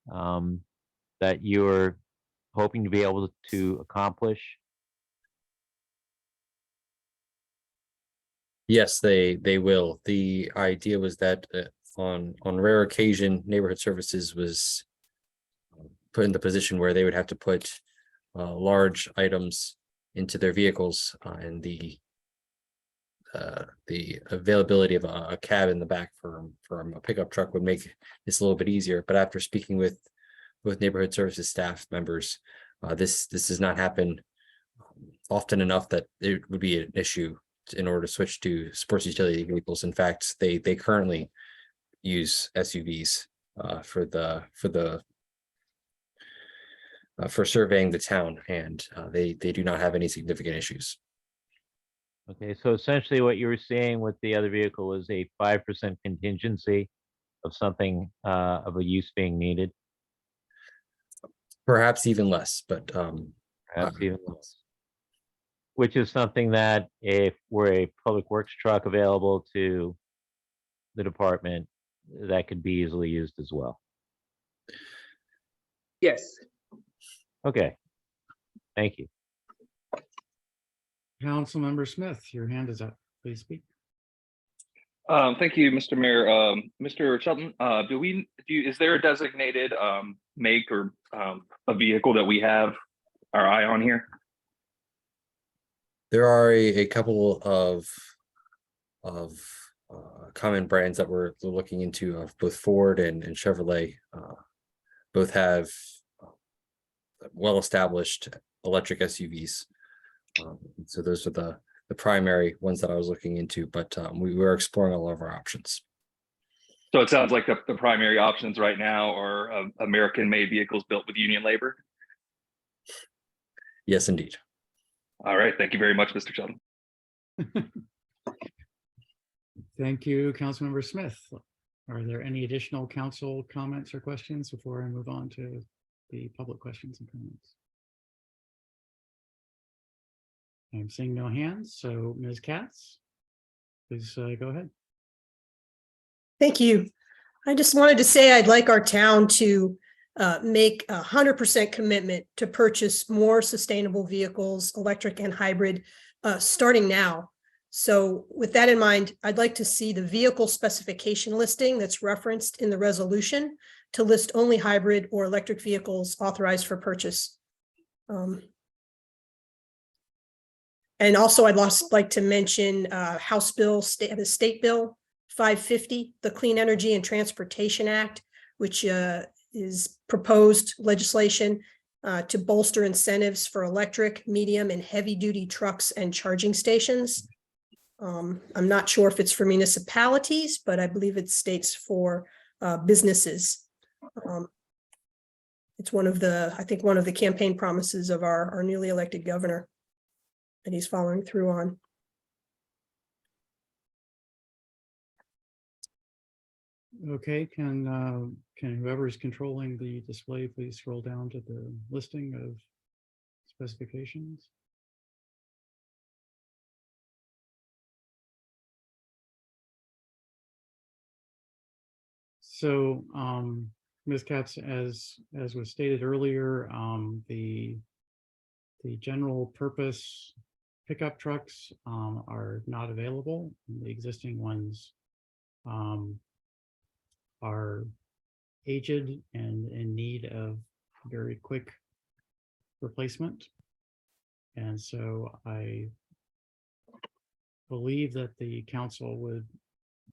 that you're hoping to be able to accomplish? Yes, they will. The idea was that on rare occasion, neighborhood services was put in the position where they would have to put large items into their vehicles, and the availability of a cab in the back from a pickup truck would make this a little bit easier. But after speaking with neighborhood services staff members, this does not happen often enough that it would be an issue in order to switch to sports utility vehicles. In fact, they currently use SUVs for surveying the town, and they do not have any significant issues. Okay, so essentially what you were saying with the other vehicle was a 5% contingency of something of a use being needed, Perhaps even less, but perhaps even less. Which is something that if we're a public works truck available to the department, that could be easily used as well. Yes. Okay, thank you. Councilmember Smith, your hand is up. Please speak. Thank you, Mr. Mayor. Mr. Shelton, is there a designated make or a vehicle that we have our eye on here? there are a couple of common brands that we're looking into, of both Ford and Chevrolet. Both have well-established electric SUVs. So those are the primary ones that I was looking into, but we were exploring all of our options. So it sounds like the primary options right now are American-made vehicles built with union labor. Yes, indeed. All right. Thank you very much, Mr. Sheldon. Thank you, Councilmember Smith. Are there any additional council comments or questions before I move on to the public questions and comments? I'm seeing no hands, so Ms. Katz, please go ahead. Thank you. I just wanted to say I'd like our town to make 100% commitment to purchase more sustainable vehicles, electric and hybrid, starting now. So with that in mind, I'd like to see the vehicle specification listing that's referenced in the resolution to list only hybrid or electric vehicles authorized for purchase. And also I'd like to mention House Bill, the State Bill 550, the Clean Energy and Transportation Act, which is proposed legislation to bolster incentives for electric, medium, and heavy-duty trucks and charging stations. I'm not sure if it's for municipalities, but I believe it states for businesses. It's one of the, I think, one of the campaign promises of our newly elected governor that he's following through on. Okay, can whoever is controlling the display please scroll down to the listing of specifications? So, Ms. Katz, as was stated earlier, the general purpose pickup trucks are not available. The existing ones are aged and in need of very quick replacement. And so I believe that the council would,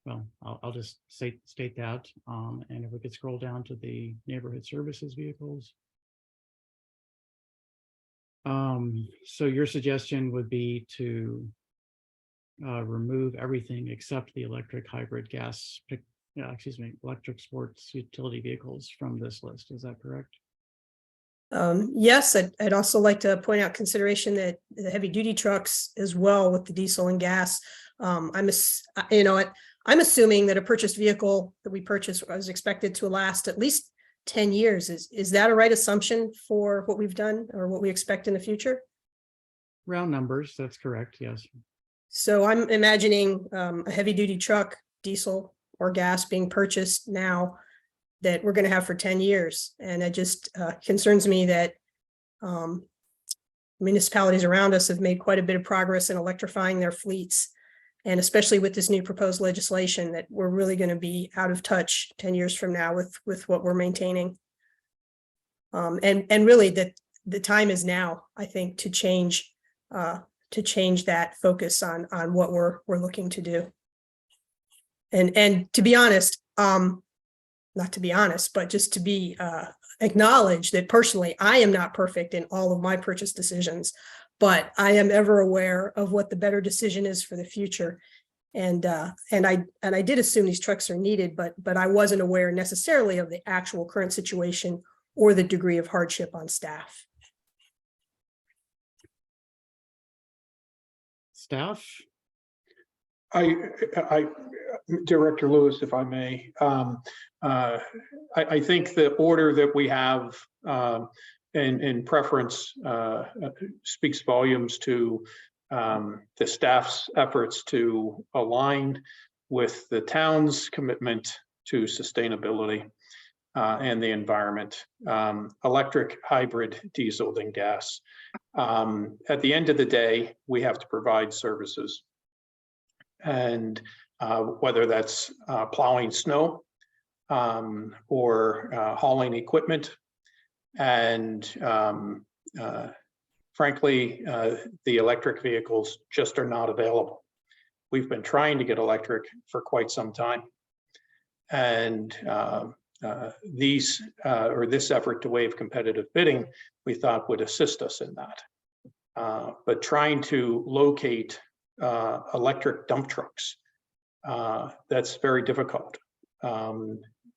well, I'll just state that. And if we could scroll down to the neighborhood services vehicles. So your suggestion would be to remove everything except the electric hybrid gas electric sports utility vehicles from this list. Is that correct? Yes, I'd also like to point out consideration that the heavy duty trucks as well with the diesel and gas. I'm assuming that a purchased vehicle that we purchased was expected to last at least 10 years. Is that a right assumption for what we've done or what we expect in the future? Round numbers, that's correct, yes. So I'm imagining a heavy duty truck, diesel or gas being purchased now that we're going to have for 10 years. And it just concerns me that municipalities around us have made quite a bit of progress in electrifying their fleets. And especially with this new proposed legislation, that we're really going to be out of touch 10 years from now with what we're maintaining. And really that the time is now, I think, to change that focus on what we're looking to do. And to be honest, not to be honest, but just to be acknowledge that personally, I am not perfect in all of my purchase decisions, but I am ever aware of what the better decision is for the future. And I did assume these trucks are needed, but I wasn't aware necessarily of the actual current situation or the degree of hardship on staff. Staff? Director Lewis, if I may, I think the order that we have in preference speaks volumes to the staff's efforts to align with the town's commitment to sustainability and the environment. Electric, hybrid, diesel, then gas. At the end of the day, we have to provide services. And whether that's plowing snow or hauling equipment. And frankly, the electric vehicles just are not available. We've been trying to get electric for quite some time. And this effort to waive competitive bidding, we thought would assist us in that. But trying to locate electric dump trucks, that's very difficult.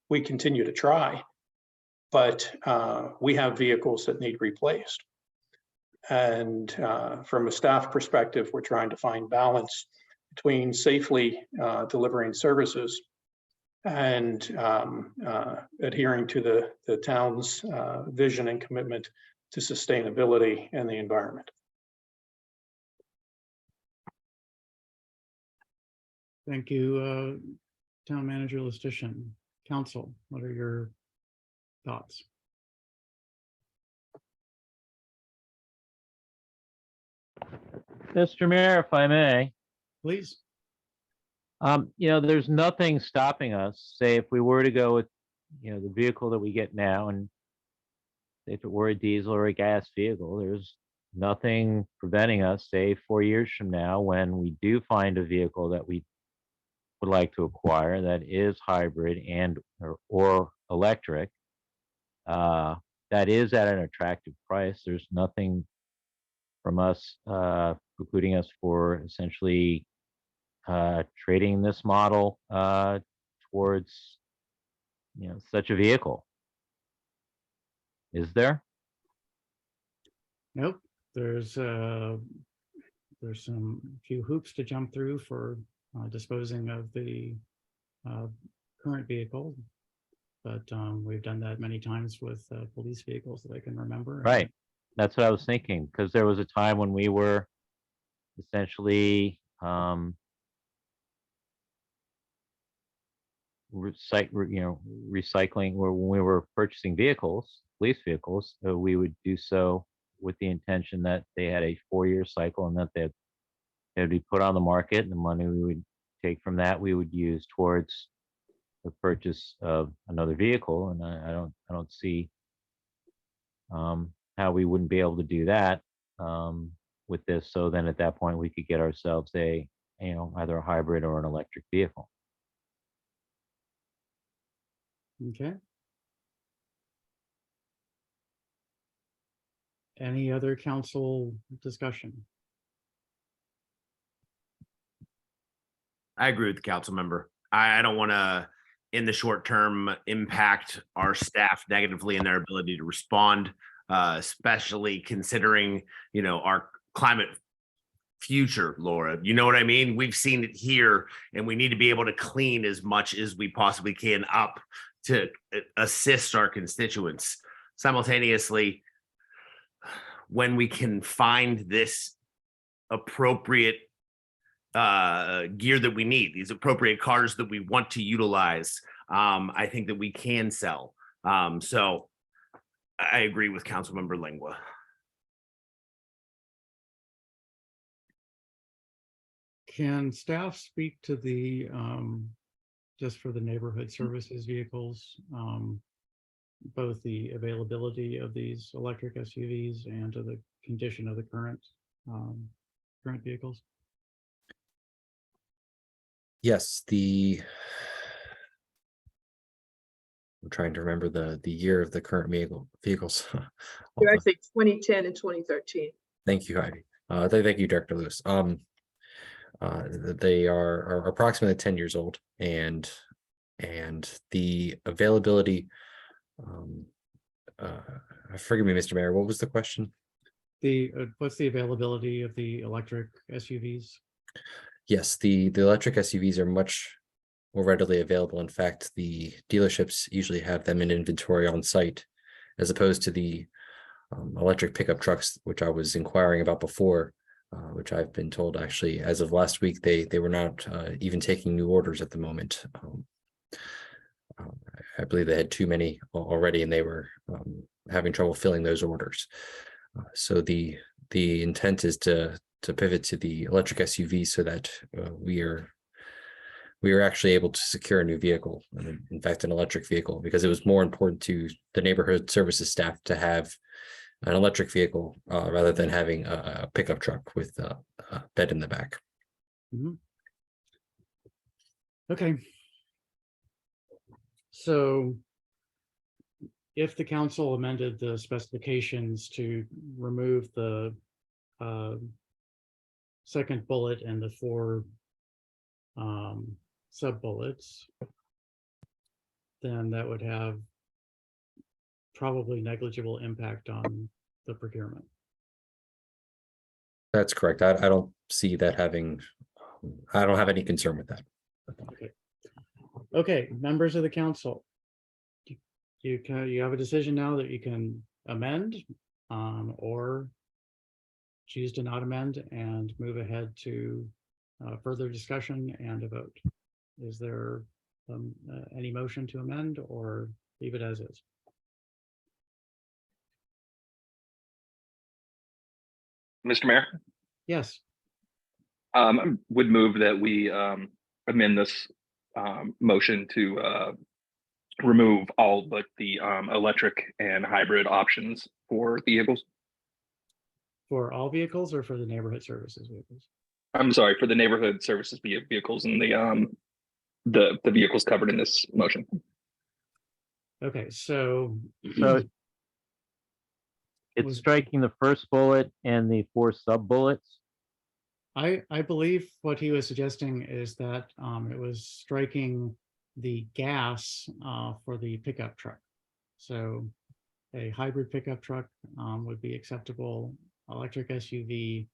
We continue to try, but we have vehicles that need replaced. And from a staff perspective, we're trying to find balance between safely delivering services and adhering to the town's vision and commitment to sustainability and the environment. Thank you, Town Manager Lustician. Council, what are your thoughts? Mr. Mayor, if I may. Please. There's nothing stopping us, say if we were to go with, the vehicle that we get now, and if it were a diesel or a gas vehicle, there's nothing preventing us, say 4 years from now, when we do find a vehicle that we would like to acquire that is hybrid and or electric, that is at an attractive price. There's nothing from us precluding us for essentially trading this model towards such a vehicle. Is there? Nope. There's some few hoops to jump through for disposing of the current vehicle, but we've done that many times with police vehicles that I can remember. Right. That's what I was thinking, because there was a time when we were essentially recycling, or when we were purchasing vehicles, police vehicles, we would do so with the intention that they had a 4-year cycle and that they would be put on the market, and the money we would take from that we would use towards the purchase of another vehicle. And I don't see how we wouldn't be able to do that with this. So then at that point we could get ourselves either a hybrid or an electric vehicle. Okay. Any other council discussion? I agree with the council member. I don't want to, in the short term, impact our staff negatively in their ability to respond, especially considering, our climate future, Laura. You know what I mean? We've seen it here, and we need to be able to clean as much as we possibly can up to assist our constituents. Simultaneously, when we can find this appropriate gear that we need, these appropriate cars that we want to utilize, I think that we can sell. So I agree with Councilmember Lingua. Can staff speak to the just for the neighborhood services vehicles, both the availability of these electric SUVs and to the condition of the current vehicles? Yes, I'm trying to remember the year of the current vehicles. You're actually 2010 and 2013. Thank you, Heidi. Thank you, Director Lewis. They are approximately 10 years old, and the availability. Forgive me, Mr. Mayor. What was the question? What's the availability of the electric SUVs? Yes, the electric SUVs are much more readily available. In fact, the dealerships usually have them in inventory on site, as opposed to the electric pickup trucks, which I was inquiring about before, which I've been told actually as of last week, they were not even taking new orders at the moment. I believe they had too many already, and they were having trouble filling those orders. So the intent is to pivot to the electric SUV so that we are actually able to secure a new vehicle, in fact, an electric vehicle, because it was more important to the neighborhood services staff to have an electric vehicle rather than having a pickup truck with a bed in the back. Mhm. Okay. So if the council amended the specifications to remove the second bullet and the 4 sub bullets, then that would have probably negligible impact on the procurement. That's correct. I don't see that having, I don't have any concern with that. Okay, members of the council, you have a decision now that you can amend or choose to not amend and move ahead to further discussion and a vote. Is there any motion to amend or leave it as is? Mr. Mayor? Yes. Would move that we amend this motion to remove all but the electric and hybrid options for vehicles. For all vehicles or for the neighborhood services vehicles? I'm sorry, for the neighborhood services vehicles and the vehicles covered in this motion. Okay, so it's striking the first bullet and the 4 sub bullets. I believe what he was suggesting is that it was striking the gas for the pickup truck. So a hybrid pickup truck would be acceptable, electric SUV,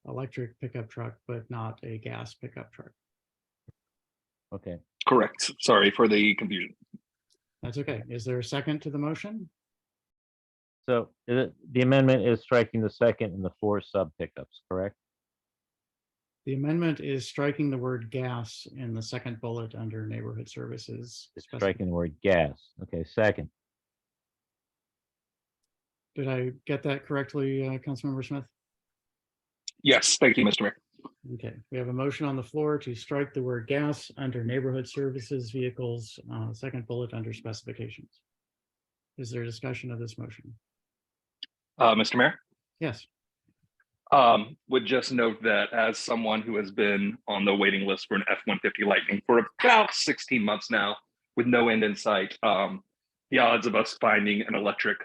electric pickup truck, but not a gas pickup truck. Okay. Correct. Sorry for the confusion. That's okay. Is there a second to the motion? So the amendment is striking the second and the 4 sub pickups, correct? The amendment is striking the word gas in the second bullet under neighborhood services. It's striking the word gas. Okay, second. Did I get that correctly, Councilmember Smith? Yes, thank you, Mr. Mayor. Okay, we have a motion on the floor to strike the word gas under neighborhood services vehicles, second bullet under specifications. Is there a discussion of this motion? Mr. Mayor? Yes. Would just note that as someone who has been on the waiting list for an F-150 Lightning for about 16 months now, with no end in sight, the odds of us finding an electric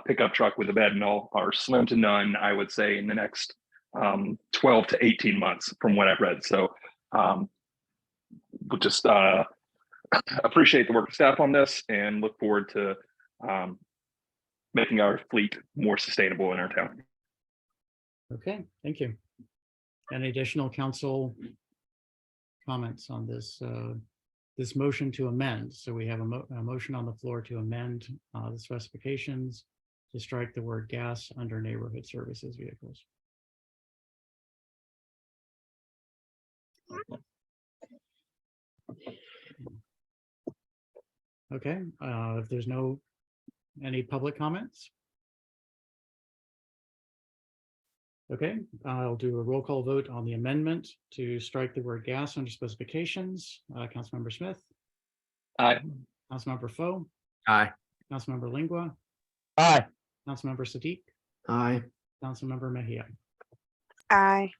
pickup truck with a bed and all are slim to none, I would say, in the next 12 to 18 months from what I've read. So would just appreciate the work of staff on this and look forward to making our fleet more sustainable in our town. Okay, thank you. Any additional council comments on this this motion to amend? So we have a motion on the floor to amend the specifications to strike the word gas under neighborhood services vehicles. Okay, if there's any public comments. Okay, I'll do a roll call vote on the amendment to strike the word gas under specifications. Councilmember Smith. Aye. Councilmember Foe. Aye. Councilmember Lingua, Aye. Councilmember Siddiq, Aye. Councilmember Mejia. Aye.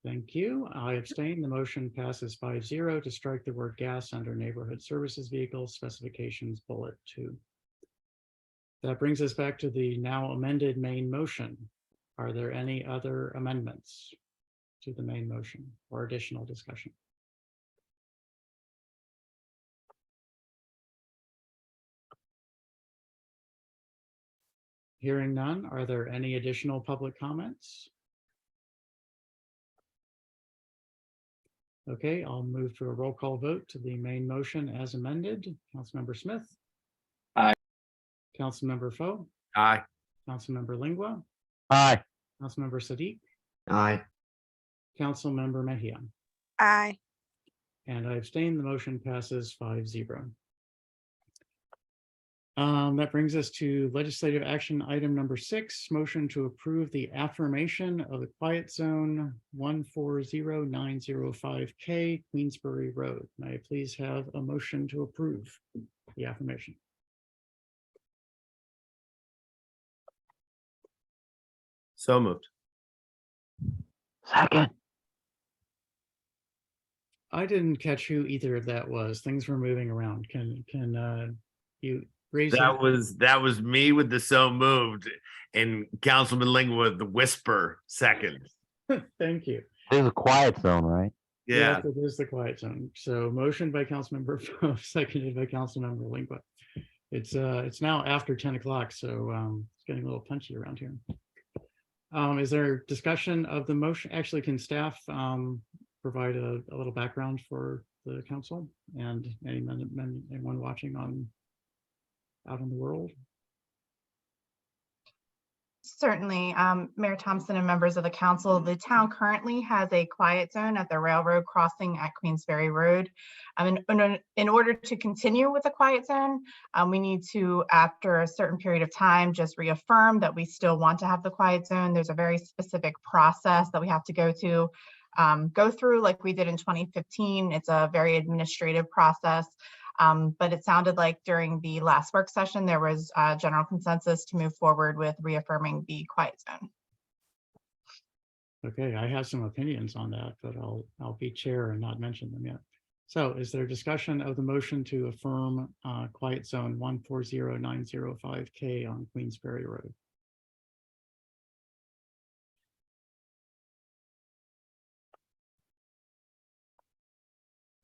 Thank you. I abstain. The motion passes 5-0 to strike the word gas under neighborhood services vehicles specifications bullet 2. That brings us back to the now amended main motion. Are there any other amendments to the main motion or additional discussion? Hearing none, are there any additional public comments? Okay, I'll move to a roll call vote to the main motion as amended. Councilmember Smith. Aye. Councilmember Foe, Aye. Councilmember Lingua, Aye. Councilmember Siddiq, Aye. Councilmember Mejia. Aye. And I abstain. The motion passes 5-0. That brings us to legislative action item number 6, motion to approve the affirmation of the quiet zone 140905K Queensbury Road. May I please have a motion to approve the affirmation? So moved. Second. I didn't catch who either of that was. Things were moving around. Can you raise That was me with the so moved, and Councilman Lingua with the whisper second. Thank you. There's a quiet zone, right? Yeah. Yes, it is the quiet zone. So motion by Councilmember Foe, seconded by Councilmember Lingua. It's now after 10 o'clock, so it's getting a little punchy around here. Is there discussion of the motion? Actually, can staff provide a little background for the council and anyone watching out in the world? Certainly, Mayor Thompson and members of the council, the town currently has a quiet zone at the railroad crossing at Queensbury Road. In order to continue with the quiet zone, we need to, after a certain period of time, just reaffirm that we still want to have the quiet zone. There's a very specific process that we have to go through like we did in 2015. It's a very administrative process. But it sounded like during the last work session, there was a general consensus to move forward with reaffirming the quiet zone. Okay, I have some opinions on that, but I'll be chair and not mention them yet. So is there discussion of the motion to affirm quiet zone 140905K on Queensbury Road?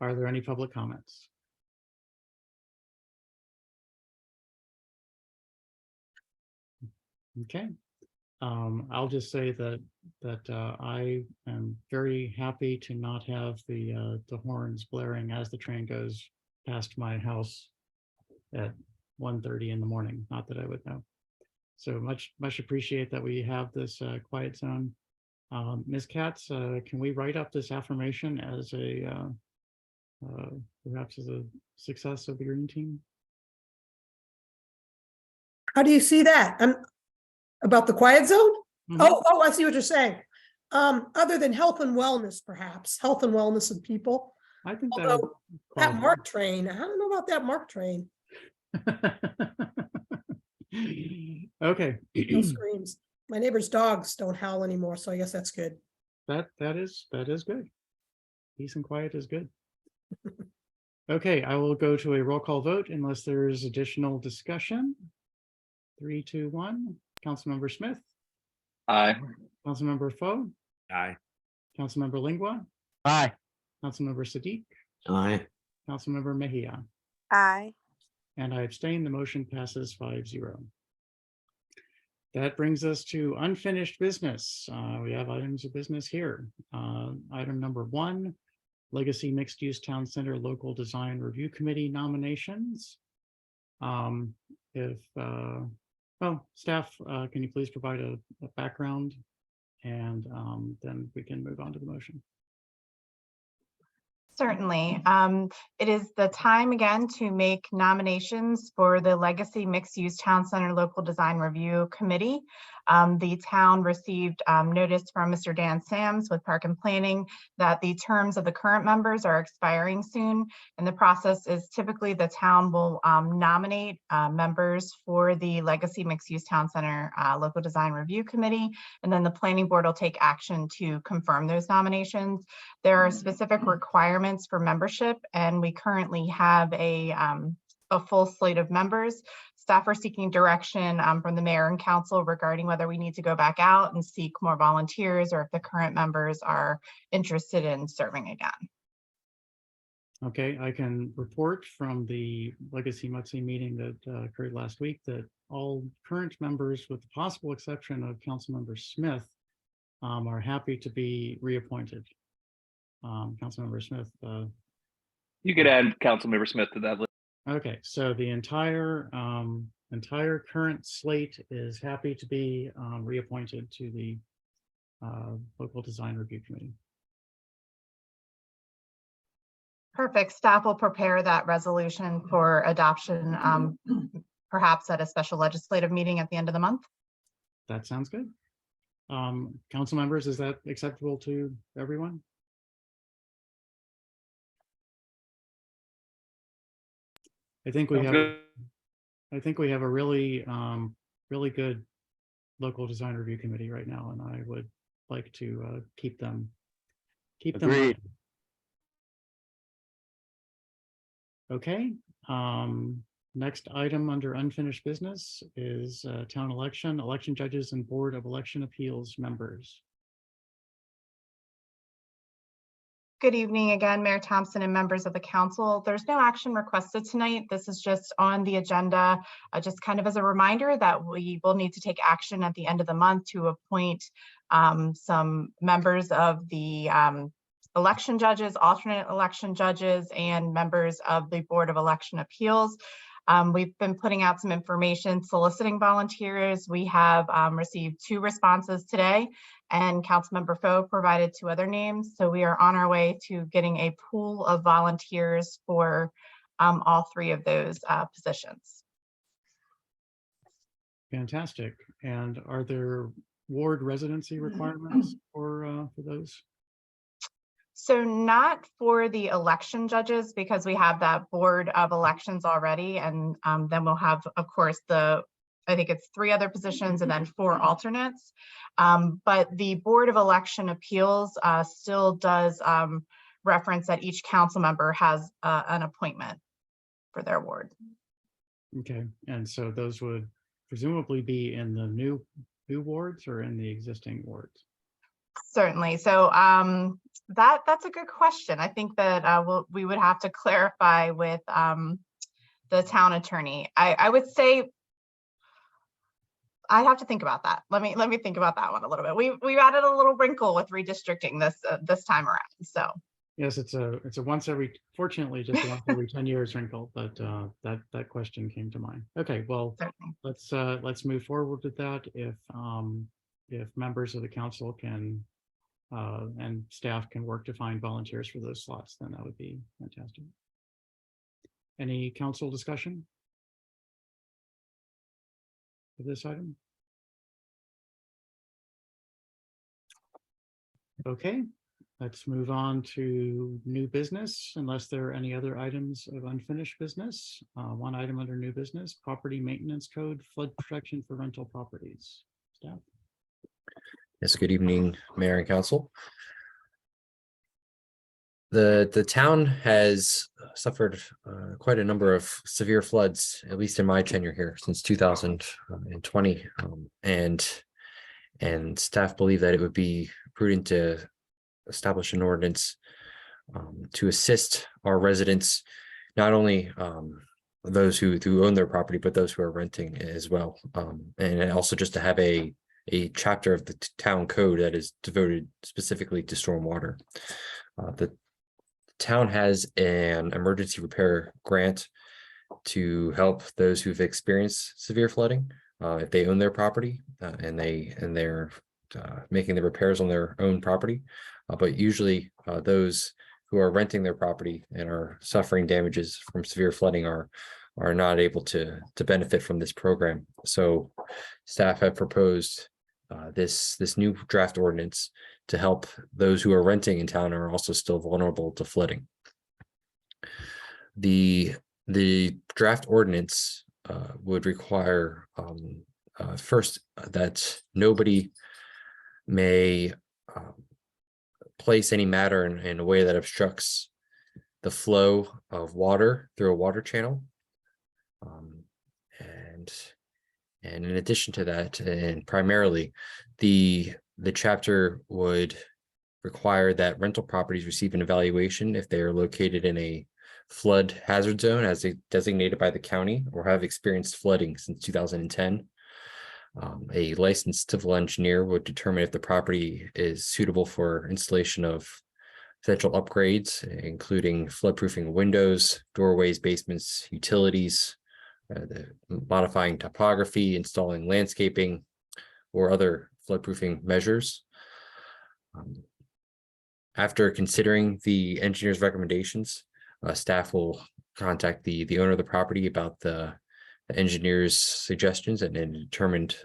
Are there any public comments? Okay, I'll just say that I am very happy to not have the horns blaring as the train goes past my house at 1:30 in the morning. Not that I would know. So much appreciate that we have this quiet zone. Ms. Katz, can we write up this affirmation as a perhaps as a success of the Green Team? How do you see that? About the quiet zone? Mhm. Oh, I see what you're saying. Other than health and wellness, perhaps, health and wellness of people. I think Although that MARC train, I don't know about that MARC train. Okay. No screams. My neighbor's dogs don't howl anymore, so I guess that's good. That is good. Peace and quiet is good. Okay, I will go to a roll call vote unless there is additional discussion. 3, 2, 1. Councilmember Smith. Aye. Councilmember Foe. Aye. Councilmember Lingua. Aye. Councilmember Siddiq. Aye. Councilmember Mejia. Aye. And I abstain. The motion passes 5-0. That brings us to unfinished business. We have items of business here. Item number 1, Legacy Mixed Use Town Center Local Design Review Committee nominations. Staff, can you please provide a background, and then we can move on to the motion. Certainly. It is the time again to make nominations for the Legacy Mixed Use Town Center Local Design Review Committee. The town received notice from Mr. Dan Sams with Park and Planning that the terms of the current members are expiring soon. And the process is typically the town will nominate members for the Legacy Mixed Use Town Center Local Design Review Committee, and then the planning board will take action to confirm those nominations. There are specific requirements for membership, and we currently have a full slate of members. Staff are seeking direction from the mayor and council regarding whether we need to go back out and seek more volunteers, or if the current members are interested in serving again. Okay, I can report from the Legacy Muxie meeting that occurred last week that all current members, with the possible exception of Councilmember Smith, are happy to be reappointed. Councilmember Smith. You could add Councilmember Smith to that list. Okay, so the entire current slate is happy to be reappointed to the Local Design Review Committee. Perfect. Staff will prepare that resolution for adoption, perhaps at a special legislative meeting at the end of the month. That sounds good. Council members, is that acceptable to everyone? I think we have a really really good local design review committee right now, and I would like to keep them. Agreed. Okay. Next item under unfinished business is town election judges and Board of Election Appeals members. Good evening again, Mayor Thompson and members of the council. There's no action requested tonight. This is just on the agenda, just kind of as a reminder that we will need to take action at the end of the month to appoint some members of the election judges, alternate election judges, and members of the Board of Election Appeals. We've been putting out some information soliciting volunteers. We have received 2 responses today, and Councilmember Foe provided 2 other names. So we are on our way to getting a pool of volunteers for all 3 of those positions. Fantastic. And are there ward residency requirements for those? So not for the election judges, because we have that Board of Elections already. And then we'll have, of course, I think it's 3 other positions and then 4 alternates. But the Board of Election Appeals still does reference that each council member has an appointment for their ward. Okay, and so those would presumably be in the new wards or in the existing wards? Certainly. So that's a good question. I think that we would have to clarify with the town attorney. I would say I have to think about that. Let me think about that one a little bit. We've added a little wrinkle with redistricting this time around. So yes, it's a fortunately just once every 10 years wrinkle, but that question came to mind. Okay, well, let's move forward with that. If members of the council can and staff can work to find volunteers for those slots, then that would be fantastic. Any council discussion for this item? Okay, let's move on to new business, unless there are any other items of unfinished business. One item under new business, property maintenance code, flood protection for rental properties. Staff. Yes, good evening, Mayor and Council. The town has suffered quite a number of severe floods, at least in my tenure here, since 2020, and staff believe that it would be prudent to establish an ordinance to assist our residents, not only those who own their property, but those who are renting as well, and also just to have a chapter of the town code that is devoted specifically to stormwater. The town has an emergency repair grant to help those who've experienced severe flooding if they own their property and they're making the repairs on their own property. But usually those who are renting their property and are suffering damages from severe flooding are not able to benefit from this program. So staff have proposed this new draft ordinance to help those who are renting in town and are also still vulnerable to flooding. The draft ordinance would require first that nobody may place any matter in a way that obstructs the flow of water through a water channel. And in addition to that, and primarily, the chapter would require that rental properties receive an evaluation if they are located in a flood hazard zone as designated by the county or have experienced flooding since 2010. A licensed civil engineer would determine if the property is suitable for installation of essential upgrades, including floodproofing windows, doorways, basements, utilities, modifying topography, installing landscaping, or other floodproofing measures. After considering the engineer's recommendations, staff will contact the owner of the property about the engineer's suggestions and determined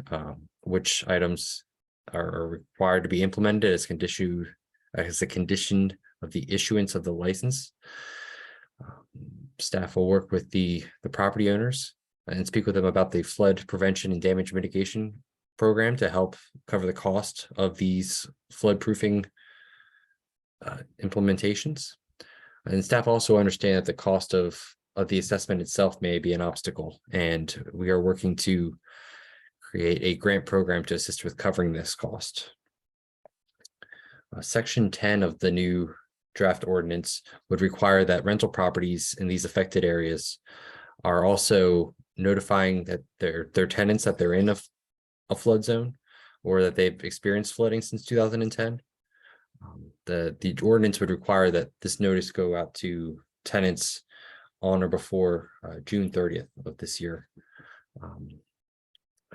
which items are required to be implemented as a condition of the issuance of the license. Staff will work with the property owners and speak with them about the flood prevention and damage mitigation program to help cover the cost of these flood proofing implementations. And staff also understand that the cost of the assessment itself may be an obstacle, and we are working to create a grant program to assist with covering this cost. Section 10 of the new draft ordinance would require that rental properties in these affected areas are also notifying that their tenants that they're in a flood zone or that they've experienced flooding since 2010. The ordinance would require that this notice go out to tenants on or before June 30th of this year.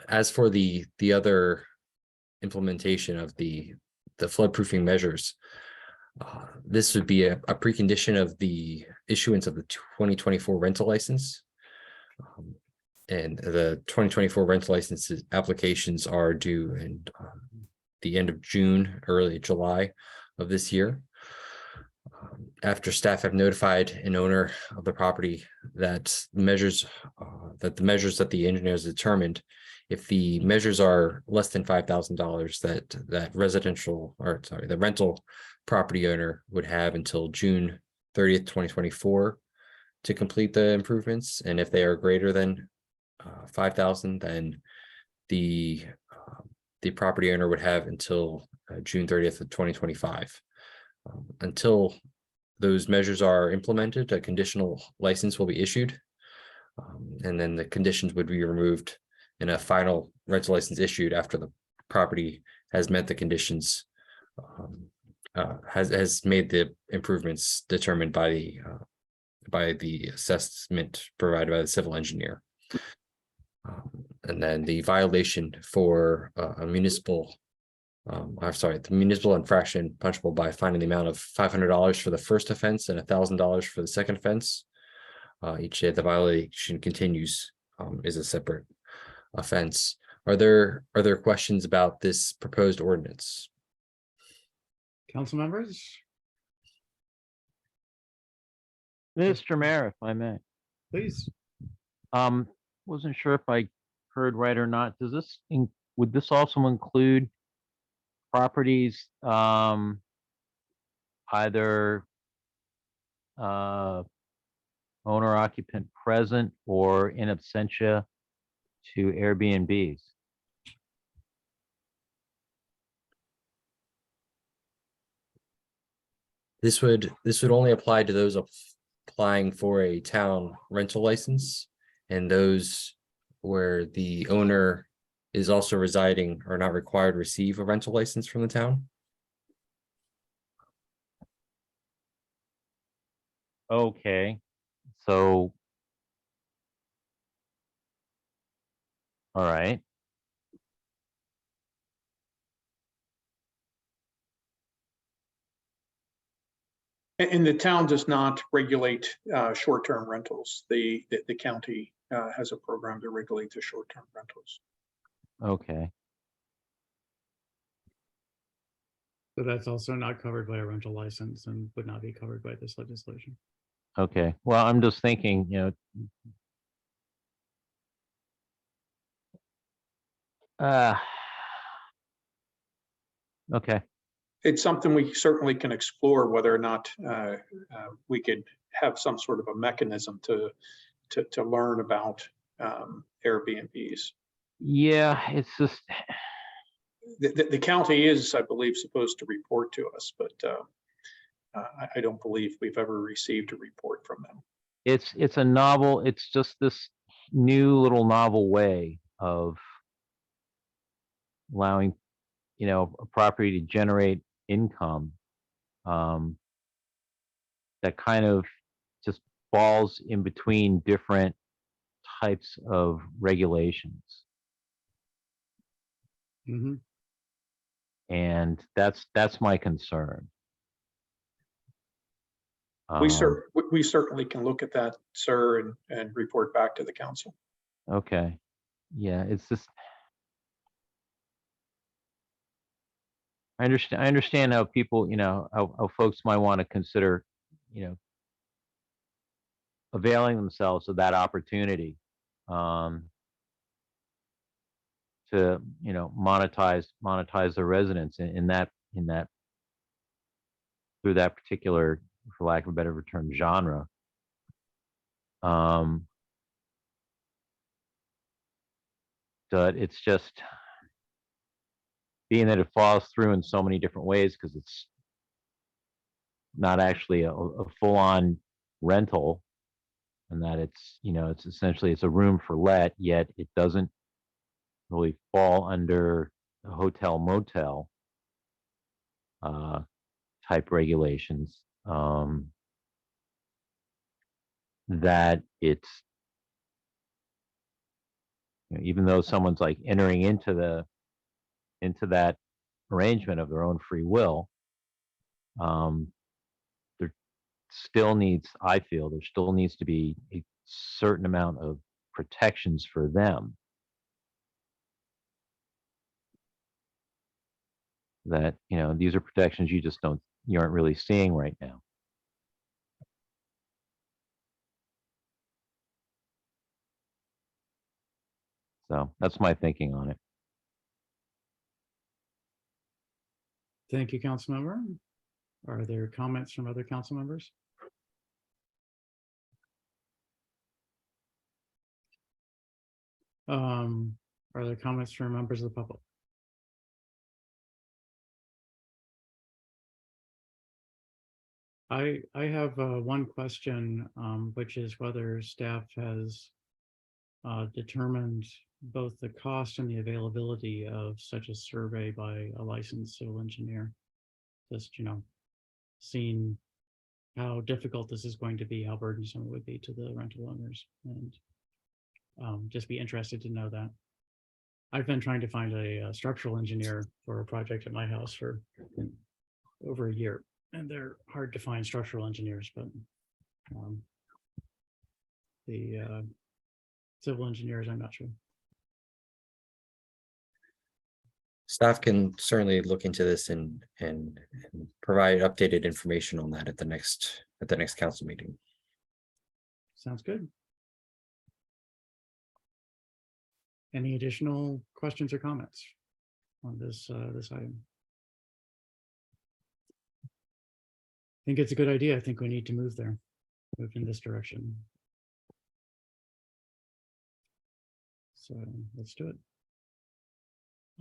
As for the other implementation of the floodproofing measures, this would be a precondition of the issuance of the 2024 rental license. And the 2024 rental licenses applications are due in the end of June, early July of this year. After staff have notified an owner of the property that the measures that the engineer has determined, if the measures are less than $5,000, the rental property owner would have until June 30th, 2024 to complete the improvements. And if they are greater than 5,000, then the property owner would have until June 30th of 2025. Until those measures are implemented, a conditional license will be issued, and then the conditions would be removed and a final rental license issued after the property has met the conditions, has made the improvements determined by the assessment provided by the civil engineer. And then the violation for the municipal infraction punishable by fining the amount of $500 for the first offense and $1,000 for the second offense. Each day the violation continues is a separate offense. Are there questions about this proposed ordinance? Council members? Mr. Mayor, if I may. Please. Wasn't sure if I heard right or not. Would this also include properties either owner occupant present or in absentia to Airbnbs? This would only apply to those applying for a town rental license, and those where the owner is also residing are not required to receive a rental license from the town. Okay, so all right. And the town does not regulate short-term rentals. The county has a program to regulate the short-term rentals. Okay. So that's also not covered by a rental license and would not be covered by this legislation. Okay, well, I'm just thinking, okay, It's something we certainly can explore whether or not we could have some sort of a mechanism to learn about Airbnbs. yeah, it's just, The county is, I believe, supposed to report to us, but I don't believe we've ever received a report from them. it's a novel, it's just this new little novel way of allowing, a property to generate income that kind of just falls in between different types of regulations. Mm-hmm. And that's my concern. We certainly can look at that, sir, and report back to the council. Okay, yeah, it's just, I understand how people, how folks might want to consider, availing themselves of that opportunity to, monetize their residents in that through that particular, for lack of a better term, genre. But it's just being that it falls through in so many different ways because it's not actually a full-on rental, and that it's, it's essentially, it's a room for let, yet it doesn't really fall under the hotel motel type regulations. That it's, even though someone's like entering into that arrangement of their own free will, there still needs, I feel, there still needs to be a certain amount of protections for them that, these are protections you aren't really seeing right now. So that's my thinking on it. Thank you, Councilmember. Are there comments from other council members? Are there comments from members of the public? I have one question, which is whether staff has determined both the cost and the availability of such a survey by a licensed civil engineer. Just, seeing how difficult this is going to be, how burdensome it would be to the rental owners, and just be interested to know that. I've been trying to find a structural engineer for a project at my house for over a year, and they're hard to find structural engineers, but the civil engineers, I'm not sure. Staff can certainly look into this and provide updated information on that at the next council meeting. Sounds good. Any additional questions or comments on this item? I think it's a good idea. I think we need to move in this direction. So let's do it.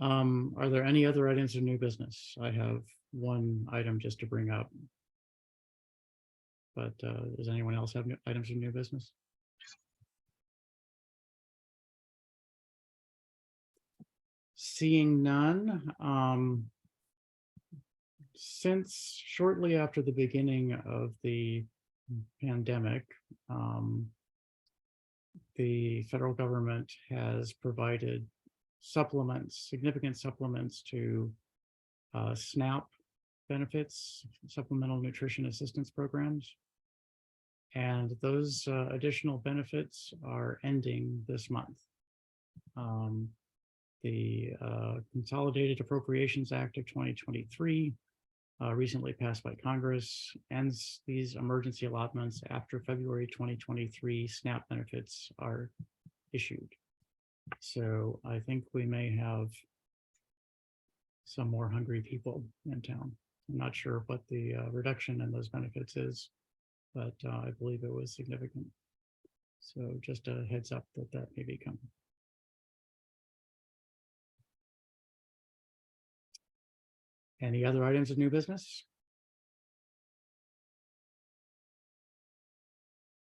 Are there any other items of new business? I have one item just to bring up. But does anyone else have items of new business? Seeing none, since shortly after the beginning of the pandemic, the federal government has provided significant supplements to SNAP benefits, supplemental nutrition assistance programs. And those additional benefits are ending this month. The Consolidated Appropriations Act of 2023 recently passed by Congress, ends these emergency allotments after February 2023 SNAP benefits are issued. So I think we may have some more hungry people in town. I'm not sure what the reduction in those benefits is, but I believe it was significant. So just a heads up that that may be coming. Any other items of new business?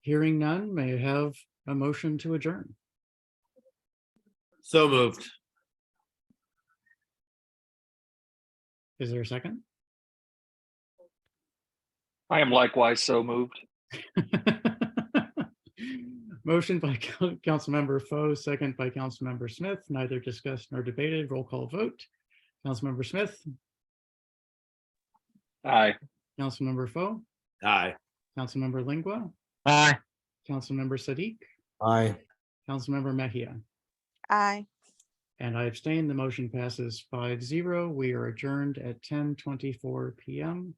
Hearing none, may I have a motion to adjourn? So moved. Is there a second? I am likewise so moved. Motion by Councilmember Foe, second by Councilmember Smith, neither discussed nor debated. Roll call vote. Councilmember Smith, Aye. Councilmember Foe, Aye. Councilmember Lingua, Aye. Councilmember Sadiq, Aye. Councilmember Mejia. Aye. And I abstain. The motion passes 5-0. We are adjourned at 10:24 p.m.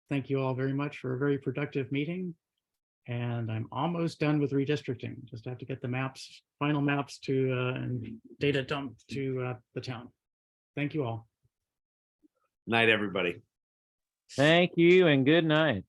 Thank you all very much for a very productive meeting. And I'm almost done with redistricting. Just have to get the maps, final maps to and data dump to the town. Thank you all. Night, everybody. Thank you and good night.